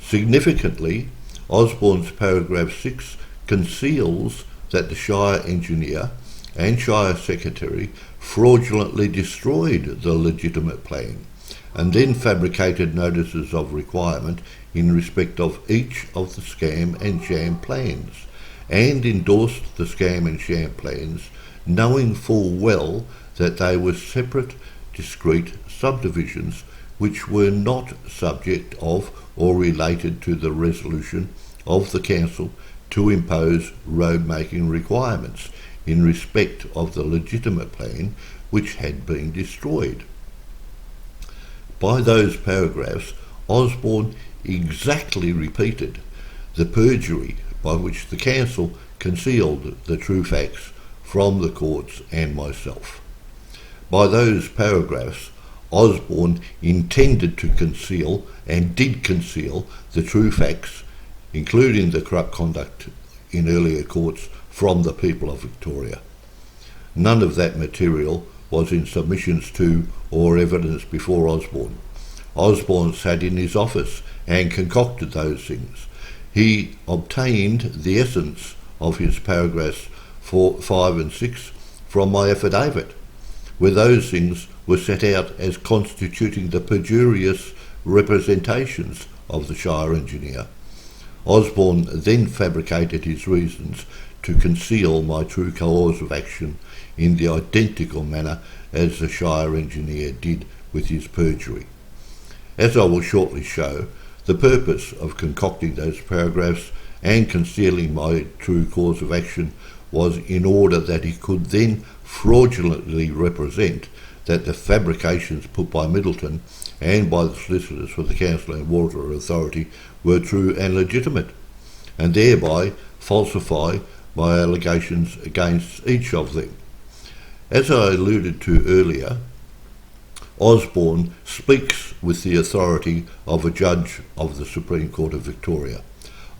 Significantly, Osborne's paragraph 6 conceals that the Shire engineer and Shire secretary fraudulently destroyed the legitimate plan and then fabricated notices of requirement in respect of each of the scam and sham plans, and endorsed the scam and sham plans, knowing full well that they were separate, discrete subdivisions which were not subject of or related to the resolution of the council to impose road-making requirements in respect of the legitimate plan which had been destroyed. By those paragraphs, Osborne exactly repeated the perjury by which the council concealed the true facts from the courts and myself. By those paragraphs, Osborne intended to conceal and did conceal the true facts, including the corrupt conduct in earlier courts, from the people of Victoria. None of that material was in submissions to or evidence before Osborne. Osborne sat in his office and concocted those things. He obtained the essence of his paragraphs 4, 5 and 6 from my affidavit, where those things were set out as constituting the perjurious representations of the Shire engineer. Osborne then fabricated his reasons to conceal my true cause of action in the identical manner as the Shire engineer did with his perjury. As I will shortly show, the purpose of concocting those paragraphs and concealing my true cause of action was in order that he could then fraudulently represent that the fabrications put by Middleton and by the solicitors for the Council and Water Authority were true and legitimate, and thereby falsify by allegations against each of them. As I alluded to earlier, Osborne speaks with the authority of a judge of the Supreme Court of Victoria.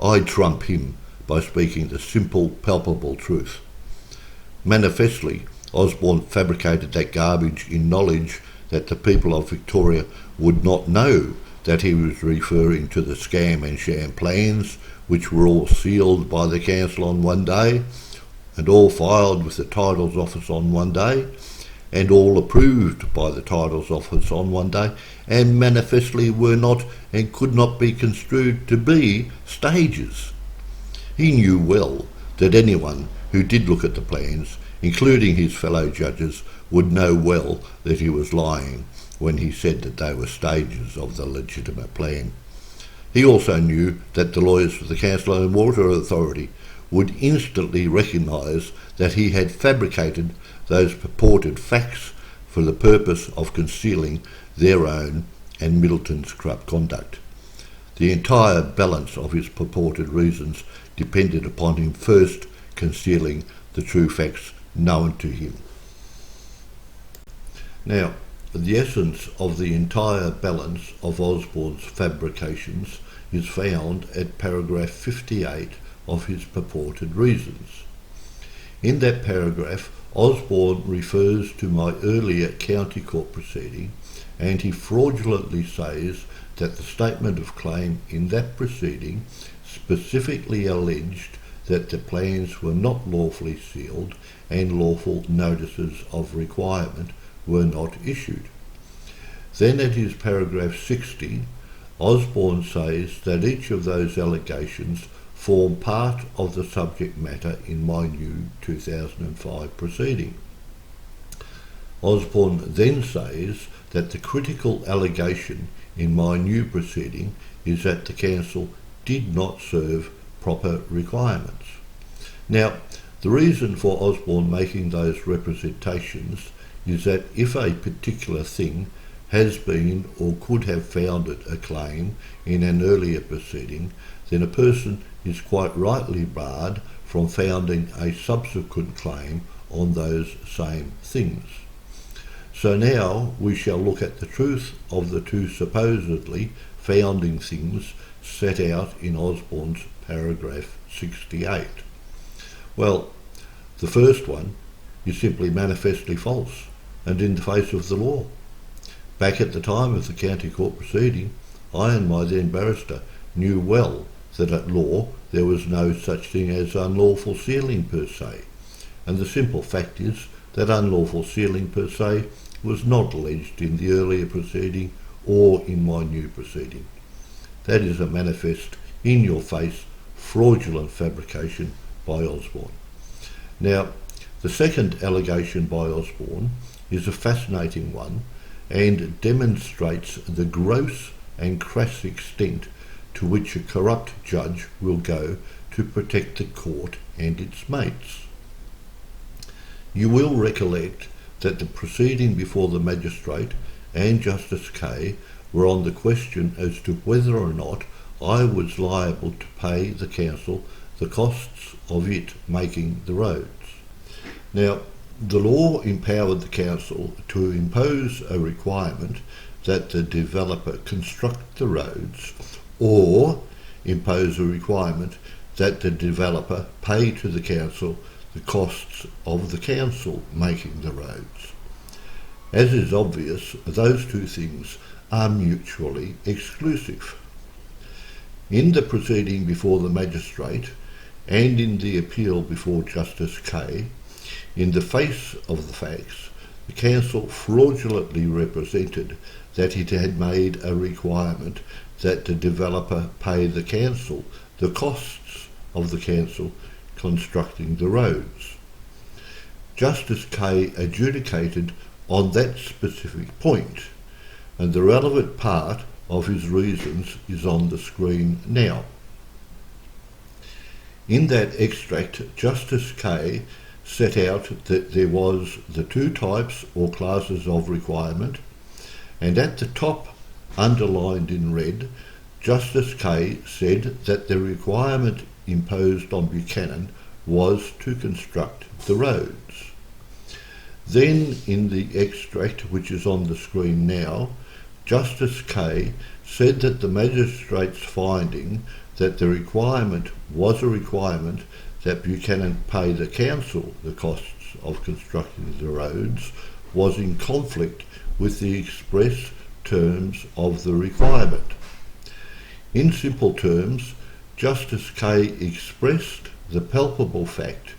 I trump him by speaking the simple, palpable truth. Manifestly, Osborne fabricated that garbage in knowledge that the people of Victoria would not know that he was referring to the scam and sham plans, which were all sealed by the Council on one day, and all filed with the Titles Office on one day, and all approved by the Titles Office on one day, and manifestly were not and could not be construed to be stages. He knew well that anyone who did look at the plans, including his fellow judges, would know well that he was lying when he said that they were stages of the legitimate plan. He also knew that the lawyers for the Council and Water Authority would instantly recognise that he had fabricated those purported facts for the purpose of concealing their own and Middleton's corrupt conduct. The entire balance of his purported reasons depended upon him first concealing the true facts known to him. Now, the essence of the entire balance of Osborne's fabrications is found at paragraph 58 of his purported reasons. In that paragraph, Osborne refers to my earlier county court proceeding, and he fraudulently says that the statement of claim in that proceeding specifically alleged that the plans were not lawfully sealed and lawful notices of requirement were not issued. Then at his paragraph 60, Osborne says that each of those allegations form part of the subject matter in my new 2005 proceeding. Osborne then says that the critical allegation in my new proceeding is that the Council did not serve proper requirements. Now, the reason for Osborne making those representations is that if a particular thing has been or could have founded a claim in an earlier proceeding, then a person is quite rightly barred from founding a subsequent claim on those same things. So now we shall look at the truth of the two supposedly founding things set out in Osborne's paragraph 68. Well, the first one is simply manifestly false and in the face of the law. Back at the time of the county court proceeding, I and my then barrister knew well that at law there was no such thing as unlawful sealing per se, and the simple fact is that unlawful sealing per se was not alleged in the earlier proceeding or in my new proceeding. That is a manifest, in-your-face, fraudulent fabrication by Osborne. Now, the second allegation by Osborne is a fascinating one and demonstrates the gross and crass extent to which a corrupt judge will go to protect the court and its mates. You will recollect that the proceeding before the magistrate and Justice Kay were on the question as to whether or not I was liable to pay the council the costs of it making the roads. Now, the law empowered the council to impose a requirement that the developer construct the roads, or impose a requirement that the developer pay to the council the costs of the council making the roads. As is obvious, those two things are mutually exclusive. In the proceeding before the magistrate and in the appeal before Justice Kay, in the face of the facts, the council fraudulently represented that it had made a requirement that the developer pay the council the costs of the council constructing the roads. Justice Kay adjudicated on that specific point, and the relevant part of his reasons is on the screen now. In that extract, Justice Kay set out that there was the two types or classes of requirement, and at the top, underlined in red, Justice Kay said that the requirement imposed on Buchanan was to construct the roads. Then, in the extract which is on the screen now, Justice Kay said that the magistrate's finding that the requirement was a requirement that Buchanan pay the council the costs of constructing the roads was in conflict with the express terms of the requirement. In simple terms, Justice Kay expressed the palpable fact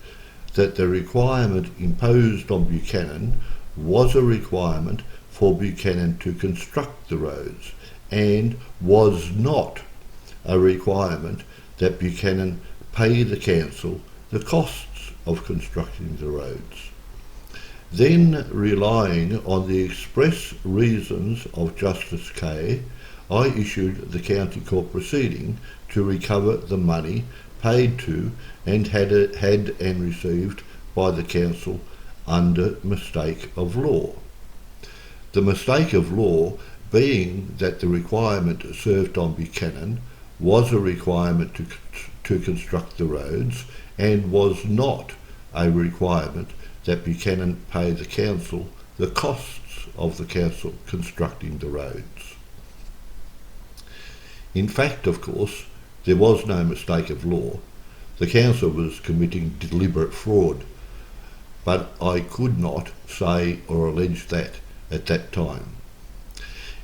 that the requirement imposed on Buchanan was a requirement for Buchanan to construct the roads and was not a requirement that Buchanan pay the council the costs of constructing the roads. Then, relying on the express reasons of Justice Kay, I issued the County Court proceeding to recover the money paid to and had and received by the council under mistake of law. The mistake of law being that the requirement served on Buchanan was a requirement to construct the roads and was not a requirement that Buchanan pay the council the costs of the council constructing the roads. In fact, of course, there was no mistake of law. The council was committing deliberate fraud, but I could not say or allege that at that time.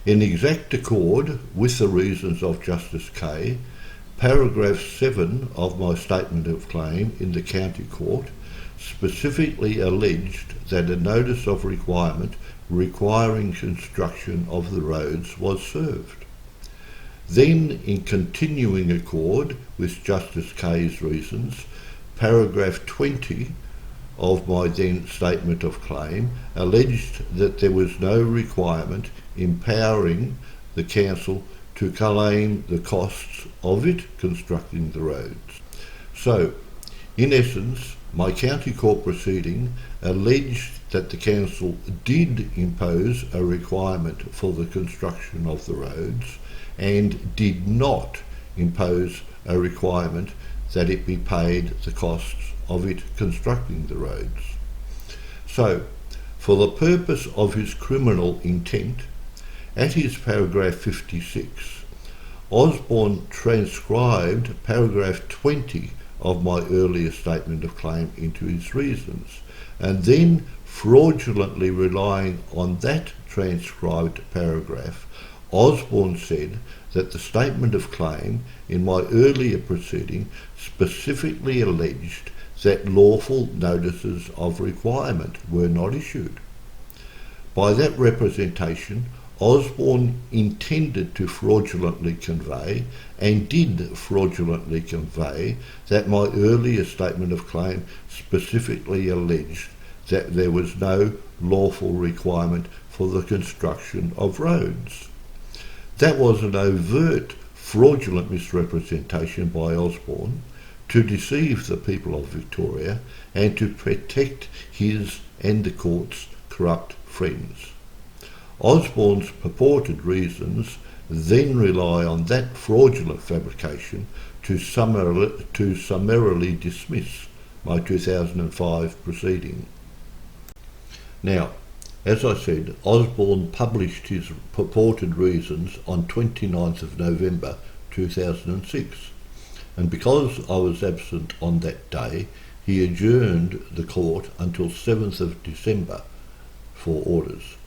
In exact accord with the reasons of Justice Kay, paragraph 7 of my statement of claim in the County Court specifically alleged that a notice of requirement requiring construction of the roads was served. Then, in continuing accord with Justice Kay's reasons, paragraph 20 of my then statement of claim alleged that there was no requirement empowering the council to claim the costs of it constructing the roads. So, in essence, my County Court proceeding alleged that the council did impose a requirement for the construction of the roads and did not impose a requirement that it be paid the costs of it constructing the roads. So, for the purpose of his criminal intent, at his paragraph 56, Osborne transcribed paragraph 20 of my earlier statement of claim into his reasons, and then, fraudulently relying on that transcribed paragraph, Osborne said that the statement of claim in my earlier proceeding specifically alleged that lawful notices of requirement were not issued. By that representation, Osborne intended to fraudulently convey, and did fraudulently convey, that my earlier statement of claim specifically alleged that there was no lawful requirement for the construction of roads. That was an overt fraudulent misrepresentation by Osborne to deceive the people of Victoria and to protect his and the court's corrupt friends. Osborne's purported reasons then rely on that fraudulent fabrication to summarily dismiss my 2005 proceeding. Now, as I said, Osborne published his purported reasons on 29th of November 2006, and because I was absent on that day, he adjourned the court until 7th of December for orders.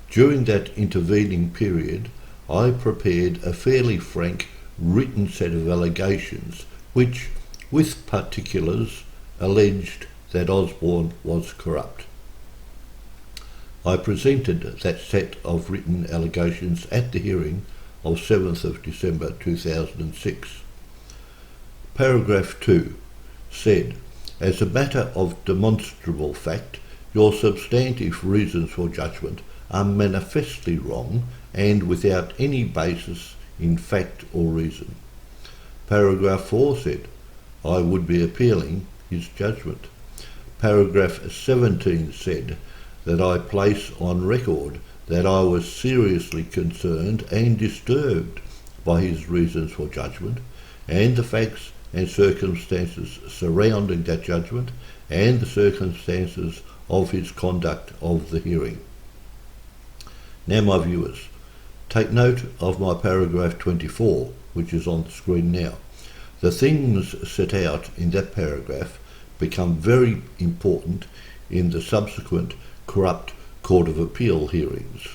During that intervening period, I prepared a fairly frank written set of allegations which, with particulars, alleged that Osborne was corrupt. I presented that set of written allegations at the hearing of 7th of December 2006. Paragraph 2 said, "As a matter of demonstrable fact, your substantive reasons for judgment are manifestly wrong and without any basis in fact or reason." Paragraph 4 said, "I would be appealing his judgment." paragraph 17 said that I place on record that I was seriously concerned and disturbed by his reasons for judgment and the facts and circumstances surrounding that judgment and the circumstances of his conduct of the hearing. Now, my viewers, take note of my paragraph 24, which is on the screen now. The things set out in that paragraph become very important in the subsequent corrupt Court of Appeal hearings.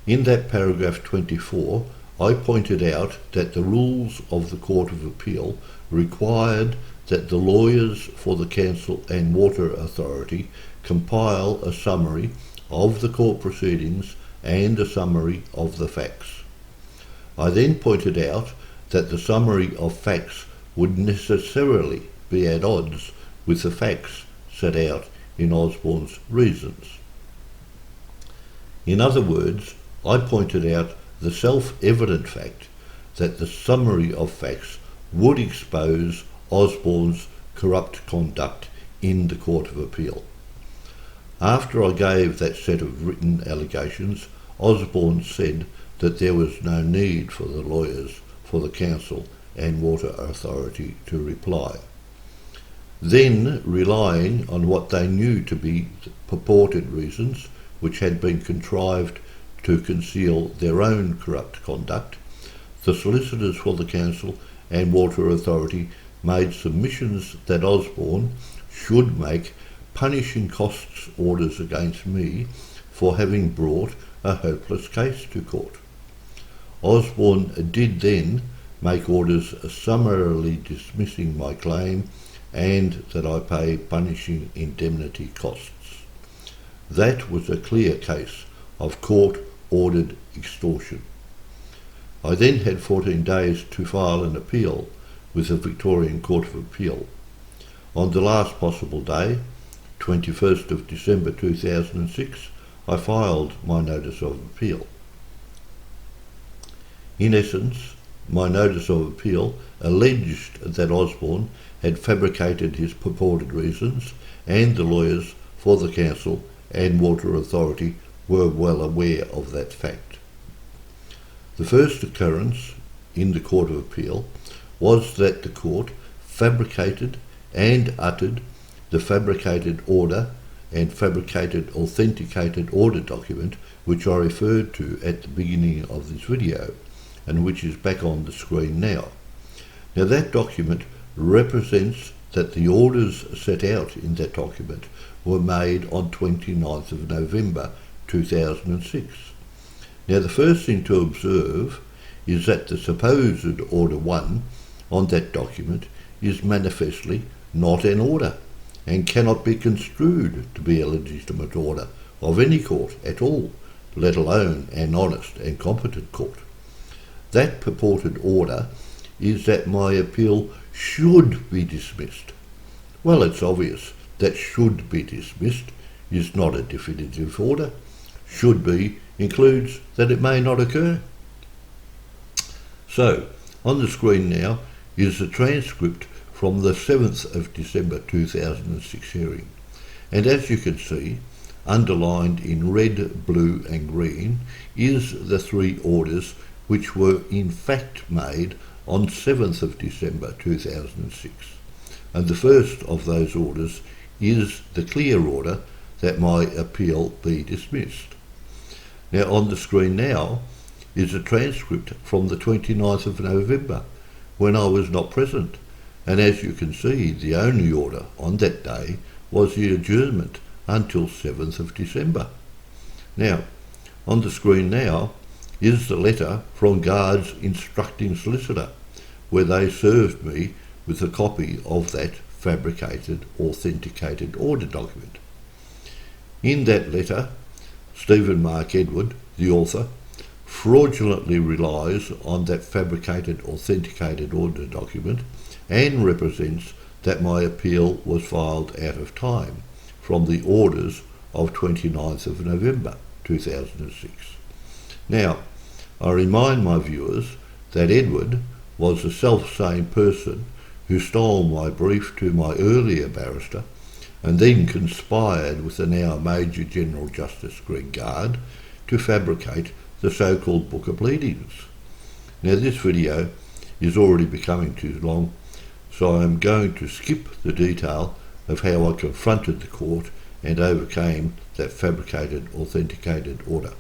In that paragraph 24, I pointed out that the rules of the Court of Appeal required that the lawyers for the Council and Water Authority compile a summary of the court proceedings and a summary of the facts. I then pointed out that the summary of facts would necessarily be at odds with the facts set out in Osborne's reasons. In other words, I pointed out the self-evident fact that the summary of facts would expose Osborne's corrupt conduct in the Court of Appeal. After I gave that set of written allegations, Osborne said that there was no need for the lawyers for the Council and Water Authority to reply. Then, relying on what they knew to be purported reasons, which had been contrived to conceal their own corrupt conduct, the solicitors for the Council and Water Authority made submissions that Osborne should make punishing costs orders against me for having brought a hopeless case to court. Osborne did then make orders summarily dismissing my claim and that I pay punishing indemnity costs. That was a clear case of court-ordered extortion. I then had 14 days to file an appeal with the Victorian Court of Appeal. On the last possible day, 21st of December 2006, I filed my notice of appeal. In essence, my notice of appeal alleged that Osborne had fabricated his purported reasons, and the lawyers for the Council and Water Authority were well aware of that fact. The first occurrence in the Court of Appeal was that the court fabricated and uttered the fabricated order and fabricated authenticated order document which I referred to at the beginning of this video and which is back on the screen now. Now, that document represents that the orders set out in that document were made on 29th of November 2006. Now, the first thing to observe is that the supposed Order 1 on that document is manifestly not an order and cannot be construed to be a legitimate order of any court at all, let alone an honest and competent court. That purported order is that my appeal should be dismissed. Well, it's obvious that should be dismissed is not a definitive order. Should be includes that it may not occur. So, on the screen now is the transcript from the 7th of December 2006 hearing. And as you can see, underlined in red, blue and green is the three orders which were in fact made on 7th of December 2006. And the first of those orders is the clear order that my appeal be dismissed. Now, on the screen now is a transcript from the 29th of November when I was not present. And as you can see, the only order on that day was the adjournment until 7th of December. Now, on the screen now is the letter from Guard's instructing solicitor, where they served me with a copy of that fabricated, authenticated order document. In that letter, Stephen Mark Edward, the author, fraudulently relies on that fabricated, authenticated order document and represents that my appeal was filed out of time from the orders of 29th of November 2006. Now, I remind my viewers that Edward was the self-same person who stole my brief to my earlier barrister and then conspired with the now Major General Justice Greg Gard to fabricate the so-called Book of Pleadings. Now this video is already becoming too long, so I am going to skip the detail of how I confronted the court and overcame that fabricated, authenticated order.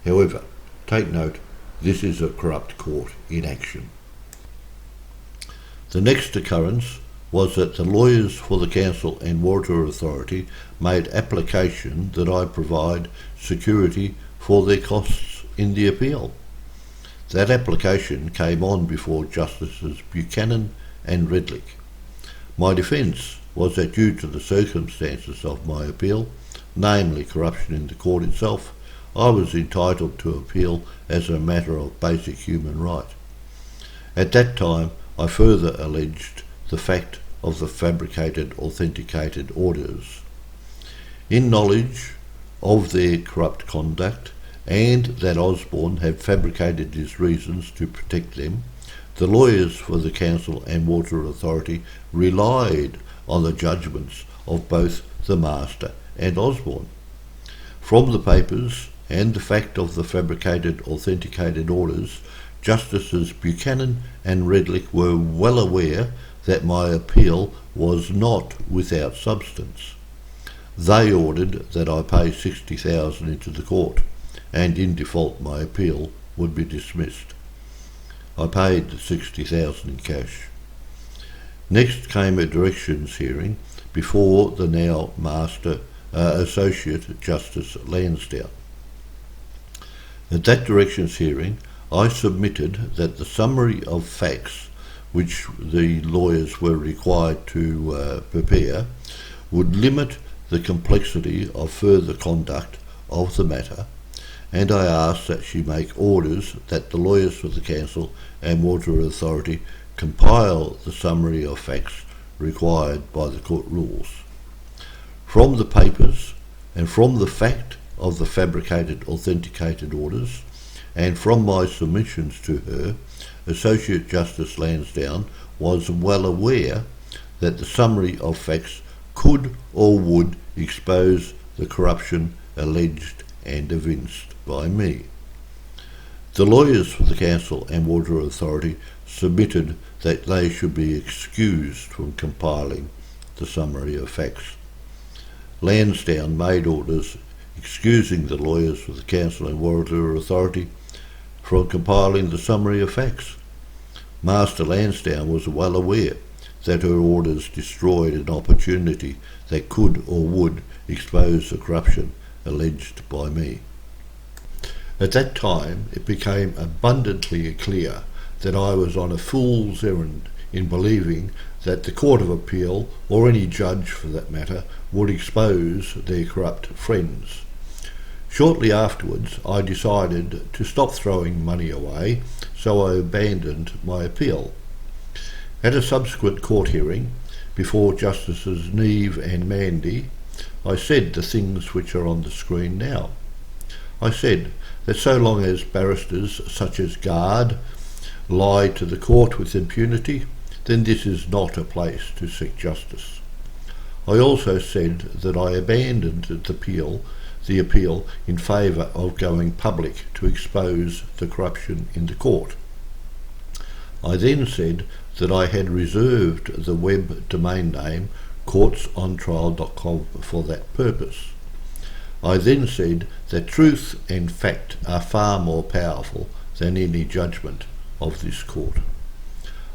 However, take note, this is a corrupt court in action. The next occurrence was that the lawyers for the Council and Water Authority made application that I provide security for their costs in the appeal. That application came on before Justices Buchanan and Redlich. My defence was that due to the circumstances of my appeal, namely corruption in the court itself, I was entitled to appeal as a matter of basic human right. At that time, I further alleged the fact of the fabricated, authenticated orders. In knowledge of their corrupt conduct and that Osborne had fabricated his reasons to protect them, the lawyers for the Council and Water Authority relied on the judgments of both the Master and Osborne. From the papers and the fact of the fabricated, authenticated orders, Justices Buchanan and Redlich were well aware that my appeal was not without substance. They ordered that I pay $60,000 into the court, and in default my appeal would be dismissed. I paid the $60,000 in cash. Next came a directions hearing before the now Master Associate Justice Lansdowne. At that directions hearing, I submitted that the summary of facts which the lawyers were required to prepare would limit the complexity of further conduct of the matter, and I asked that she make orders that the lawyers for the Council and Water Authority compile the summary of facts required by the court rules. From the papers and from the fact of the fabricated, authenticated orders, and from my submissions to her, Associate Justice Lansdowne was well aware that the summary of facts could or would expose the corruption alleged and evinced by me. The lawyers for the Council and Water Authority submitted that they should be excused from compiling the summary of facts. Lansdowne made orders excusing the lawyers for the Council and Water Authority from compiling the summary of facts. Master Lansdowne was well aware that her orders destroyed an opportunity that could or would expose the corruption alleged by me. At that time, it became abundantly clear that I was on a fool's errand in believing that the Court of Appeal, or any judge for that matter, would expose their corrupt friends. Shortly afterwards, I decided to stop throwing money away, so I abandoned my appeal. At a subsequent court hearing, before Justices Neve and Mandy, I said the things which are on the screen now. I said that so long as barristers such as Gard lie to the court with impunity, then this is not a place to seek justice. I also said that I abandoned the appeal in favour of going public to expose the corruption in the court. I then said that I had reserved the web domain name courtsontrial.com for that purpose. I then said that truth and fact are far more powerful than any judgment of this court.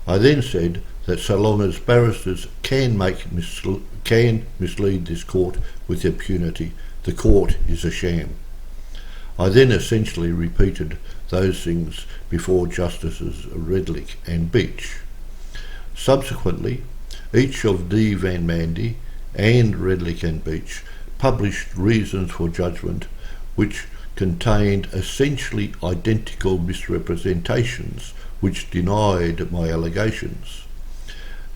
I then said that so long as barristers can mislead this court with impunity, the court is a sham. I then essentially repeated those things before Justices Redlich and Beach. Subsequently, each of Neve and Mandy and Redlich and Beach published reasons for judgment which contained essentially identical misrepresentations which denied my allegations.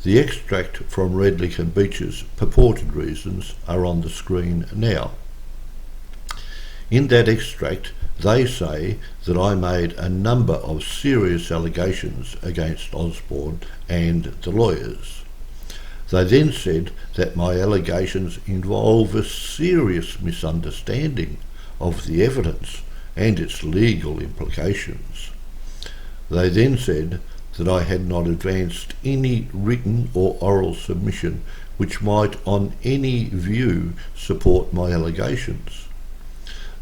The extract from Redlich and Beach's purported reasons are on the screen now. In that extract, they say that I made a number of serious allegations against Osborne and the lawyers. They then said that my allegations involve a serious misunderstanding of the evidence and its legal implications. They then said that I had not advanced any written or oral submission which might on any view support my allegations.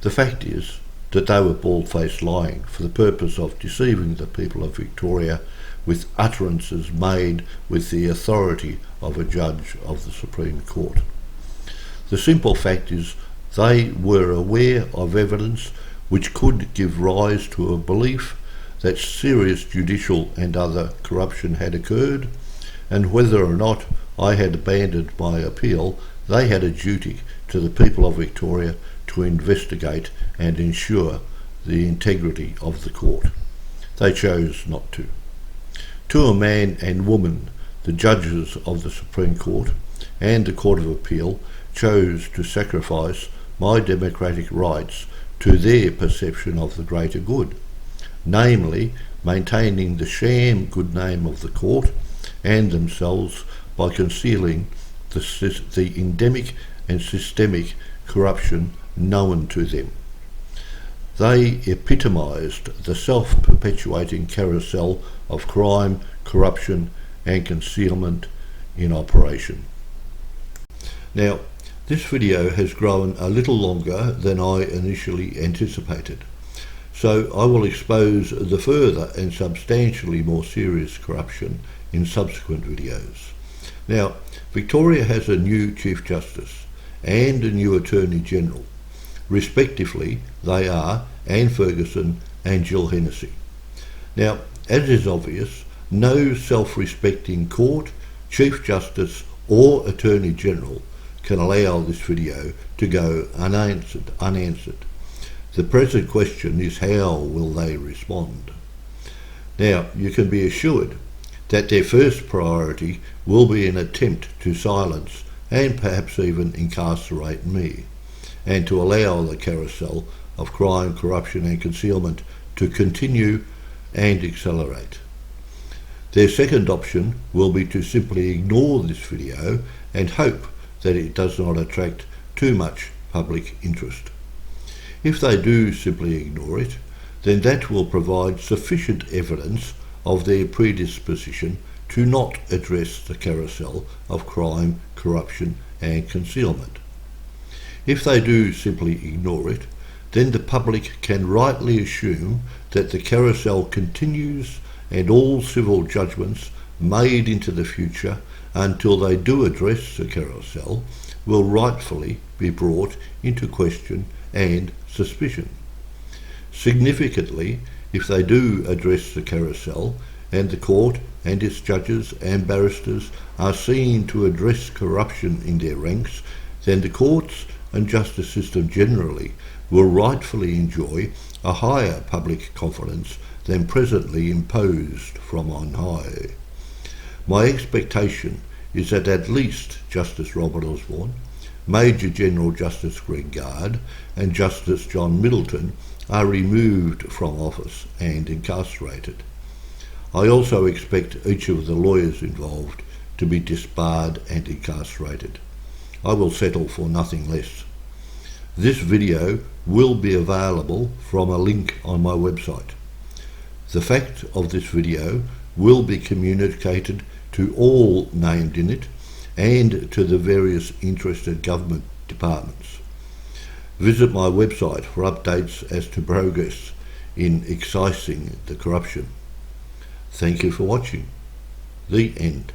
The fact is that they were bald-faced lying for the purpose of deceiving the people of Victoria with utterances made with the authority of a judge of the Supreme Court. The simple fact is they were aware of evidence which could give rise to a belief that serious judicial and other corruption had occurred, and whether or not I had abandoned my appeal, they had a duty to the people of Victoria to investigate and ensure the integrity of the court. They chose not to. To a man and woman, the judges of the Supreme Court and the Court of Appeal chose to sacrifice my democratic rights to their perception of the greater good, namely maintaining the sham good name of the court and themselves by concealing the endemic and systemic corruption known to them. They epitomised the self-perpetuating carousel of crime, corruption and concealment in operation. Now, this video has grown a little longer than I initially anticipated, so I will expose the further and substantially more serious corruption in subsequent videos. Now, Victoria has a new Chief Justice and a new Attorney General. Respectively, they are Anne Ferguson and Jill Hennessy. Now, as is obvious, no self-respecting court, Chief Justice or Attorney General can allow this video to go unanswered. The present question is, how will they respond? Now, you can be assured that their first priority will be an attempt to silence and perhaps even incarcerate me, and to allow the carousel of crime, corruption and concealment to continue and accelerate. Their second option will be to simply ignore this video and hope that it does not attract too much public interest. If they do simply ignore it, then that will provide sufficient evidence of their predisposition to not address the carousel of crime, corruption and concealment. If they do simply ignore it, then the public can rightly assume that the carousel continues and all civil judgments made into the future until they do address the carousel will rightfully be brought into question and suspicion. Significantly, if they do address the carousel and the court and its judges and barristers are seen to address corruption in their ranks, then the courts and justice system generally will rightfully enjoy a higher public confidence than presently imposed from on high. My expectation is that at least Justice Robert Osborne, Major General Justice Greg Gard and Justice John Middleton are removed from office and incarcerated. I also expect each of the lawyers involved to be disbarred and incarcerated. I will settle for nothing less. This video will be available from a link on my website. The fact of this video will be communicated to all named in it and to the various interested government departments. Visit my website for updates as to progress in excising the corruption. Thank you for watching. The end.